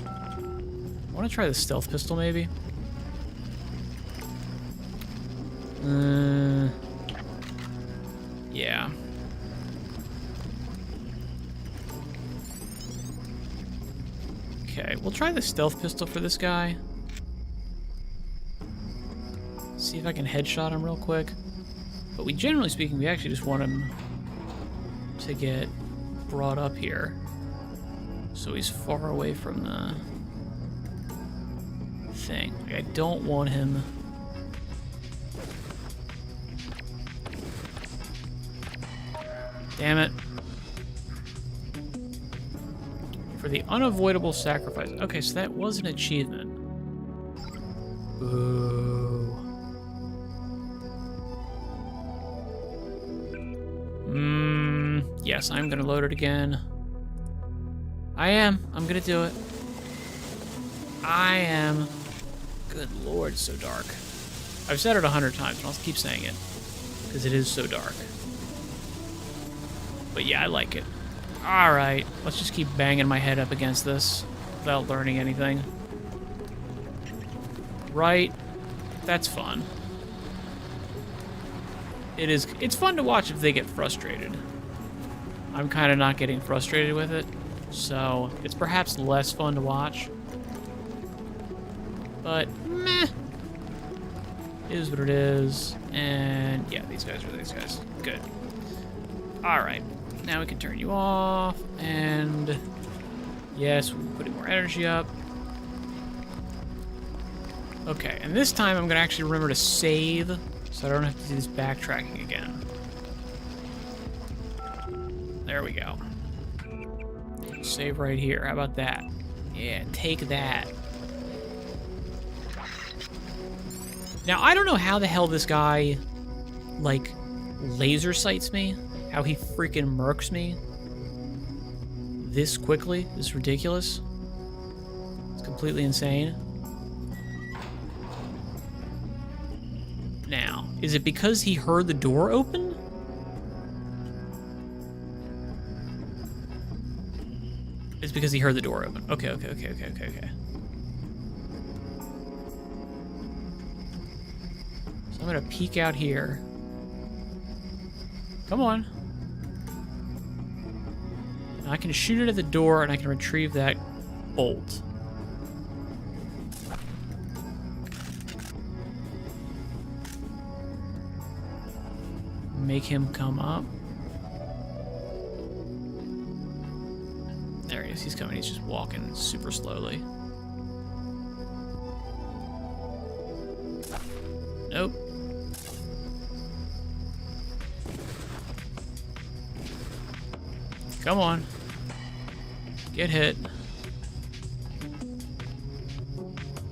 I want to try the stealth pistol, maybe. Yeah. Okay, we'll try the stealth pistol for this guy. See if I can headshot him real quick. But generally speaking, we actually just want him to get brought up here. So he's far away from the thing. Like, I don't want him... Damn it. For the unavoidable sacrifice. Okay, so that was an achievement. Ooh. Yes, I'm gonna load it again. I am. I'm gonna do it. I am. Good lord, it's so dark. I've said it 100 times, and I'll keep saying it. Because it is so dark. But yeah, I like it. Alright, let's just keep banging my head up against this without learning anything. Right? That's fun. It's fun to watch if they get frustrated. I'm kind of not getting frustrated with it, so it's perhaps less fun to watch. But, meh. It is what it is. And, yeah, these guys are these guys. Good. Alright. Now we can turn you off. And, yes, we're putting more energy up. Okay, and this time I'm going to actually remember to save, so I don't have to do this backtracking again. There we go. Save right here. How about that? Yeah, take that. Now, I don't know how the hell this guy, like, laser sights me. How he freaking murks me this quickly is ridiculous. It's completely insane. Now, is it because he heard the door open? It's because he heard the door open. Okay. So I'm gonna peek out here. Come on. Now I can shoot it at the door and I can retrieve that bolt. Make him come up. There he is. He's coming. He's just walking super slowly. Nope. Come on. Get hit.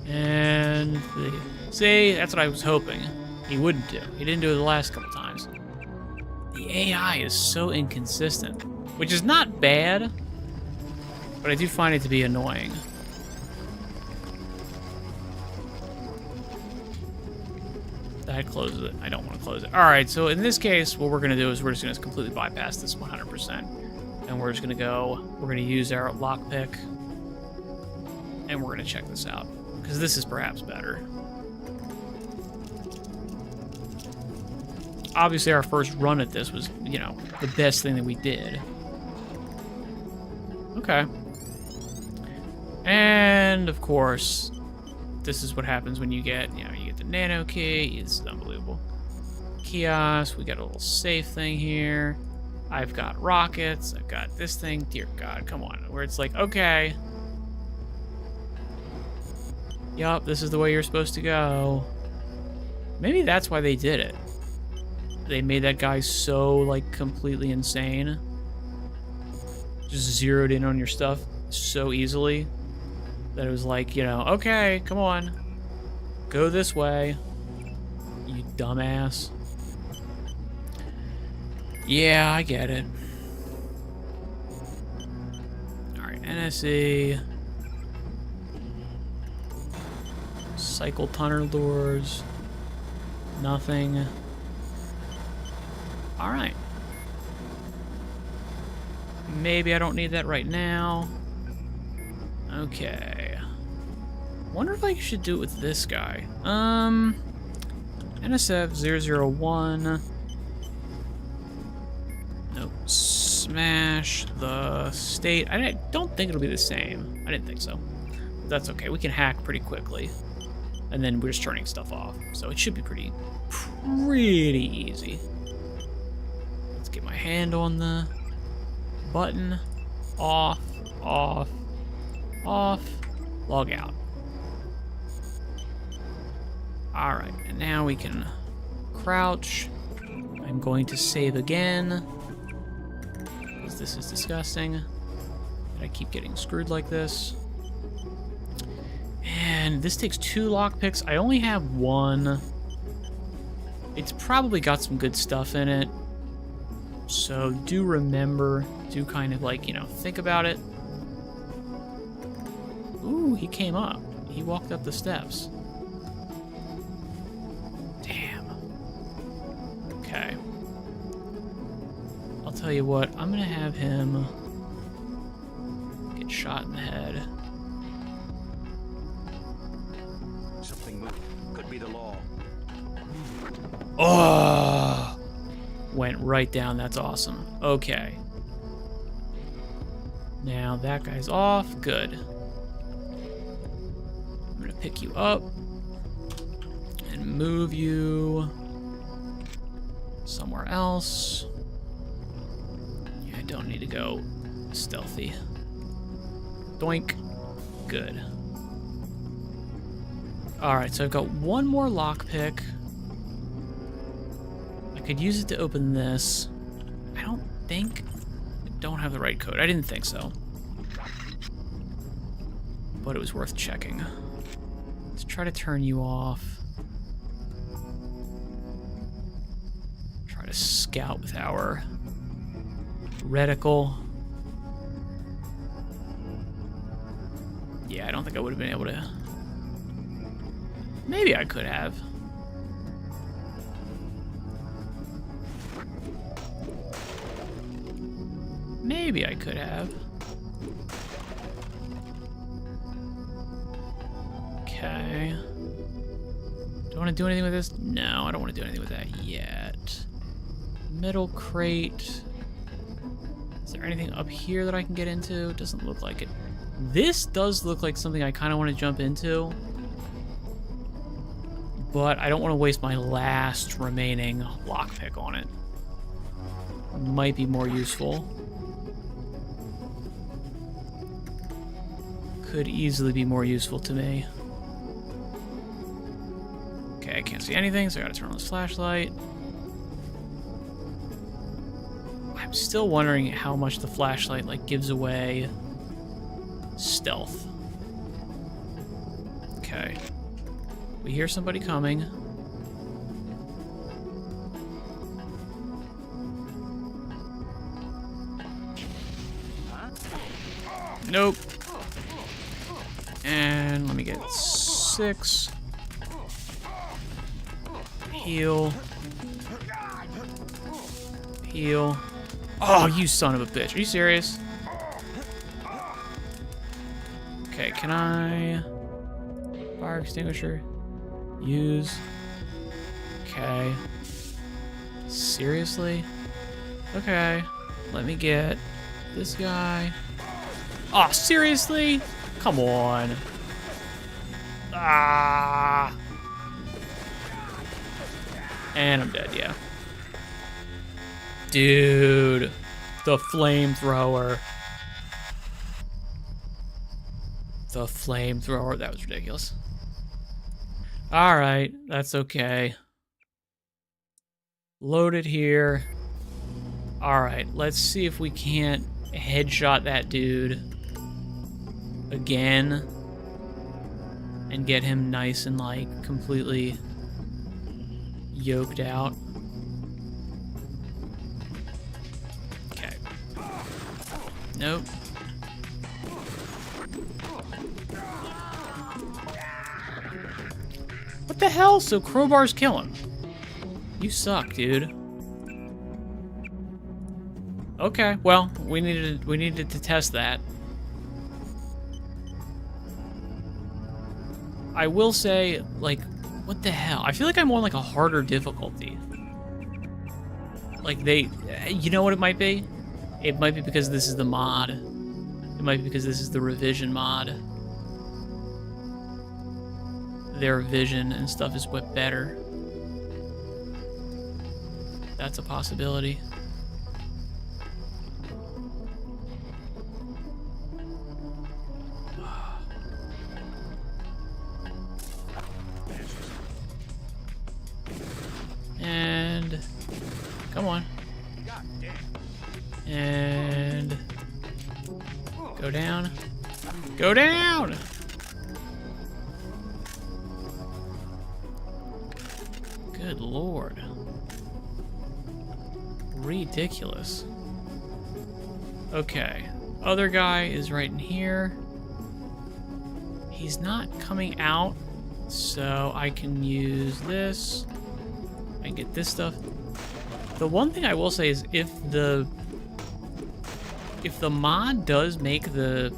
And see, that's what I was hoping he wouldn't do. He didn't do it the last couple times. The AI is so inconsistent, which is not bad, but I do find it to be annoying. That closes it. I don't want to close it. All right, so in this case, what we're going to do is we're just going to completely bypass this 100%. And we're just going to go, we're going to use our lockpick, and we're going to check this out, because this is perhaps better. Obviously, our first run at this was, you know, the best thing that we did. Okay. And, of course, this is what happens when you get, you know, you get the nano key. It's unbelievable. Kiosk. We got a little safe thing here. I've got rockets. I've got this thing. Dear God, come on. Where it's like, okay. Yup, this is the way you're supposed to go. Maybe that's why they did it. They made that guy so, like, completely insane. Just zeroed in on your stuff so easily that it was like, you know, okay, come on. Go this way, you dumbass. Yeah, I get it. Alright, NSE. Cycle tunnel doors. Nothing. Alright. Maybe I don't need that right now. Okay. Wonder if I should do it with this guy. NSF 001. Nope. Smash the state. I don't think it'll be the same. I didn't think so. But that's okay. We can hack pretty quickly. And then we're just turning stuff off. So it should be pretty easy. Let's get my hand on the button. Off, off, off. Log out. Alright, and now we can crouch. I'm going to save again, because this is disgusting. I keep getting screwed like this. And this takes 2 lockpicks. I only have 1. It's probably got some good stuff in it. So do remember, do kind of like, you know, think about it. Ooh, he came up. He walked up the steps. Damn. Okay. tell you what, I'm gonna have him get shot in the head. Something moved. Could be the law. Oh! Went right down. That's awesome. Okay. Now that guy's off. Good. I'm gonna pick you up and move you somewhere else. Yeah, I don't need to go stealthy. Doink. Good. Alright, so I've got one more lockpick. I could use it to open this. I don't have the right code. I didn't think so. But it was worth checking. Let's try to turn you off. Try to scout with our reticle. Yeah, I don't think I would have been able to. Maybe I could have. Maybe I could have. Okay. Do I want to do anything with this? No, I don't want to do anything with that yet. Metal crate. Is there anything up here that I can get into? It doesn't look like it. This does look like something I kind of want to jump into. But I don't want to waste my last remaining lockpick on it. Might be more useful. Could easily be more useful to me. Okay, I can't see anything, so I gotta turn on this flashlight. I'm still wondering how much the flashlight like gives away stealth. Okay. We hear somebody coming. Nope. And let me get 6. Heal. Heal. Oh, you son of a bitch. Are you serious? Okay, can I... Fire extinguisher. Use. Okay. Seriously? Okay. Let me get this guy. Oh, seriously? Come on. Ah. And I'm dead, yeah. Dude. The flamethrower. The flamethrower. That was ridiculous. Alright, that's okay. Load it here. Alright, let's see if we can't headshot that dude again and get him nice and like completely yoked out. Okay. Nope. What the hell? So crowbars kill him. You suck, dude. Okay, well, we needed to test that. I will say, like, what the hell? I feel like I'm on like a harder difficulty. Like you know what it might be? It might be because this is the mod. It might be because this is the revision mod. Their vision and stuff is what better. That's a possibility. And come on. And go down. Go down! Good lord. Ridiculous. Okay. Other guy is right in here. He's not coming out, so I can use this. I can get this stuff. The one thing I will say is if the if the mod does make the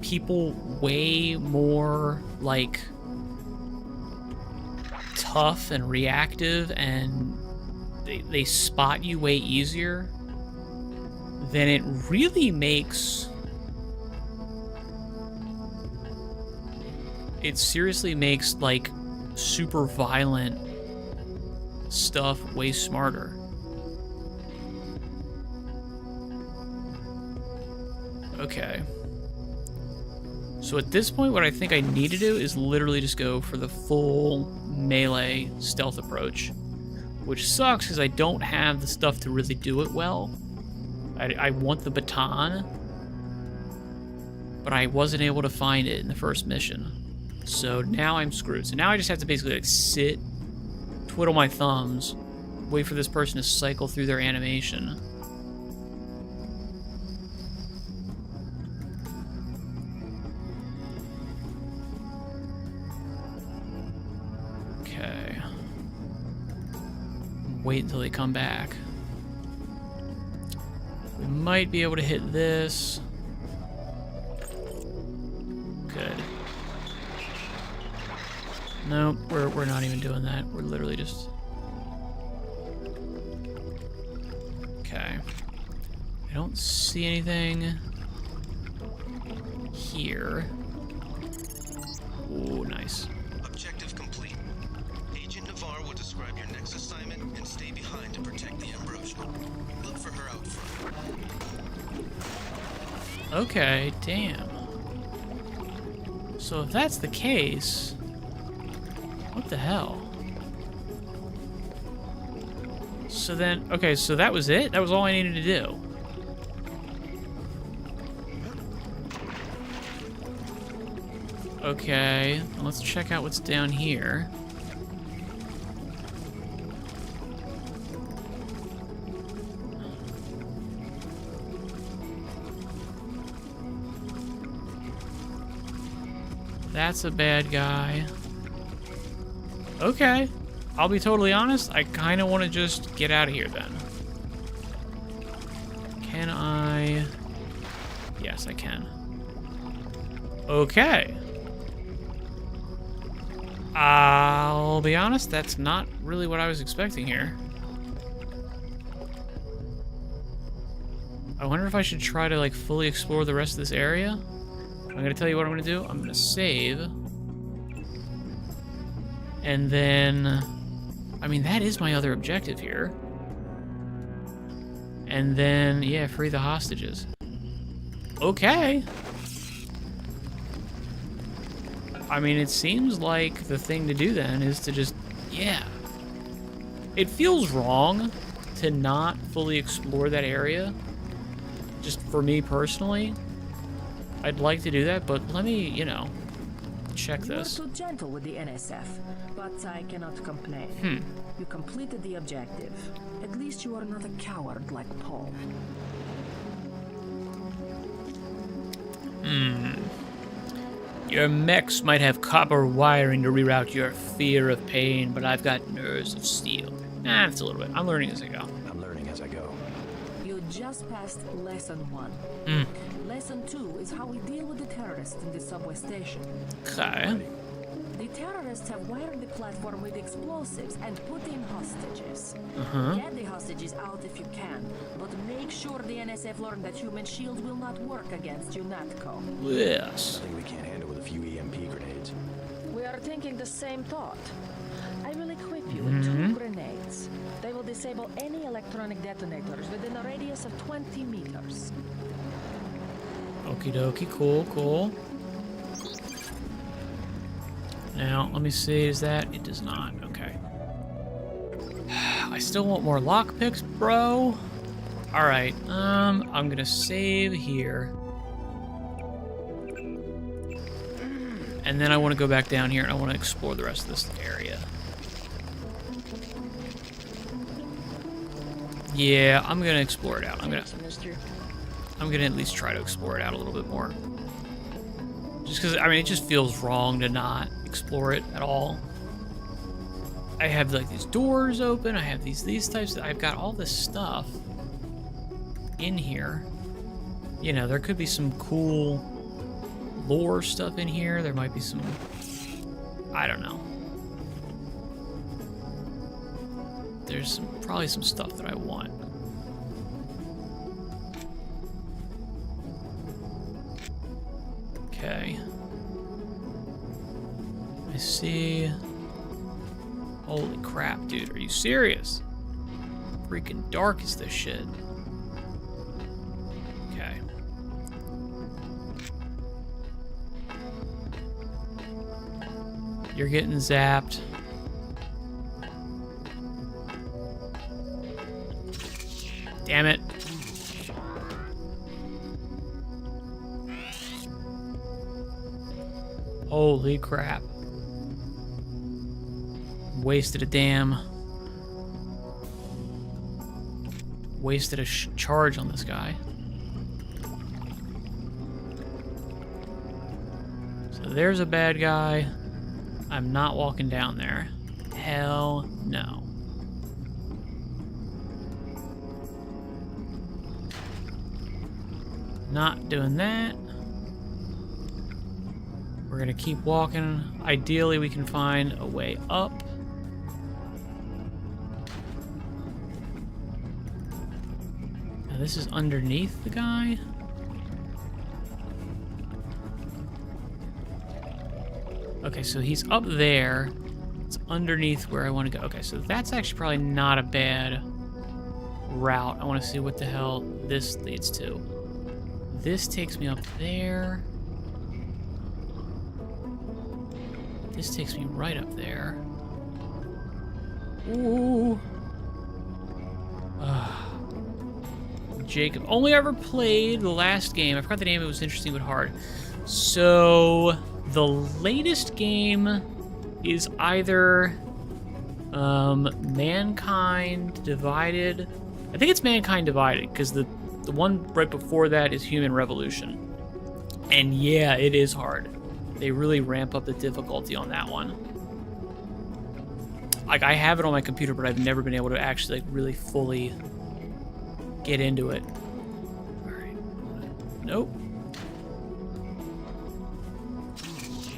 people way more, like, tough and reactive, and they spot you way easier, then it really makes... It seriously makes, like, super violent stuff way smarter. Okay. So at this point, what I think I need to do is literally just go for the full melee stealth approach, which sucks because I don't have the stuff to really do it well. I want the baton, but I wasn't able to find it in the first mission. So now I'm screwed. So now I just have to basically like sit, twiddle my thumbs, wait for this person to cycle through their animation. Okay. Wait until they come back. We might be able to hit this. Good. Nope, we're not even doing that. We're literally just... Okay. I don't see anything here. Ooh, nice. Objective complete. Agent Navarre will describe your next assignment and stay behind to protect the Ambrosia. Look for her out front. Okay, damn. So if that's the case... What the hell? So then, okay, so that was it? That was all I needed to do. Okay, let's check out what's down here. That's a bad guy. Okay, I'll be totally honest, I kind of want to just get out of here then. Can I? Yes, I can. Okay. I'll be honest, that's not really what I was expecting here. I wonder if I should try to like fully explore the rest of this area. I'm gonna tell you what I'm gonna do. I'm gonna save. And then, I mean, that is my other objective here. And then, yeah, free the hostages. Okay. I mean, it seems like the thing to do then is to just, yeah. It feels wrong to not fully explore that area. Just for me personally. I'd like to do that, but let me, you know, check this. You are too gentle with the NSF, but I cannot complain. You completed the objective. At least you are not a coward like Paul. Your mechs might have copper wiring to reroute your fear of pain, but I've got nerves of steel. Nah, it's a little bit. I'm learning as I go. I'm learning as I go. You just passed lesson 1. Lesson 2 is how we deal with the terrorists in the subway station. Okay. The terrorists have wired the platform with explosives and put in hostages. Get the hostages out if you can, but make sure the NSF learn that human shields will not work against UNATCO. Yes. Nothing we can't handle with a few EMP grenades. We are thinking the same thought. I will equip you with 2 grenades. They will disable any electronic detonators within a radius of 20 meters. Okie dokie, cool, cool. Now, let me see, is that? It does not, okay. I still want more lockpicks, bro. Alright, I'm gonna save here. And then I want to go back down here and I want to explore the rest of this area. Yeah, I'm gonna explore it out. I'm gonna at least try to explore it out a little bit more. Just because, I mean, it just feels wrong to not explore it at all. I have like these doors open. I have these types. I've got all this stuff. in here. You know, there could be some cool lore stuff in here. There might be some... I don't know. There's probably some stuff that I want. Okay. I see... Holy crap, dude. Are you serious? Freaking dark is this shit. Okay. You're getting zapped. Damn it. Holy crap. Wasted a damn... Wasted a charge on this guy. So there's a bad guy. I'm not walking down there. Hell no. Not doing that. We're gonna keep walking. Ideally, we can find a way up. Now, this is underneath the guy. Okay, so he's up there. It's underneath where I want to go. Okay, so that's actually probably not a bad route. I want to see what the hell this leads to. This takes me up there. This takes me right up there. Ooh. Jacob. Only ever played the last game. I forgot the name. It was interesting but hard. So the latest game is either Mankind Divided. I think it's Mankind Divided, because the one right before that is Human Revolution. And yeah, it is hard. They really ramp up the difficulty on that one. Like, I have it on my computer, but I've never been able to actually, like, really fully get into it. Alright. Nope.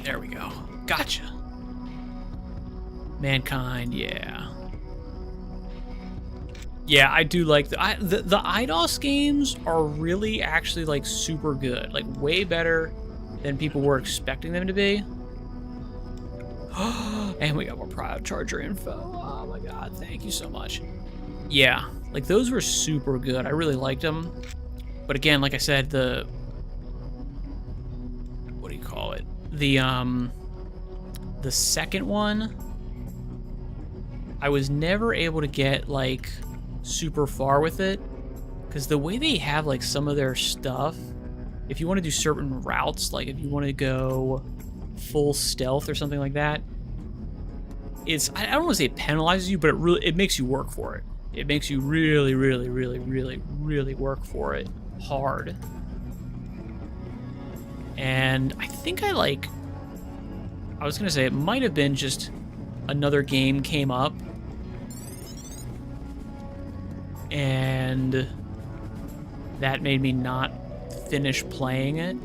There we go. Gotcha. Mankind, yeah. Yeah, I do like the IDOS games are really actually like super good, like way better than people were expecting them to be. And we got more Prio Charger info. Oh my god, thank you so much. Yeah, like those were super good. I really liked them. But again, like I said, the what do you call it? The second one, I was never able to get like super far with it, because the way they have like some of their stuff, if you want to do certain routes, like if you want to go full stealth or something like that, it's, I don't want to say it penalizes you, but it makes you work for it. It makes you really work for it hard. And I think I was gonna say it might have been just another game came up and that made me not finish playing it.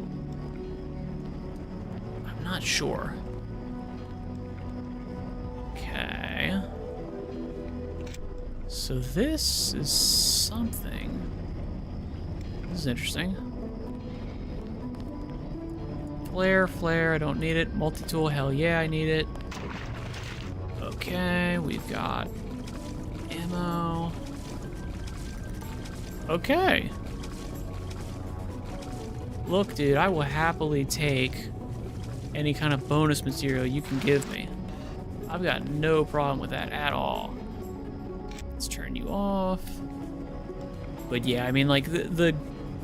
I'm not sure. Okay. So this is something. This is interesting. Flare, I don't need it. Multi-tool, hell yeah, I need it. Okay, we've got ammo. Okay. Look, dude, I will happily take any kind of bonus material you can give me. I've got no problem with that at all. Let's turn you off. But yeah, I mean, like,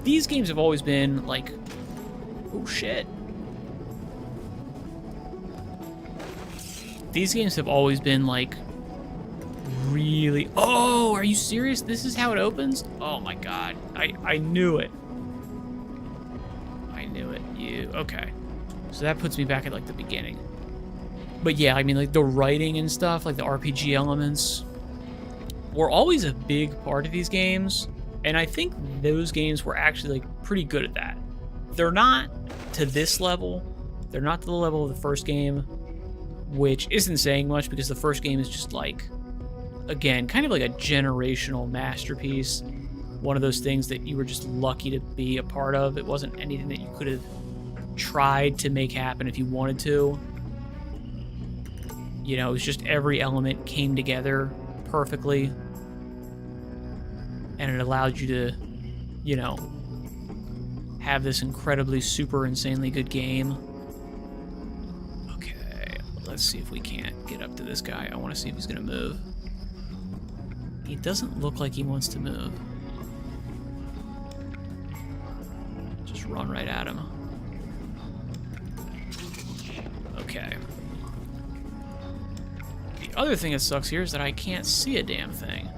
these games have always been, like... Oh, shit. These games have always been, like, really... Oh, are you serious? This is how it opens? Oh, my God. I knew it. I knew it. Okay. So that puts me back at, like, the beginning. But yeah, I mean, like, the writing and stuff, like, the RPG elements, were always a big part of these games. And I think those games were actually like pretty good at that. They're not to this level. They're not to the level of the first game, which isn't saying much because the first game is just like, again, kind of like a generational masterpiece. One of those things that you were just lucky to be a part of. It wasn't anything that you could have tried to make happen if you wanted to. You know, it was just every element came together perfectly. And it allowed you to, you know, have this incredibly, super insanely good game. Okay, let's see if we can't get up to this guy. I want to see if he's going to move. He doesn't look like he wants to move. Just run right at him. Okay. The other thing that sucks here is that I can't see a damn thing.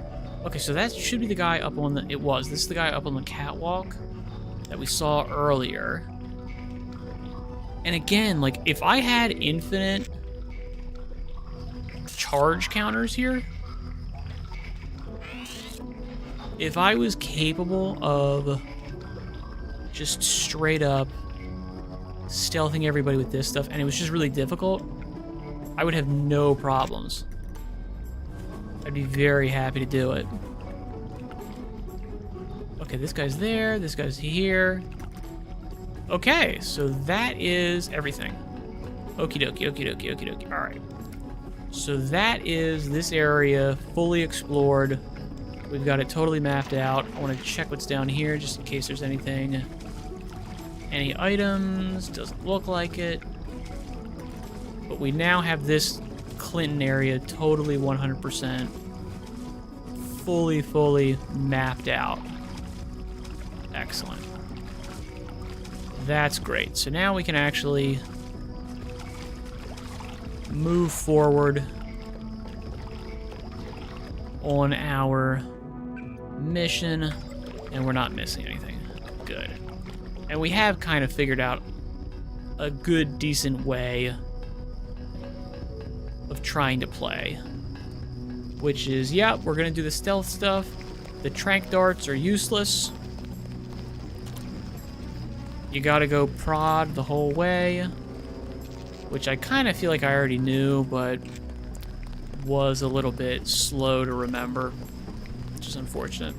Okay, so that should be the guy up on the... It was. This is the guy up on the catwalk that we saw earlier. And again, like, if I had infinite charge counters here, if I was capable of just straight up stealthing everybody with this stuff, and it was just really difficult, I would have no problems. I'd be very happy to do it. Okay, this guy's there, this guy's here. Okay, so that is everything. Okie dokie, okie dokie, okie dokie. Alright. So that is this area fully explored. We've got it totally mapped out. I want to check what's down here just in case there's anything. Any items? Doesn't look like it. But we now have this Clinton area totally 100% fully mapped out. Excellent. That's great. So now we can actually move forward on our mission, and we're not missing anything. Good. And we have kind of figured out a good, decent way of trying to play, which is, yeah, we're gonna do the stealth stuff. The tranq darts are useless. You gotta go prod the whole way, which I kind of feel like I already knew, but was a little bit slow to remember, which is unfortunate.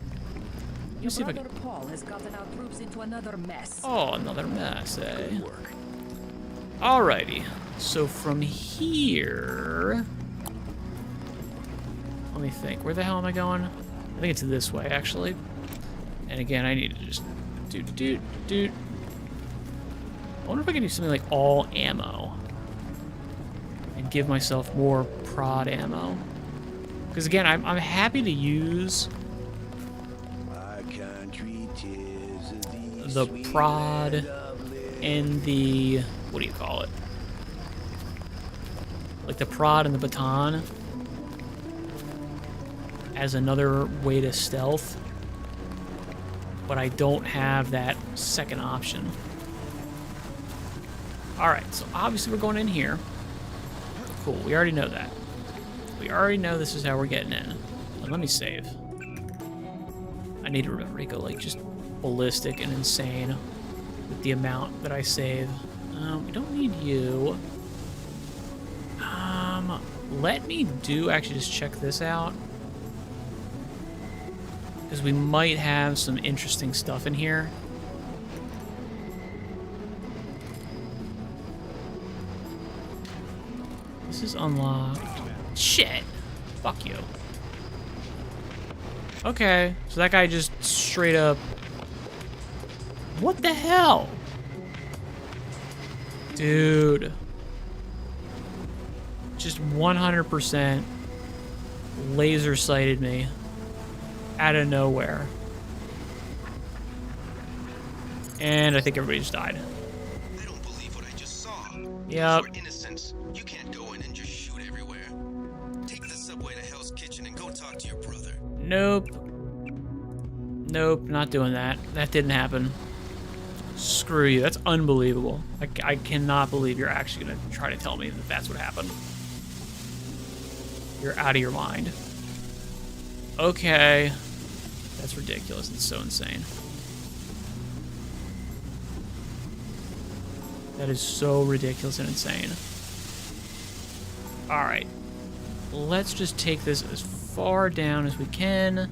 Your brother Paul has gotten our troops into another mess. Oh, another mess, eh? Good work. Alrighty. So from here, let me think. Where the hell am I going? I think it's this way, actually. And again, I need to just do. I wonder if I can do something like all ammo and give myself more prod ammo. Because again, I'm happy to use the prod and the, what do you call it? Like the prod and the baton as another way to stealth. But I don't have that second option. Alright, so obviously we're going in here. Cool, we already know that. We already know this is how we're getting in. But let me save. I need to remember to go like just ballistic and insane with the amount that I save. We don't need you. Let me actually just check this out. Because we might have some interesting stuff in here. This is unlocked. Shit! Fuck you. Okay, so that guy just straight up... What the hell? Dude. Just 100% laser sighted me out of nowhere. And I think everybody just died. I don't believe what I just saw. Yep. For innocence, you can't go in and just shoot everywhere. Take the subway to Hell's Kitchen and go talk to your brother. Nope. Nope, not doing that. That didn't happen. Screw you. That's unbelievable. I cannot believe you're actually going to try to tell me that that's what happened. You're out of your mind. Okay. That's ridiculous. It's so insane. That is so ridiculous and insane. Alright. Let's just take this as far down as we can.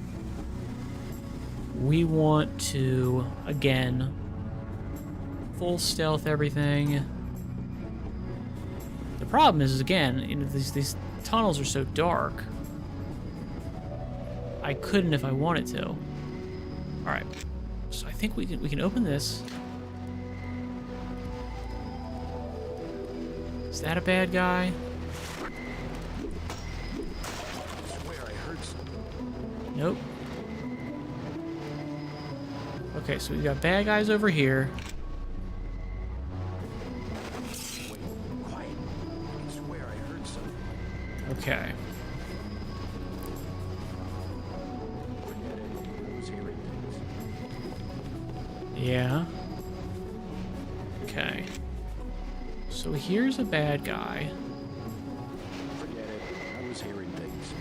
We want to, again, full stealth everything. The problem is, again, you know, these tunnels are so dark. I couldn't if I wanted to. Alright. So I think we can open this. Is that a bad guy? Nope. Okay, so we've got bad guys over here. Wait, quiet. I swear I heard something. Okay. I was hearing things. Yeah. Okay. So here's a bad guy. Forget it. I was hearing things.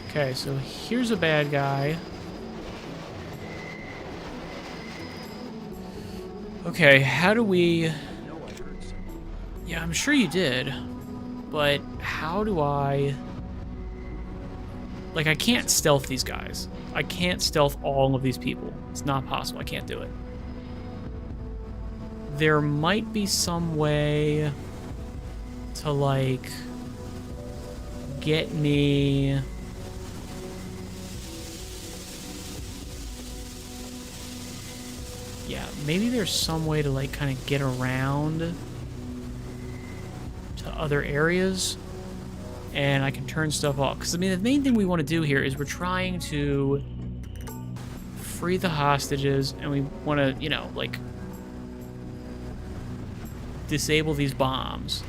Okay, so here's a bad guy. Okay, how do we... Yeah, I'm sure you did. But how do I... Like, I can't stealth these guys. I can't stealth all of these people. It's not possible. I can't do it. There might be some way to, like, get me... Yeah, maybe there's some way to, like, kind of get around to other areas, and I can turn stuff off. Because, I mean, the main thing we want to do here is we're trying to free the hostages, and we want to, you know, like, disable these bombs.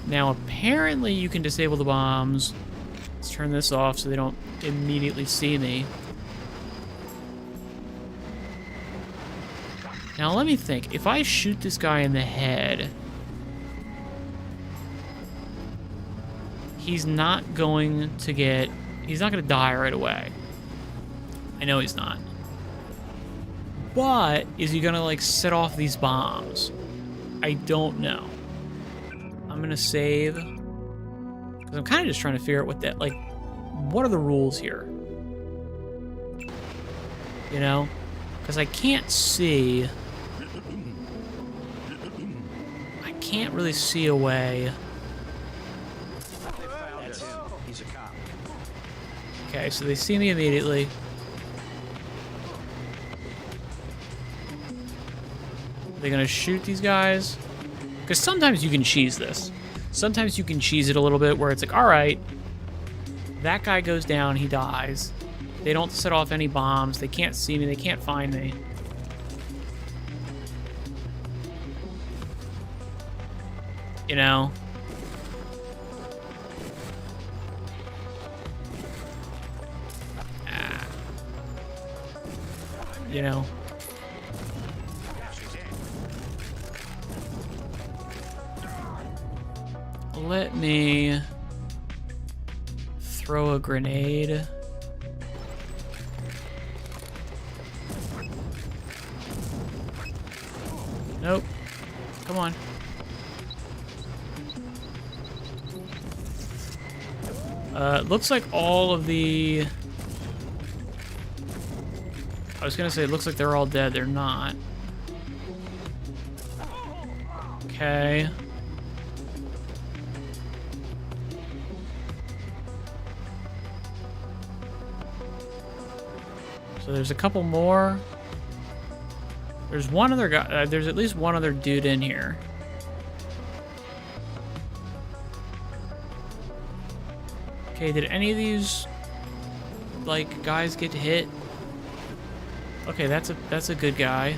Now, apparently you can disable the bombs. Let's turn this off so they don't immediately see me. Now, let me think. If I shoot this guy in the head, he's not going to get... He's not going to die right away. I know he's not. But, is he going to, like, set off these bombs? I don't know. I'm going to save. Because I'm kind of just trying to figure out what that... Like, what are the rules here? You know? Because I can't see... Can't really see a way. That's him. He's a cop. Okay, so they see me immediately. They're gonna shoot these guys. Because sometimes you can cheese this. Sometimes you can cheese it a little bit where it's like, alright, that guy goes down, he dies. They don't set off any bombs, they can't see me, they can't find me. You know? You know? Let me throw a grenade. Nope. Come on. It looks like all of the... I was gonna say, it looks like they're all dead. They're not. Okay. So there's a couple more. There's one other guy. There's at least one other dude in here. Okay, did any of these, like, guys get hit? Okay, that's a good guy.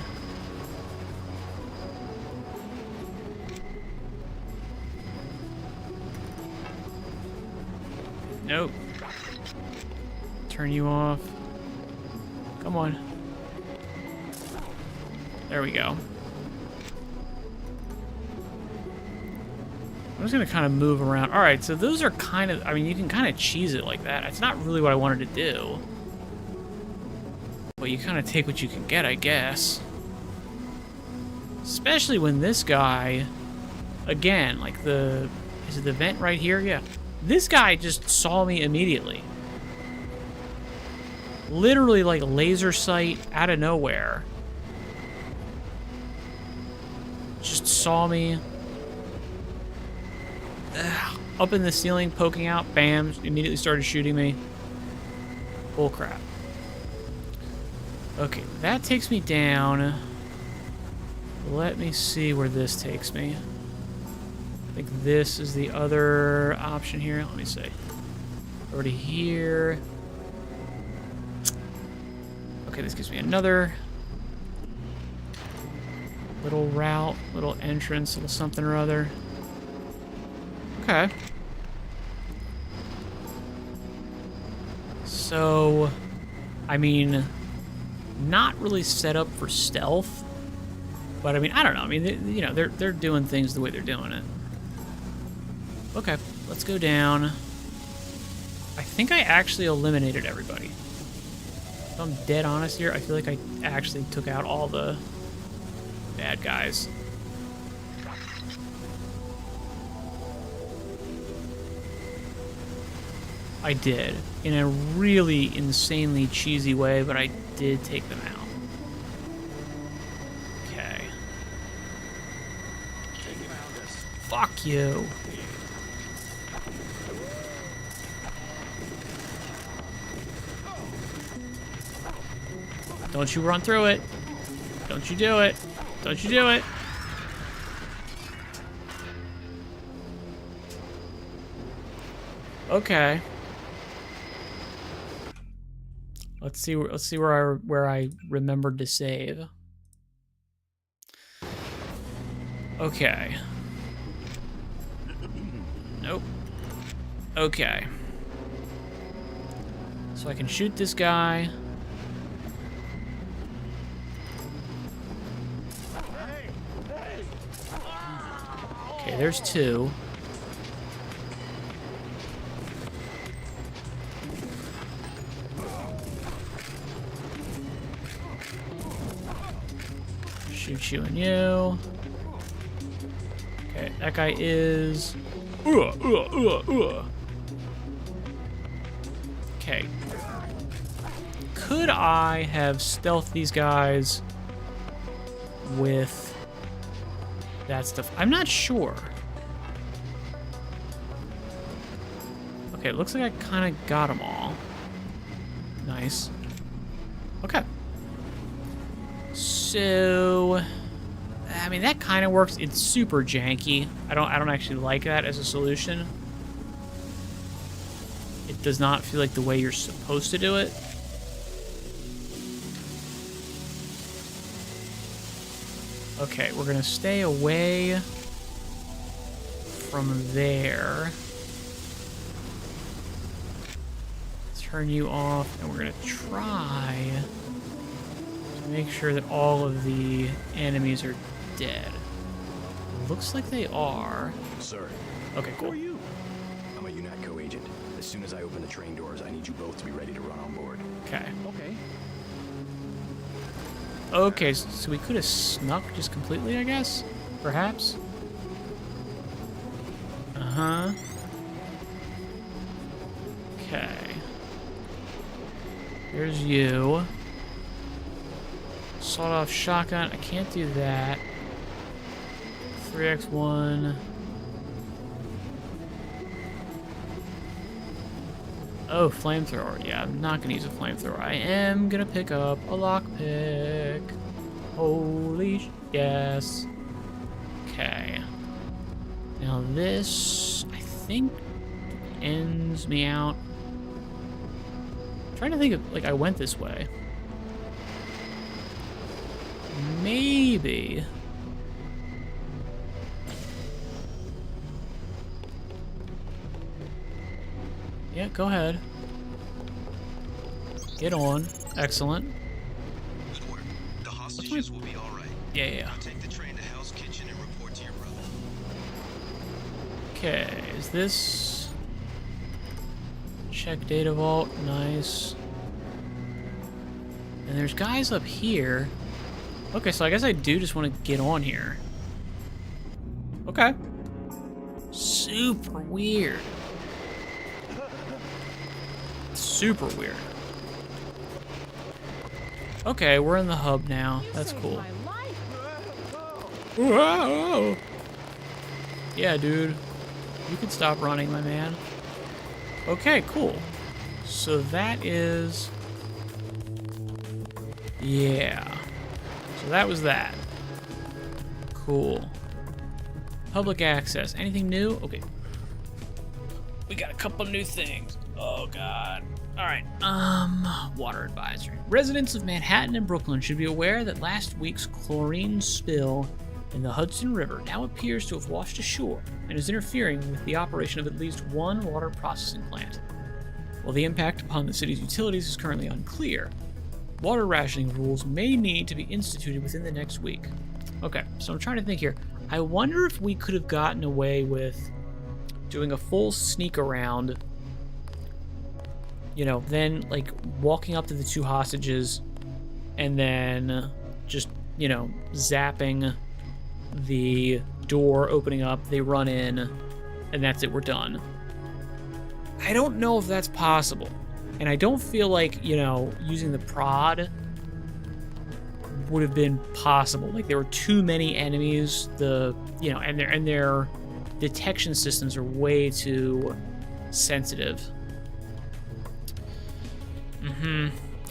Nope. Turn you off. Come on. There we go. I'm just gonna kind of move around. All right, so those are kind of, I mean, you can kind of cheese it like that. It's not really what I wanted to do. But you kind of take what you can get, I guess. Especially when this guy, again, like is it the vent right here? Yeah. This guy just saw me immediately. Literally like laser sight out of nowhere. Just saw me. Ugh. Up in the ceiling, poking out, bam, immediately started shooting me. Bull crap. Okay, that takes me down. Let me see where this takes me. I think this is the other option here. Let me see. Over to here. Okay, this gives me another little route, little entrance, little something or other. Okay. So, I mean, not really set up for stealth, but I mean, I don't know. I mean, you know, they're doing things the way they're doing it. Okay, let's go down. I think I actually eliminated everybody. If I'm dead honest here, I feel like I actually took out all the bad guys. I did. In a really insanely cheesy way, but I did take them out. Okay. Fuck you. Don't you run through it. Don't you do it. Don't you do it. Okay. Let's see where I remembered to save. Okay. Nope. Okay. So I can shoot this guy. Okay, there's two. Shoot you and you. Okay, that guy is... Okay. Could I have stealthed these guys with that stuff? I'm not sure. Okay, it looks like I kind of got them all. Nice. Okay. So, I mean, that kind of works. It's super janky. I don't actually like that as a solution. It does not feel like the way you're supposed to do it. Okay, we're gonna stay away from there. Turn you off, and we're gonna try to make sure that all of the enemies are dead. Looks like they are. Sir. Okay, cool. Who are you? I'm a UNATCO agent. As soon as I open the train doors, I need you both to be ready to run on board. Okay. Okay. Okay, so we could have snuck just completely, I guess? Perhaps? Uh-huh. Okay. There's you. Sawed-off shotgun. I can't do that. 3x1. Oh, flamethrower. Yeah, I'm not gonna use a flamethrower. I am gonna pick up a lockpick. Holy yes. Okay. Now this, I think, ends me out. I'm trying to think of, like, I went this way. Maybe. Yeah, go ahead. Get on. Excellent. Good work. The hostages will be all right. Yeah. Take the train to Hell's Kitchen and report to your brother. Okay, is this... Check data vault, nice. And there's guys up here. Okay, so I guess I do just want to get on here. Okay. Super weird. Super weird. Okay, we're in the hub now. That's cool. Whoa! Yeah, dude. You can stop running, my man. Okay, cool. So that is... Yeah. So that was that. Cool. Public access. Anything new? Okay. We got a couple new things. Oh, God. All right. Water advisory. Residents of Manhattan and Brooklyn should be aware that last week's chlorine spill in the Hudson River now appears to have washed ashore and is interfering with the operation of at least one water processing plant. While the impact upon the city's utilities is currently unclear, water rationing rules may need to be instituted within the next week. Okay, so I'm trying to think here. I wonder if we could have gotten away with doing a full sneak around, you know, then like walking up to the two hostages and then just, you know, zapping the door, opening up, they run in, and that's it, we're done. I don't know if that's possible. And I don't feel like, you know, using the prod would have been possible. Like, there were too many enemies, you know, and their detection systems are way too sensitive.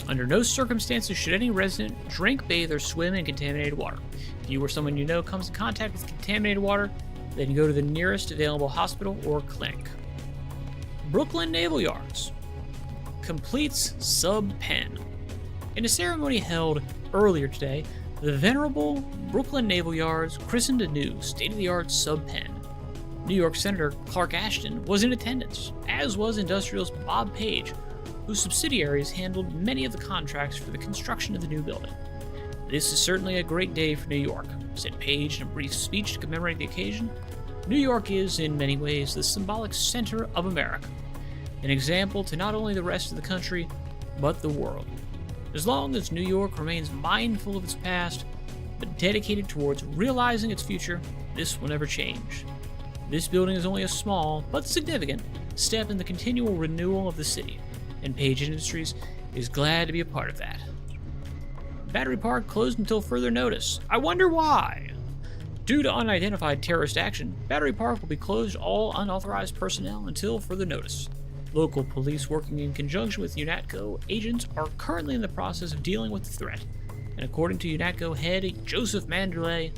Under no circumstances should any resident drink, bathe, or swim in contaminated water. If you or someone you know comes in contact with contaminated water, then go to the nearest available hospital or clinic. Brooklyn Naval Yards completes sub-pen. In a ceremony held earlier today, the venerable Brooklyn Naval Yards christened a new state-of-the-art sub-pen. New York Senator Clark Ashton was in attendance, as was industrialist Bob Page, whose subsidiaries handled many of the contracts for the construction of the new building. This is certainly a great day for New York, said Page in a brief speech to commemorate the occasion. New York is, in many ways, the symbolic center of America, an example to not only the rest of the country, but the world. As long as New York remains mindful of its past, but dedicated towards realizing its future, this will never change. This building is only a small, but significant, step in the continual renewal of the city, and Page Industries is glad to be a part of that. Battery Park closed until further notice. I wonder why? Due to unidentified terrorist action, Battery Park will be closed to all unauthorized personnel until further notice. Local police working in conjunction with UNATCO agents are currently in the process of dealing with the threat, and according to UNATCO head Joseph Manderley,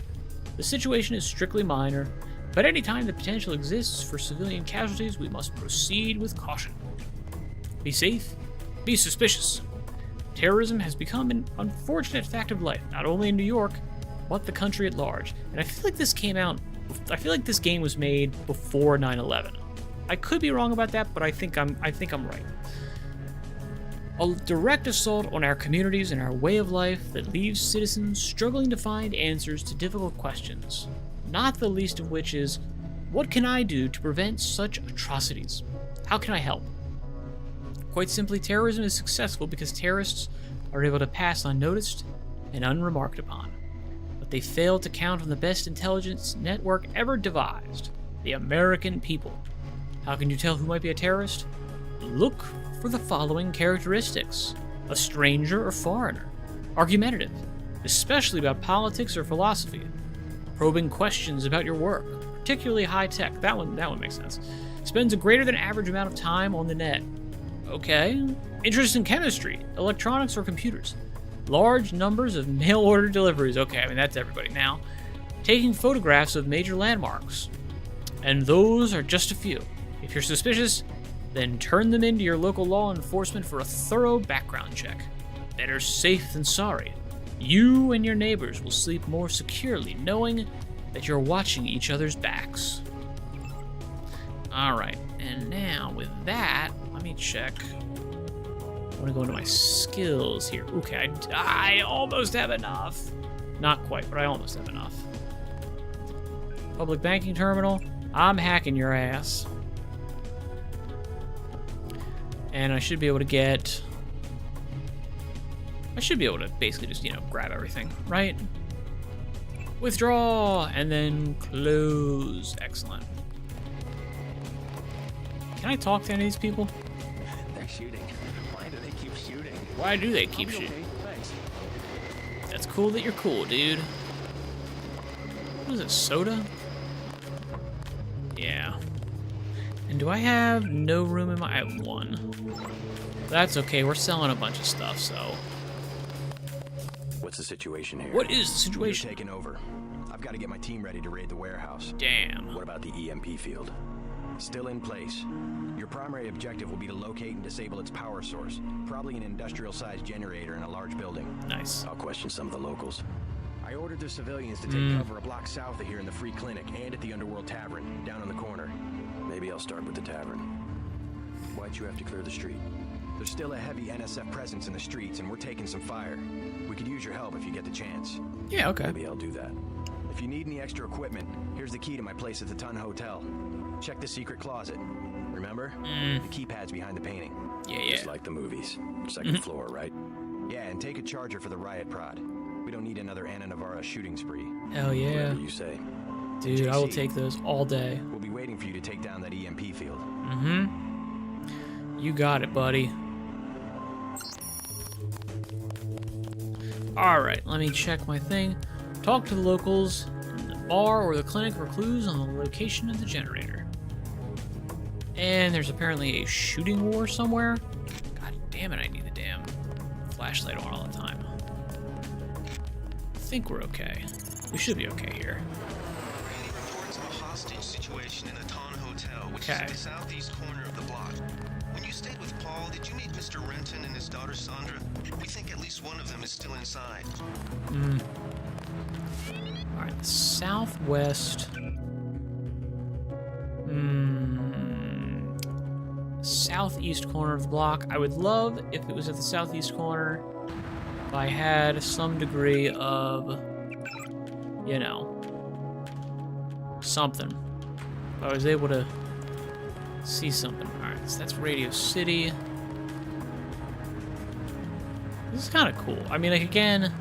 the situation is strictly minor, but any time the potential exists for civilian casualties, we must proceed with caution. Be safe, be suspicious. Terrorism has become an unfortunate fact of life, not only in New York, but the country at large. And I feel like this game was made before 9/11. I could be wrong about that, but I think I'm right. A direct assault on our communities and our way of life that leaves citizens struggling to find answers to difficult questions, not the least of which is, what can I do to prevent such atrocities? How can I help? Quite simply, terrorism is successful because terrorists are able to pass unnoticed and unremarked upon. But they fail to count on the best intelligence network ever devised, the American people. How can you tell who might be a terrorist? Look for the following characteristics: a stranger or foreigner, argumentative, especially about politics or philosophy, probing questions about your work, particularly high tech. That one makes sense. Spends a greater than average amount of time on the net. Okay. Interest in chemistry, electronics, or computers. Large numbers of mail order deliveries. Okay, I mean, that's everybody now. Taking photographs of major landmarks. And those are just a few. If you're suspicious, then turn them into your local law enforcement for a thorough background check. Better safe than sorry. You and your neighbors will sleep more securely knowing that you're watching each other's backs. Alright, and now with that, let me check. I want to go into my skills here. Okay, I almost have enough. Not quite, but I almost have enough. Public banking terminal. I'm hacking your ass. And I should be able to get... I should be able to basically just, you know, grab everything, right? Withdraw, and then close. Excellent. Can I talk to any of these people? They're shooting. Why do they keep shooting? Why do they keep shooting? Okay, thanks. That's cool that you're cool, dude. What is it, soda? Yeah. And do I have no room in my... I have one. That's okay, we're selling a bunch of stuff, so... What's the situation here? What is the situation? You're taking over. I've got to get my team ready to raid the warehouse. Damn. What about the EMP field? Still in place. Your primary objective will be to locate and disable its power source. Probably an industrial-sized generator in a large building. Nice. I'll question some of the locals. I ordered the civilians to take cover a block south of here in the Free Clinic and at the Underworld Tavern, down on the corner. Maybe I'll start with the tavern. Why'd you have to clear the street? There's still a heavy NSF presence in the streets, and we're taking some fire. We could use your help if you get the chance. Yeah, okay. Maybe I'll do that. If you need any extra equipment, here's the key to my place at the Ton Hotel. Check the secret closet. Remember? The keypad's behind the painting. Yeah. Just like the movies. Second floor, right? Yeah, and take a charger for the riot prod. We don't need another Anna Navarra shooting spree. Hell yeah. Whatever you say. Dude, JC, I will take those all day. We'll be waiting for you to take down that EMP field. You got it, buddy. Alright, let me check my thing. Talk to the locals in the bar or the clinic for clues on the location of the generator. And there's apparently a shooting war somewhere. God damn it, I need the damn flashlight on all the time. I think we're okay. We should be okay here. Randy, reports of a hostage situation in the Ton Hotel, which is in the southeast corner of the block. When you stayed with Paul, did you meet Mr. Renton and his daughter Sandra? We think at least one of them is still inside. Alright, the southwest. Southeast corner of the block. I would love if it was at the southeast corner. If I had some degree of, you know, something. If I was able to see something. Alright, so that's Radio City. This is kind of cool. I mean, like, again,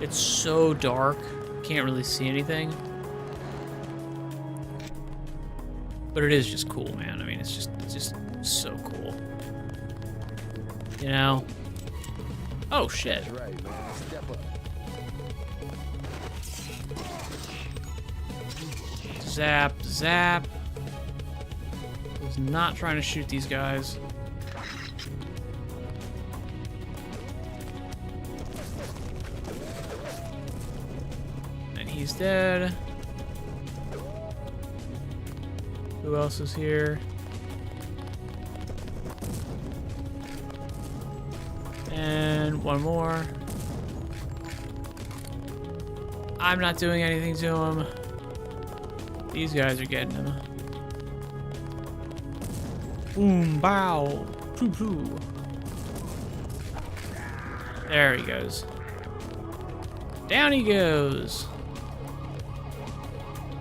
it's so dark. Can't really see anything. But it is just cool, man. I mean, it's just so cool. You know? Oh, shit. That's right, man. Step up. Zap, zap. Was not trying to shoot these guys. And he's dead. Who else is here? And one more. I'm not doing anything to him. These guys are getting him. Boom, bow, poo poo. There he goes. Down he goes.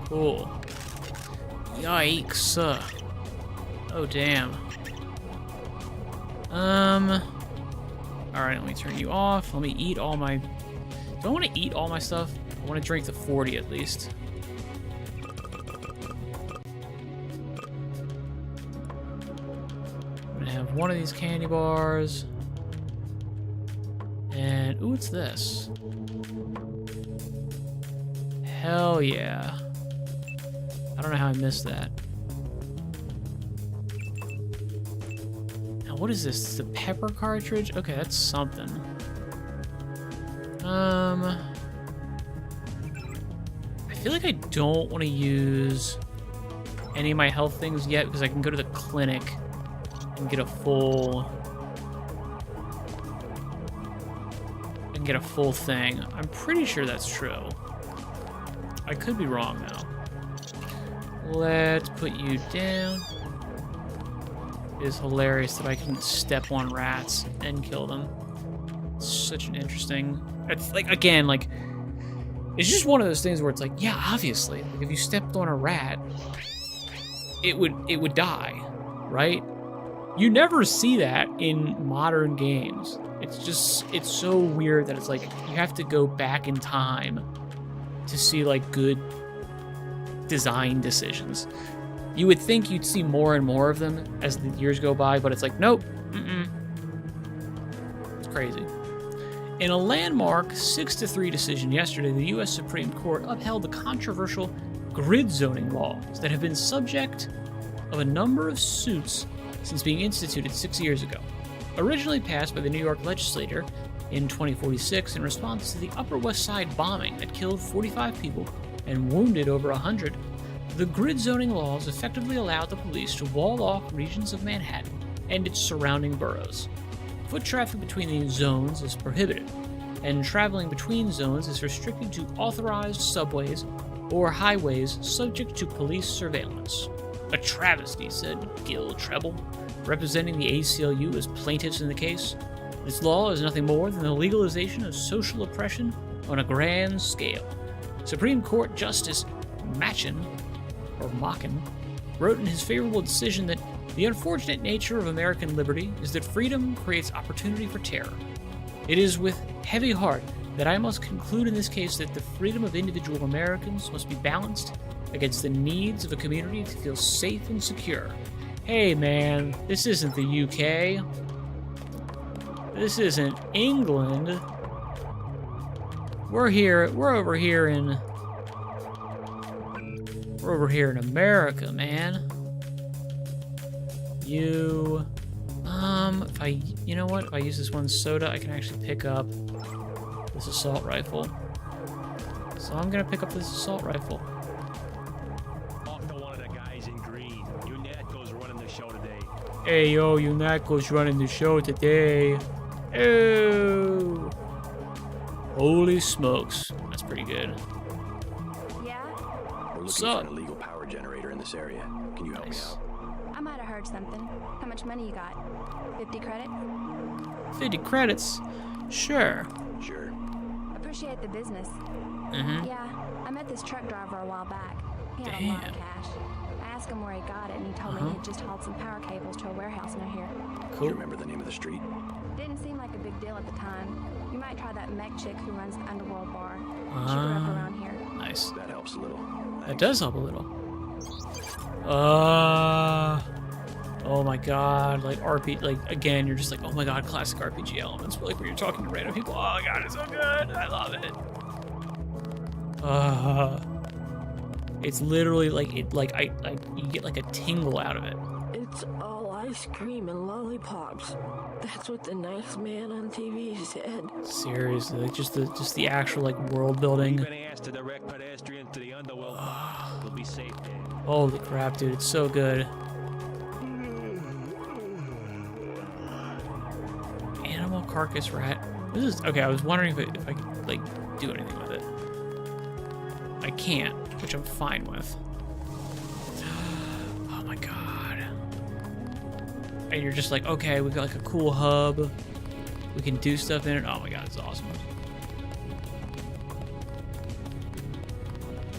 Cool. Yikes. Oh, damn. Alright, let me turn you off. Let me eat all my... Do I want to eat all my stuff? I want to drink the 40 at least. I'm going to have one of these candy bars. And... Ooh, what's this? Hell yeah. I don't know how I missed that. Now, what is this? The pepper cartridge? Okay, that's something. I feel like I don't want to use any of my health things yet because I can go to the clinic and get a full... and get a full thing. I'm pretty sure that's true. I could be wrong, though. Let's put you down. It is hilarious that I can step on rats and kill them. It's such an interesting... It's like, again, like... It's just one of those things where it's like, yeah, obviously. Like, if you stepped on a rat, it would die, right? You never see that in modern games. It's so weird that it's like you have to go back in time to see like good design decisions. You would think you'd see more and more of them as the years go by, but it's like, nope. It's crazy. In a landmark 6-3 decision yesterday, the U.S. Supreme Court upheld the controversial grid zoning laws that have been subject of a number of suits since being instituted 6 years ago. Originally passed by the New York legislature in 2046 in response to the Upper West Side bombing that killed 45 people and wounded over 100, the grid zoning laws effectively allowed the police to wall off regions of Manhattan and its surrounding boroughs. Foot traffic between these zones is prohibited, and traveling between zones is restricted to authorized subways or highways subject to police surveillance. A travesty, said Gil Treble, representing the ACLU as plaintiffs in the case. This law is nothing more than the legalization of social oppression on a grand scale. Supreme Court Justice Machen wrote in his favorable decision that the unfortunate nature of American liberty is that freedom creates opportunity for terror. It is with heavy heart that I must conclude in this case that the freedom of individual Americans must be balanced against the needs of a community to feel safe and secure. Hey man, this isn't the UK. This isn't England. We're over here in America, man. You know what? If I use this one soda, I can actually pick up this assault rifle. So I'm gonna pick up this assault rifle. Talk to one of the guys in green. Unatco's running the show today. Hey yo, Unatco's running the show today. Oh, holy smokes, that's pretty good. Yeah? We're What's looking up? for an illegal power generator in this area. Can you help me out? I might have heard something. How much money you got? 50 credits? 50 credits? Sure. Sure. Appreciate the business. Mm-hmm. Yeah, I met this truck driver a while back. He had a lot of cash. I asked him where he got it, and he told me he'd just hauled some power cables to a warehouse near here. Do Cool. you remember the name of the street? Didn't seem like a big deal at the time. You might try that mech chick who runs the underworld bar. She grew up around here. Nice. That helps a little. That does help a little. Oh my god, like RPG, like again, you're just like, oh my god, classic RPG elements. Like when you're talking to random people, oh my god, it's so good, I love it. It's literally like you get like a tingle out of it. It's all ice cream and lollipops. That's what the nice man on TV said. Seriously, like just the actual like world building. We've been asked to direct pedestrians to the underworld. We'll be safe there. Holy crap, dude, it's so good. Animal carcass rat. This is okay. I was wondering if I could like do anything with it. I can't, which I'm fine with. Oh my god. And you're just like, okay, we've got like a cool hub. We can do stuff in it. Oh my god, it's awesome.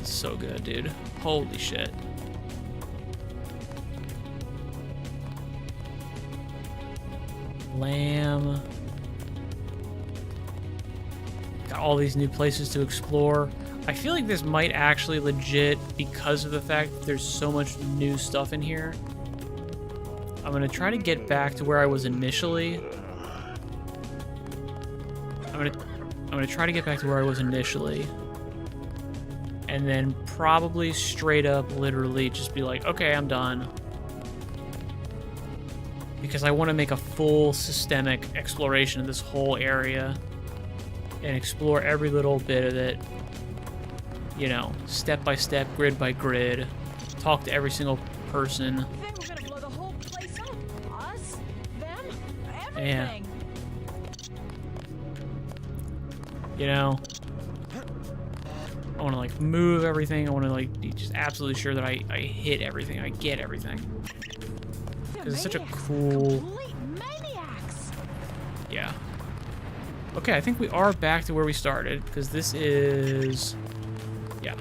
It's so good, dude. Holy shit. Lamb. Got all these new places to explore. I feel like this might actually legit, because of the fact that there's so much new stuff in here. I'm gonna try to get back to where I was initially. I'm gonna try to get back to where I was initially. And then probably straight up literally just be like, okay, I'm done. Because I want to make a full systemic exploration of this whole area and explore every little bit of it, you know, step by step, grid by grid, talk to every single person. I think we're gonna blow the whole place up. Us, them, Yeah. everything. You know, I want to like move everything. I want to like be just absolutely sure that I hit everything, I get everything. Because it's such a cool... Complete maniacs. Yeah. Okay, I think we are back to where we started, because this is... Yeah.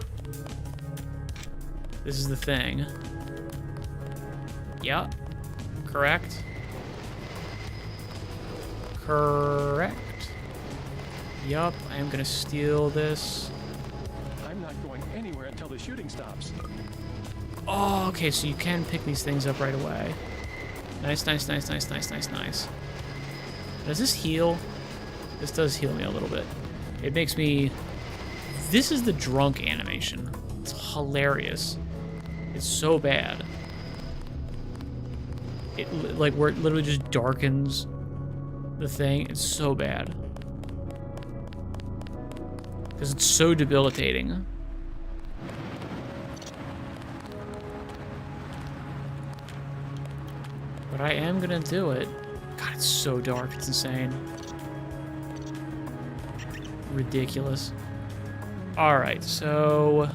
This is the thing. Yeah. Correct. Correct. Yup, I am gonna steal this. I'm not going anywhere until the shooting stops. Oh, okay, so you can pick these things up right away. Nice, nice, nice, nice, nice, nice, nice. Does this heal? This does heal me a little bit. It makes me... This is the drunk animation. It's hilarious. It's so bad. It, like, where it literally just darkens the thing. It's so bad. Because it's so debilitating. But I am gonna do it. God, it's so dark. It's insane. Ridiculous. Alright, so...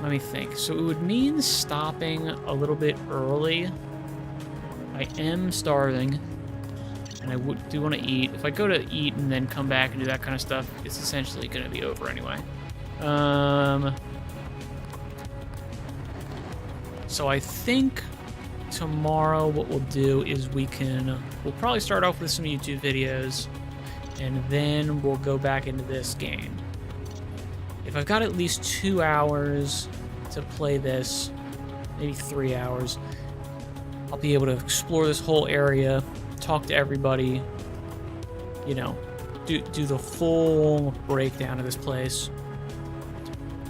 Let me think. So it would mean stopping a little bit early. I am starving. And I do want to eat. If I go to eat and then come back and do that kind of stuff, it's essentially going to be over anyway. So I think tomorrow what we'll do is we'll probably start off with some YouTube videos, and then we'll go back into this game. If I've got at least 2 hours to play this, maybe 3 hours, I'll be able to explore this whole area, talk to everybody, you know, do the full breakdown of this place,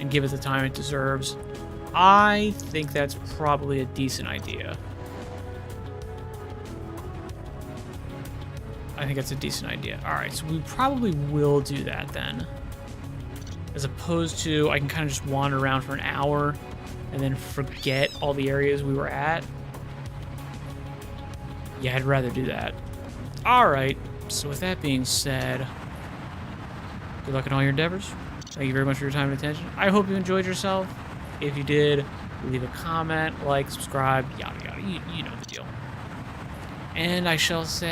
and give it the time it deserves. I think that's probably a decent idea. I think that's a decent idea. Alright, so we probably will do that then. As opposed to, I can kind of just wander around for an hour and then forget all the areas we were at. Yeah, I'd rather do that. Alright, so with that being said, good luck in all your endeavors. Thank you very much for your time and attention. I hope you enjoyed yourself. If you did, leave a comment, like, subscribe, yada yada. You know the deal. And I shall say...